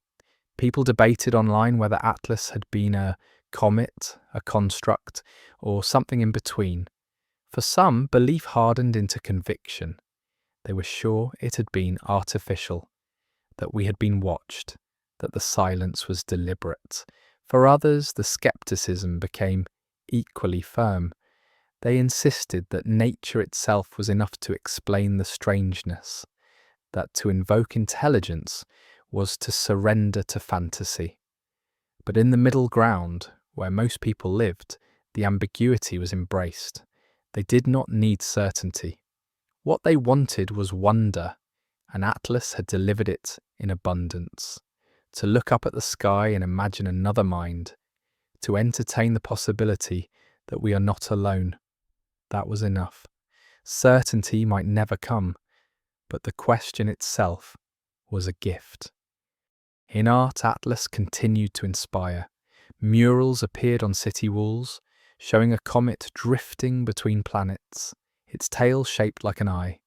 People debated online whether Atlas had been a comet, a construct, or something in between. For some, belief hardened into conviction. They were sure it had been artificial, that we had been watched, that the silence was deliberate. For others, the skepticism became equally firm. They insisted that nature itself was enough to explain the strangeness, that to invoke intelligence was to surrender to fantasy. But in the middle ground, where most people lived, the ambiguity was embraced. They did not need certainty. What they wanted was wonder, and Atlas had delivered it in abundance. To look up at the sky and imagine another mind, to entertain the possibility that we are not alone. That was enough. Certainty might never come, but the question itself was a gift. In art, Atlas continued to inspire. Murals appeared on city walls, showing a comet drifting between planets, its tail shaped like an eye.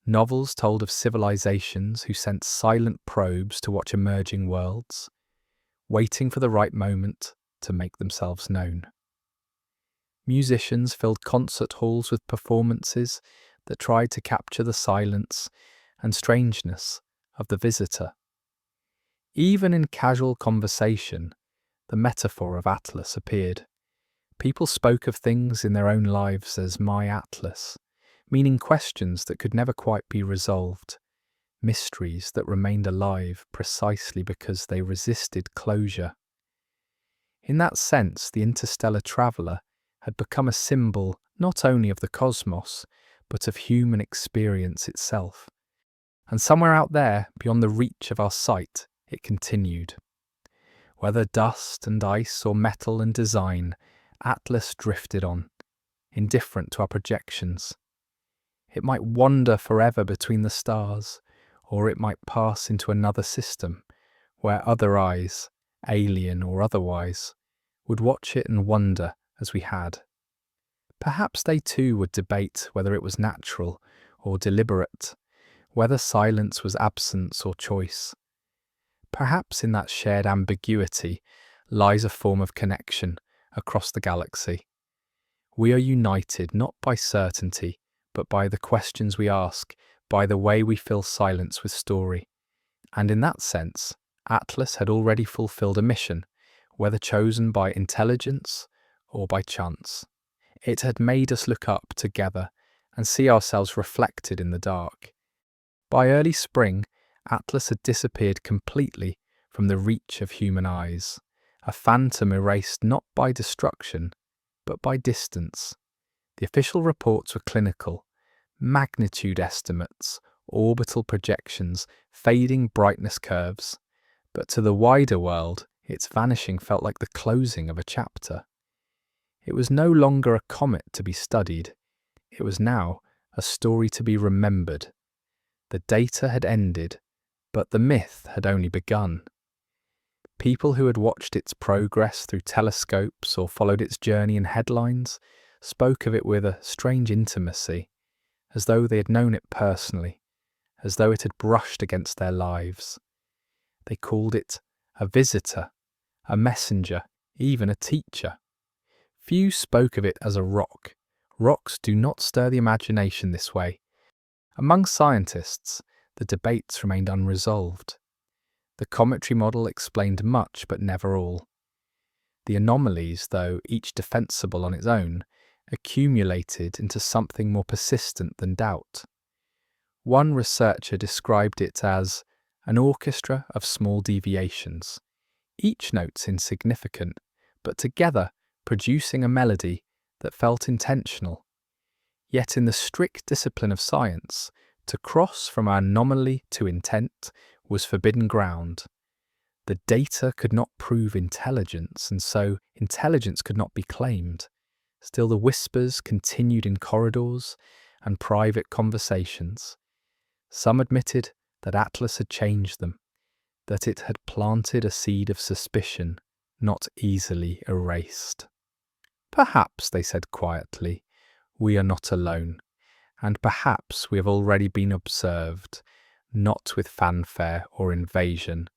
Novels told of civilizations who sent silent probes to watch emerging worlds, waiting for the right moment to make themselves known. Musicians filled concert halls with performances that tried to capture the silence and strangeness of the visitor. Even in casual conversation, the metaphor of Atlas appeared. People spoke of things in their own lives as my Atlas, meaning questions that could never quite be resolved, mysteries that remained alive precisely because they resisted closure. In that sense, the interstellar traveller had become a symbol not only of the cosmos, but of human experience itself. And somewhere out there, beyond the reach of our sight, it continued. Whether dust and ice or metal and design, Atlas drifted on, indifferent to our projections. It might wander forever between the stars, or it might pass into another system, where other eyes, alien or otherwise, would watch it and wonder as we had. Perhaps they too would debate whether it was natural or deliberate, whether silence was absence or choice. Perhaps in that shared ambiguity lies a form of connection across the galaxy. We are united not by certainty, but by the questions we ask, by the way we fill silence with story. And in that sense, Atlas had already fulfilled a mission, whether chosen by intelligence or by chance. It had made us look up together and see ourselves reflected in the dark. By early spring, Atlas had disappeared completely from the reach of human eyes, a phantom erased not by destruction, but by distance. The official reports were clinical, magnitude estimates, orbital projections, fading brightness curves, but to the wider world, its vanishing felt like the closing of a chapter. It was no longer a comet to be studied, it was now a story to be remembered. The data had ended, but the myth had only begun. People who had watched its progress through telescopes or followed its journey in headlines spoke of it with a strange intimacy, as though they had known it personally, as though it had brushed against their lives. They called it a visitor, a messenger, even a teacher. Few spoke of it as a rock. Rocks do not stir the imagination this way. Among scientists, the debates remained unresolved. The cometary model explained much, but never all. The anomalies, though each defensible on its own, accumulated into something more persistent than doubt. One researcher described it as an orchestra of small deviations, each note insignificant, but together producing a melody that felt intentional. Yet in the strict discipline of science, to cross from anomaly to intent was forbidden ground. The data could not prove intelligence, and so intelligence could not be claimed. Still the whispers continued in corridors and private conversations. Some admitted that Atlas had changed them, that it had planted a seed of suspicion, not easily erased. Perhaps, they said quietly, we are not alone, and perhaps we have already been observed, not with fanfare or invasion,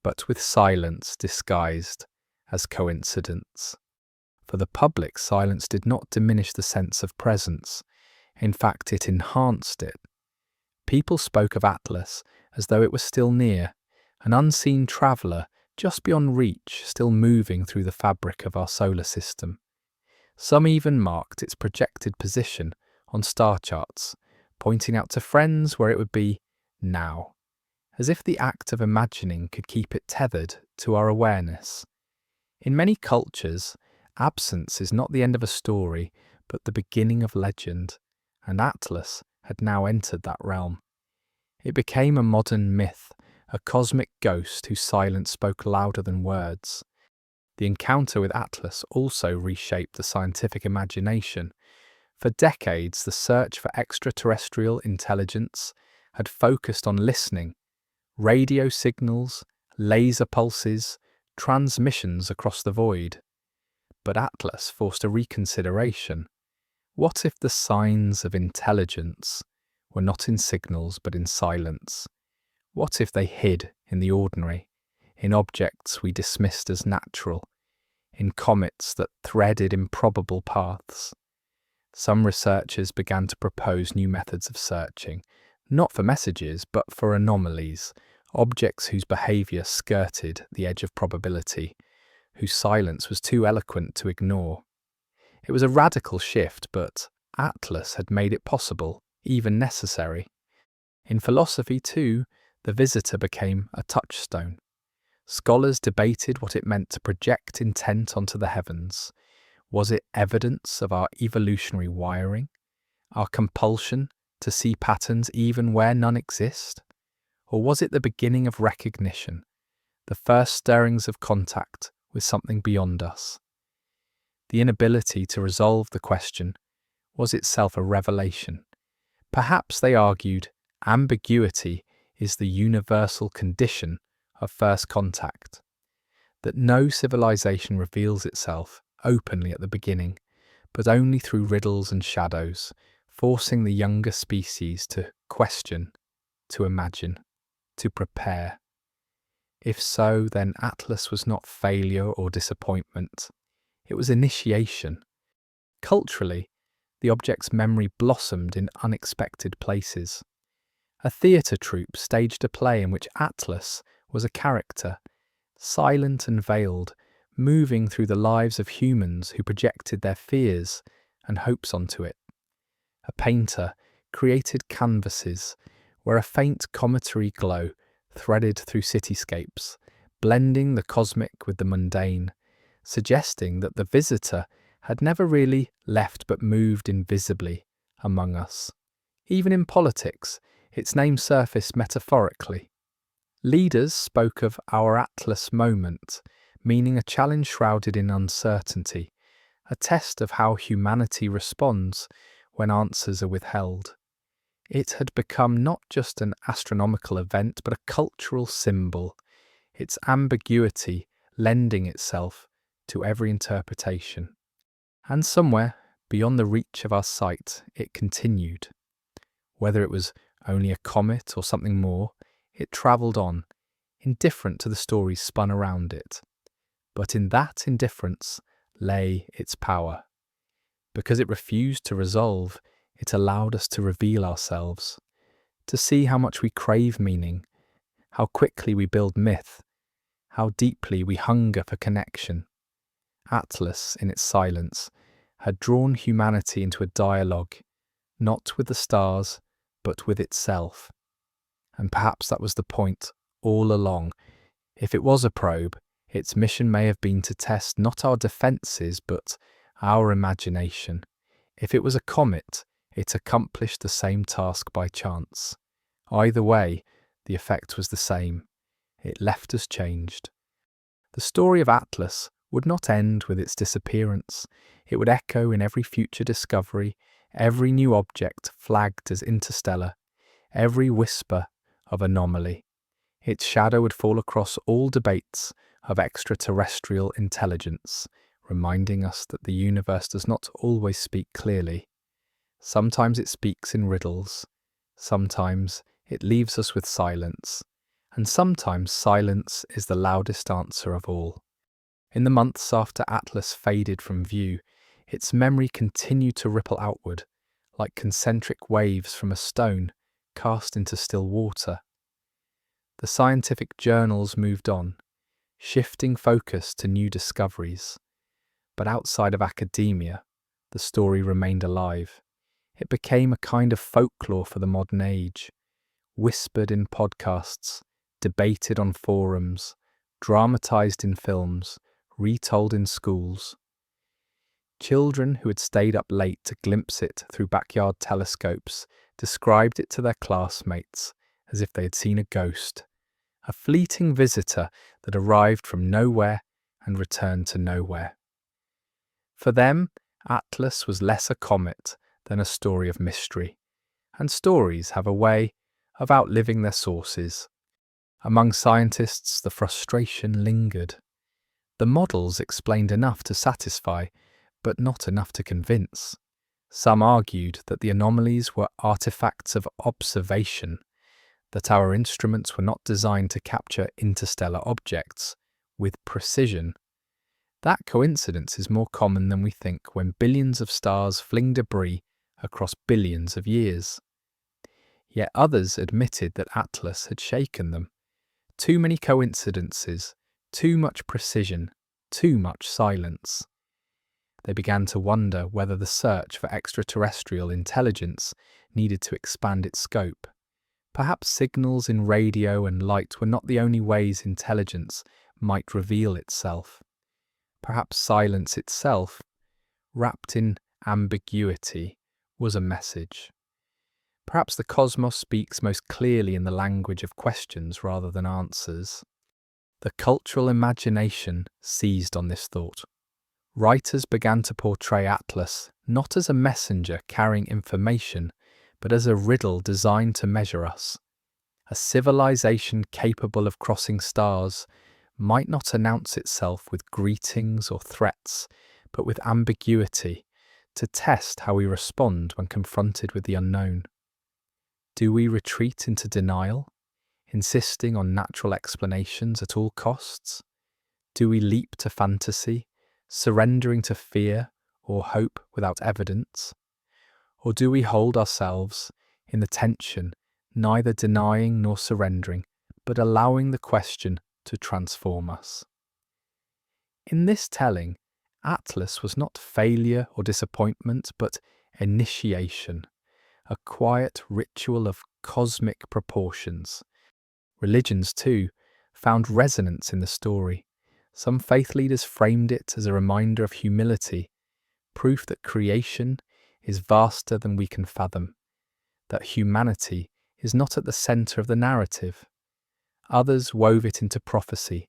but with silence disguised as coincidence. For the public, silence did not diminish the sense of presence. In fact, it enhanced it. People spoke of Atlas as though it were still near, an unseen traveller just beyond reach, still moving through the fabric of our solar system. Some even marked its projected position on star charts, pointing out to friends where it would be now, as if the act of imagining could keep it tethered to our awareness. In many cultures, absence is not the end of a story, but the beginning of legend, and Atlas had now entered that realm. It became a modern myth, a cosmic ghost whose silence spoke louder than words. The encounter with Atlas also reshaped the scientific imagination. For decades, the search for extraterrestrial intelligence had focused on listening, radio signals, laser pulses, transmissions across the void. But Atlas forced a reconsideration. What if the signs of intelligence were not in signals but in silence? What if they hid in the ordinary, in objects we dismissed as natural, in comets that threaded improbable paths? Some researchers began to propose new methods of searching, not for messages but for anomalies, objects whose behaviour skirted the edge of probability, whose silence was too eloquent to ignore. It was a radical shift, but Atlas had made it possible, even necessary. In philosophy, too, the visitor became a touchstone. Scholars debated what it meant to project intent onto the heavens. Was it evidence of our evolutionary wiring, our compulsion to see patterns even where none exist? Or was it the beginning of recognition, the first stirrings of contact with something beyond us? The inability to resolve the question was itself a revelation. Perhaps, they argued, ambiguity is the universal condition of first contact, that no civilization reveals itself openly at the beginning, but only through riddles and shadows, forcing the younger species to question, to imagine, to prepare. If so, then Atlas was not failure or disappointment. It was initiation. Culturally, the object's memory blossomed in unexpected places. A theatre troupe staged a play in which Atlas was a character, silent and veiled, moving through the lives of humans who projected their fears and hopes onto it. A painter created canvases where a faint cometary glow threaded through cityscapes, blending the cosmic with the mundane, suggesting that the visitor had never really left but moved invisibly among us. Even in politics, its name surfaced metaphorically. Leaders spoke of our Atlas moment, meaning a challenge shrouded in uncertainty, a test of how humanity responds when answers are withheld. It had become not just an astronomical event, but a cultural symbol, its ambiguity lending itself to every interpretation. And somewhere, beyond the reach of our sight, it continued. Whether it was only a comet or something more, it travelled on, indifferent to the stories spun around it. But in that indifference lay its power. Because it refused to resolve, it allowed us to reveal ourselves, to see how much we crave meaning, how quickly we build myth, how deeply we hunger for connection. Atlas, in its silence, had drawn humanity into a dialogue, not with the stars, but with itself. And perhaps that was the point all along. If it was a probe, its mission may have been to test not our defences, but our imagination. If it was a comet, it accomplished the same task by chance. Either way, the effect was the same. It left us changed. The story of Atlas would not end with its disappearance. It would echo in every future discovery, every new object flagged as interstellar, every whisper of anomaly. Its shadow would fall across all debates of extraterrestrial intelligence, reminding us that the universe does not always speak clearly. Sometimes it speaks in riddles, sometimes it leaves us with silence, and sometimes silence is the loudest answer of all. In the months after Atlas faded from view, its memory continued to ripple outward, like concentric waves from a stone cast into still water. The scientific journals moved on, shifting focus to new discoveries. But outside of academia, the story remained alive. It became a kind of folklore for the modern age, whispered in podcasts, debated on forums, dramatized in films, retold in schools. Children who had stayed up late to glimpse it through backyard telescopes described it to their classmates as if they had seen a ghost, a fleeting visitor that arrived from nowhere and returned to nowhere. For them, Atlas was less a comet than a story of mystery, and stories have a way of outliving their sources. Among scientists, the frustration lingered. The models explained enough to satisfy, but not enough to convince. Some argued that the anomalies were artifacts of observation, that our instruments were not designed to capture interstellar objects with precision. That coincidence is more common than we think when billions of stars fling debris across billions of years. Yet others admitted that Atlas had shaken them. Too many coincidences, too much precision, too much silence. They began to wonder whether the search for extraterrestrial intelligence needed to expand its scope. Perhaps signals in radio and light were not the only ways intelligence might reveal itself. Perhaps silence itself, wrapped in ambiguity, was a message. Perhaps the cosmos speaks most clearly in the language of questions rather than answers. The cultural imagination seized on this thought. Writers began to portray Atlas not as a messenger carrying information, but as a riddle designed to measure us. A civilization capable of crossing stars might not announce itself with greetings or threats, but with ambiguity, to test how we respond when confronted with the unknown. Do we retreat into denial, insisting on natural explanations at all costs? Do we leap to fantasy, surrendering to fear or hope without evidence? Or do we hold ourselves in the tension, neither denying nor surrendering, but allowing the question to transform us? In this telling, Atlas was not failure or disappointment, but initiation, a quiet ritual of cosmic proportions. Religions, too, found resonance in the story. Some faith leaders framed it as a reminder of humility, proof that creation is vaster than we can fathom, that humanity is not at the centre of the narrative. Others wove it into prophecy,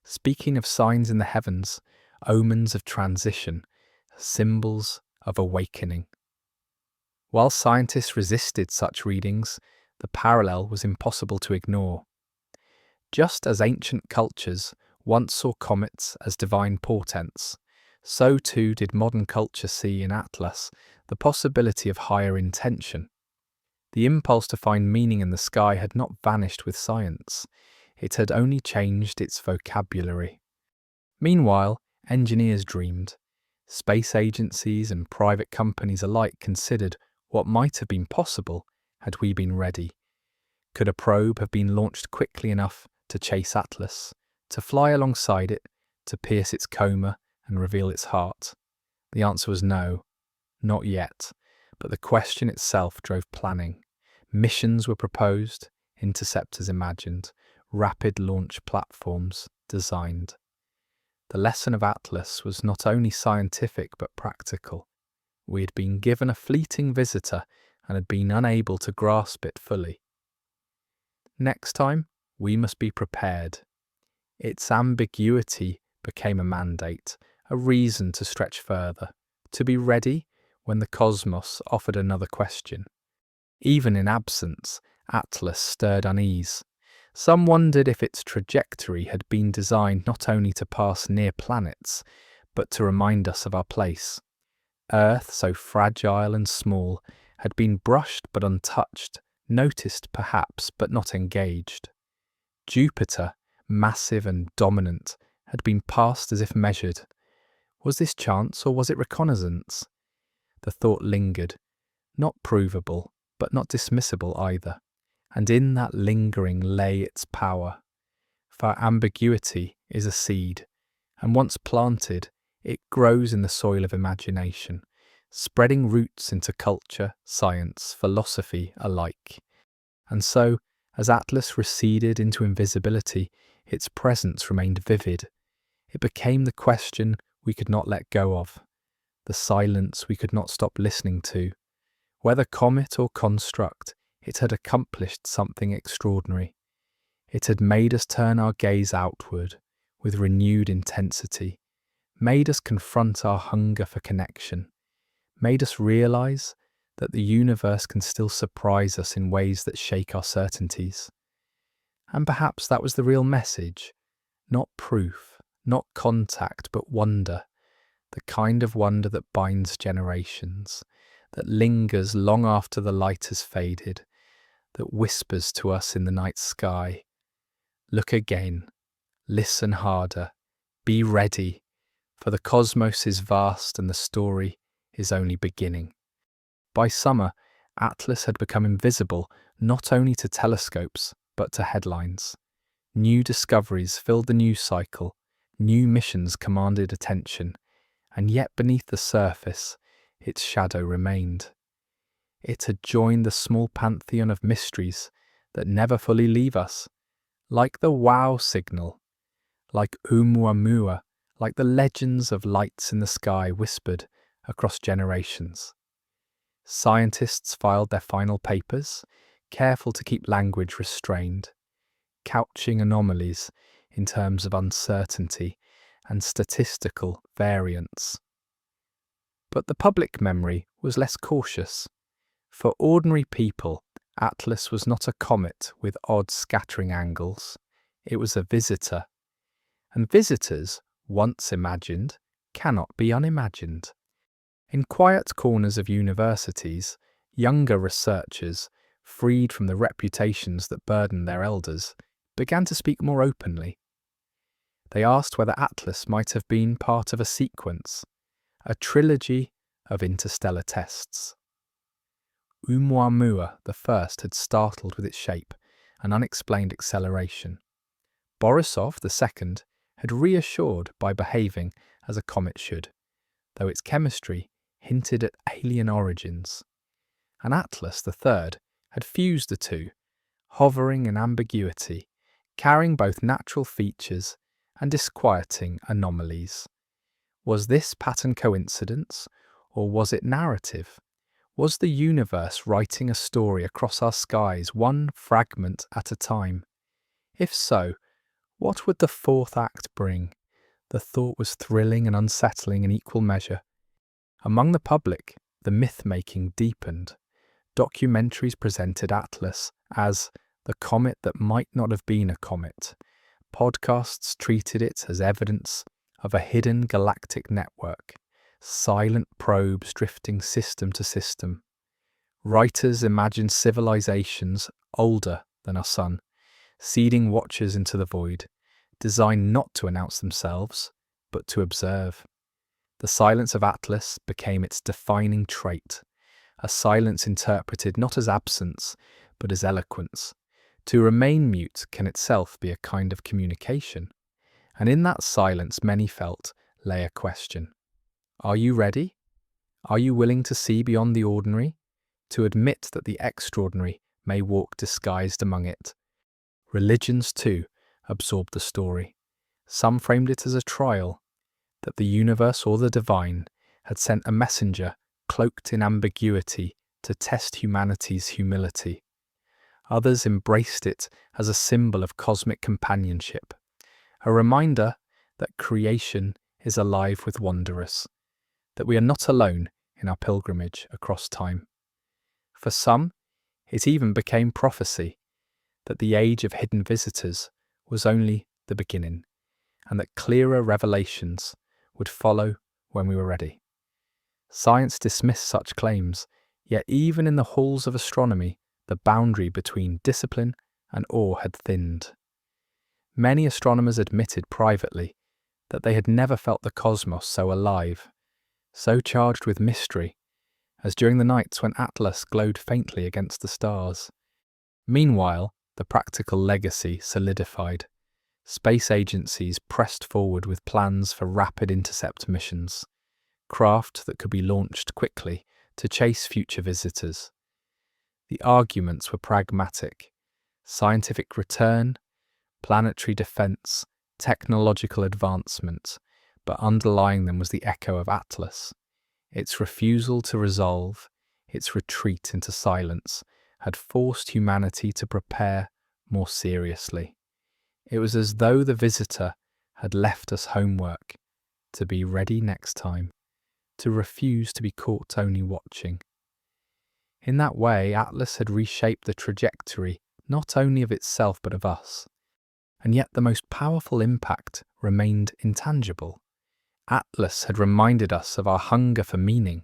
speaking of signs in the heavens, omens of transition, symbols of awakening. While scientists resisted such readings, the parallel was impossible to ignore. Just as ancient cultures once saw comets as divine portents, so too did modern culture see in Atlas the possibility of higher intention. The impulse to find meaning in the sky had not vanished with science, it had only changed its vocabulary. Meanwhile, engineers dreamed. Space agencies and private companies alike considered what might have been possible had we been ready. Could a probe have been launched quickly enough to chase Atlas, to fly alongside it, to pierce its coma and reveal its heart? The answer was no, not yet, but the question itself drove planning. Missions were proposed, interceptors imagined, rapid launch platforms designed. The lesson of Atlas was not only scientific but practical. We had been given a fleeting visitor and had been unable to grasp it fully. Next time, we must be prepared. Its ambiguity became a mandate, a reason to stretch further, to be ready when the cosmos offered another question. Even in absence, Atlas stirred unease. Some wondered if its trajectory had been designed not only to pass near planets, but to remind us of our place. Earth, so fragile and small, had been brushed but untouched, noticed perhaps but not engaged. Jupiter, massive and dominant, had been passed as if measured. Was this chance or was it reconnaissance? The thought lingered, not provable, but not dismissible either, and in that lingering lay its power. For ambiguity is a seed, and once planted, it grows in the soil of imagination, spreading roots into culture, science, philosophy alike. And so, as Atlas receded into invisibility, its presence remained vivid. It became the question we could not let go of, the silence we could not stop listening to. Whether comet or construct, it had accomplished something extraordinary. It had made us turn our gaze outward with renewed intensity, made us confront our hunger for connection, made us realize that the universe can still surprise us in ways that shake our certainties. And perhaps that was the real message, not proof, not contact, but wonder, the kind of wonder that binds generations, that lingers long after the light has faded, that whispers to us in the night sky. Look again, listen harder, be ready, for the cosmos is vast and the story is only beginning. By summer, Atlas had become invisible not only to telescopes but to headlines. New discoveries filled the news cycle, new missions commanded attention, and yet beneath the surface, its shadow remained. It had joined the small pantheon of mysteries that never fully leave us, like the wow signal, like ʻOumuamua, like the legends of lights in the sky whispered across generations. Scientists filed their final papers, careful to keep language restrained, couching anomalies in terms of uncertainty and statistical variance. But the public memory was less cautious. For ordinary people, Atlas was not a comet with odd scattering angles. It was a visitor. And visitors, once imagined, cannot be unimagined. In quiet corners of universities, younger researchers, freed from the reputations that burdened their elders, began to speak more openly. They asked whether Atlas might have been part of a sequence, a trilogy of interstellar tests. ʻOumuamua, the first, had startled with its shape and unexplained acceleration. Borisov, the second, had reassured by behaving as a comet should, though its chemistry hinted at alien origins. And Atlas, the third, had fused the two, hovering in ambiguity, carrying both natural features and disquieting anomalies. Was this pattern coincidence, or was it narrative? Was the universe writing a story across our skies, one fragment at a time? If so, what would the fourth act bring? The thought was thrilling and unsettling in equal measure. Among the public, the myth-making deepened. Documentaries presented Atlas as the comet that might not have been a comet. Podcasts treated it as evidence of a hidden galactic network, silent probes drifting system to system. Writers imagined civilizations older than our sun, seeding watchers into the void, designed not to announce themselves, but to observe. The silence of Atlas became its defining trait, a silence interpreted not as absence, but as eloquence. To remain mute can itself be a kind of communication, and in that silence many felt lay a question. Are you ready? Are you willing to see beyond the ordinary, to admit that the extraordinary may walk disguised among it? Religions, too, absorbed the story. Some framed it as a trial, that the universe or the divine had sent a messenger cloaked in ambiguity to test humanity's humility. Others embraced it as a symbol of cosmic companionship, a reminder that creation is alive with wondrous, that we are not alone in our pilgrimage across time. For some, it even became prophecy, that the age of hidden visitors was only the beginning, and that clearer revelations would follow when we were ready. Science dismissed such claims, yet even in the halls of astronomy, the boundary between discipline and awe had thinned. Many astronomers admitted privately that they had never felt the cosmos so alive, so charged with mystery, as during the nights when Atlas glowed faintly against the stars. Meanwhile, the practical legacy solidified. Space agencies pressed forward with plans for rapid intercept missions, craft that could be launched quickly to chase future visitors. The arguments were pragmatic: scientific return, planetary defense, technological advancement, but underlying them was the echo of Atlas. Its refusal to resolve, its retreat into silence, had forced humanity to prepare more seriously. It was as though the visitor had left us homework, to be ready next time, to refuse to be caught only watching. In that way, Atlas had reshaped the trajectory not only of itself but of us. And yet the most powerful impact remained intangible. Atlas had reminded us of our hunger for meaning,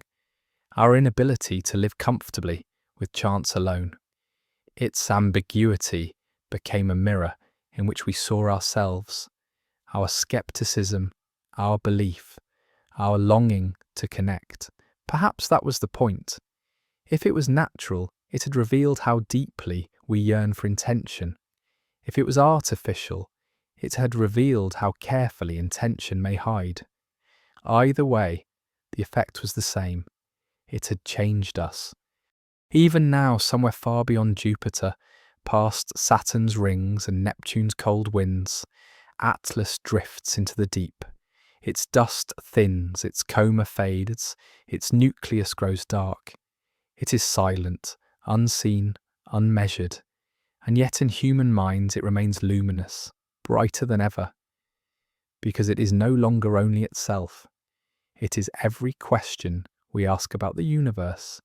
our inability to live comfortably with chance alone. Its ambiguity became a mirror in which we saw ourselves, our skepticism, our belief, our longing to connect. Perhaps that was the point. If it was natural, it had revealed how deeply we yearn for intention. If it was artificial, it had revealed how carefully intention may hide. Either way, the effect was the same. It had changed us. Even now, somewhere far beyond Jupiter, past Saturn's rings and Neptune's cold winds, Atlas drifts into the deep. Its dust thins, its coma fades, its nucleus grows dark. It is silent, unseen, unmeasured, and yet in human minds it remains luminous, brighter than ever. Because it is no longer only itself. It is every question we ask about the universe,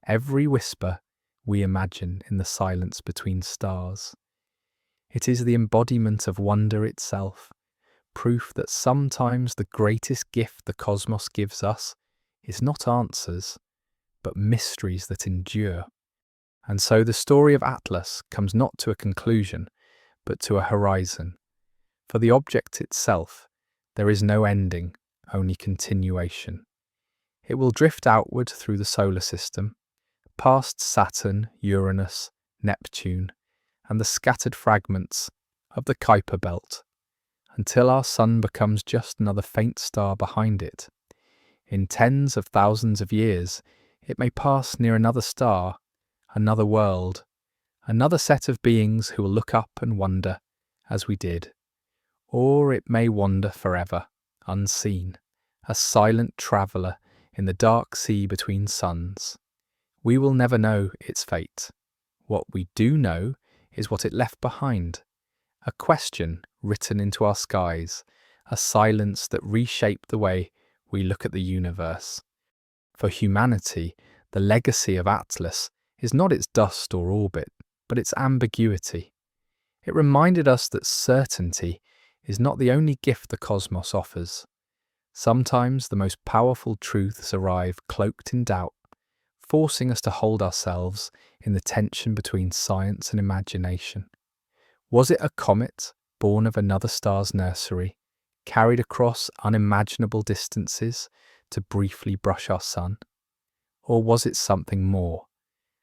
every whisper we imagine in the silence between stars. It is the embodiment of wonder itself, proof that sometimes the greatest gift the cosmos gives us is not answers, but mysteries that endure. And so the story of Atlas comes not to a conclusion, but to a horizon. For the object itself, there is no ending, only continuation. It will drift outward through the solar system, past Saturn, Uranus, Neptune, and the scattered fragments of the Kuiper belt, until our sun becomes just another faint star behind it. In tens of thousands of years, it may pass near another star, another world, another set of beings who will look up and wonder, as we did. Or it may wander forever, unseen, a silent traveller in the dark sea between suns. We will never know its fate. What we do know is what it left behind, a question written into our skies, a silence that reshaped the way we look at the universe. For humanity, the legacy of Atlas is not its dust or orbit, but its ambiguity. It reminded us that certainty is not the only gift the cosmos offers. Sometimes the most powerful truths arrive cloaked in doubt, forcing us to hold ourselves in the tension between science and imagination. Was it a comet born of another star's nursery, carried across unimaginable distances to briefly brush our sun? Or was it something more,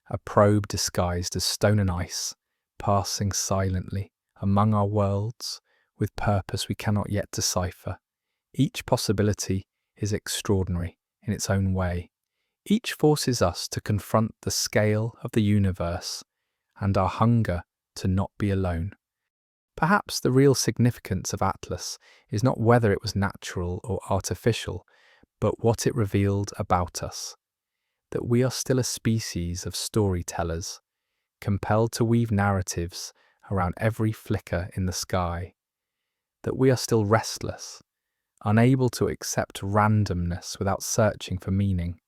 a probe disguised as stone and ice, passing silently among our worlds with purpose we cannot yet decipher? Each possibility is extraordinary in its own way. Each forces us to confront the scale of the universe and our hunger to not be alone. Perhaps the real significance of Atlas is not whether it was natural or artificial, but what it revealed about us. That we are still a species of storytellers, compelled to weave narratives around every flicker in the sky. That we are still restless, unable to accept randomness without searching for meaning.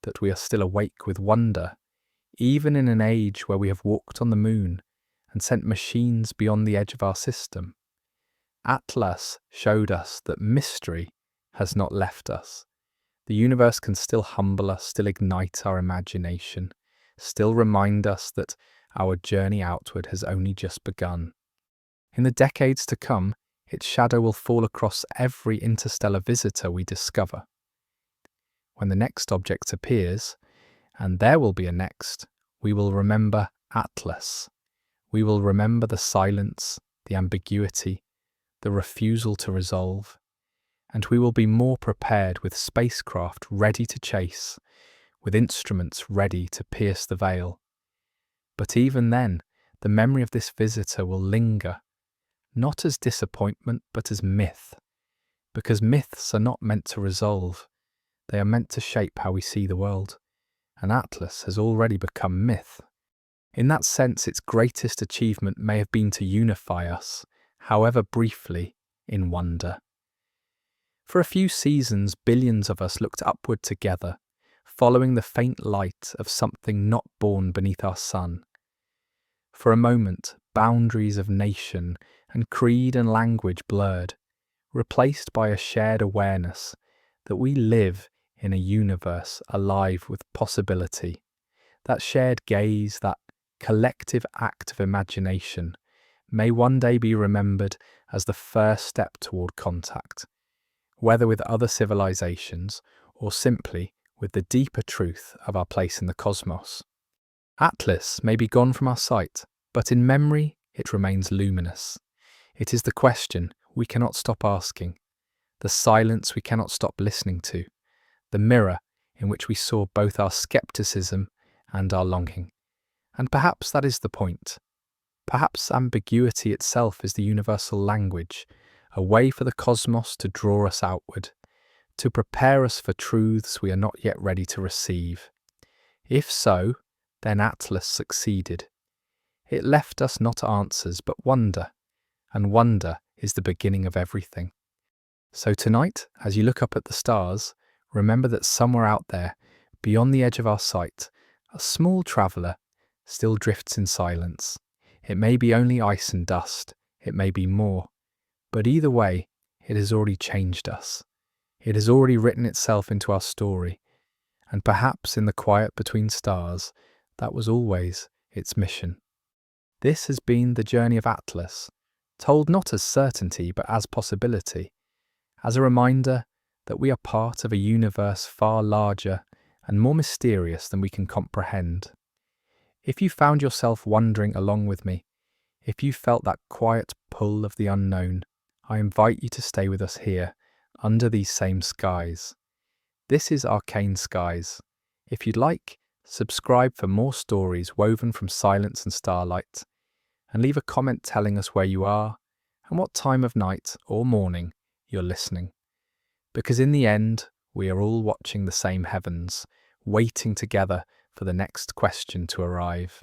That we are still awake with wonder, even in an age where we have walked on the moon and sent machines beyond the edge of our system. Atlas showed us that mystery has not left us. The universe can still humble us, still ignite our imagination, still remind us that our journey outward has only just begun. In the decades to come, its shadow will fall across every interstellar visitor we discover. When the next object appears, and there will be a next, we will remember Atlas. We will remember the silence, the ambiguity, the refusal to resolve, and we will be more prepared with spacecraft ready to chase, with instruments ready to pierce the veil. But even then, the memory of this visitor will linger, not as disappointment but as myth, because myths are not meant to resolve, they are meant to shape how we see the world, and Atlas has already become myth. In that sense, its greatest achievement may have been to unify us, however briefly, in wonder. For a few seasons, billions of us looked upward together, following the faint light of something not born beneath our sun. For a moment, boundaries of nation and creed and language blurred, replaced by a shared awareness that we live in a universe alive with possibility. That shared gaze, that collective act of imagination, may one day be remembered as the first step toward contact, whether with other civilizations or simply with the deeper truth of our place in the cosmos. Atlas may be gone from our sight, but in memory it remains luminous. It is the question we cannot stop asking, the silence we cannot stop listening to, the mirror in which we saw both our skepticism and our longing. And perhaps that is the point. Perhaps ambiguity itself is the universal language, a way for the cosmos to draw us outward, to prepare us for truths we are not yet ready to receive. If so, then Atlas succeeded. It left us not answers but wonder, and wonder is the beginning of everything. So tonight, as you look up at the stars, remember that somewhere out there, beyond the edge of our sight, a small traveller still drifts in silence. It may be only ice and dust, it may be more, but either way, it has already changed us. It has already written itself into our story, and perhaps in the quiet between stars, that was always its mission. This has been the journey of Atlas, told not as certainty but as possibility, as a reminder that we are part of a universe far larger and more mysterious than we can comprehend. If you found yourself wondering along with me, if you felt that quiet pull of the unknown, I invite you to stay with us here, under these same skies. This is Arcane Skies. If you'd like, subscribe for more stories woven from silence and starlight, and leave a comment telling us where you are and what time of night or morning you're listening. Because in the end, we are all watching the same heavens, waiting together for the next question to arrive.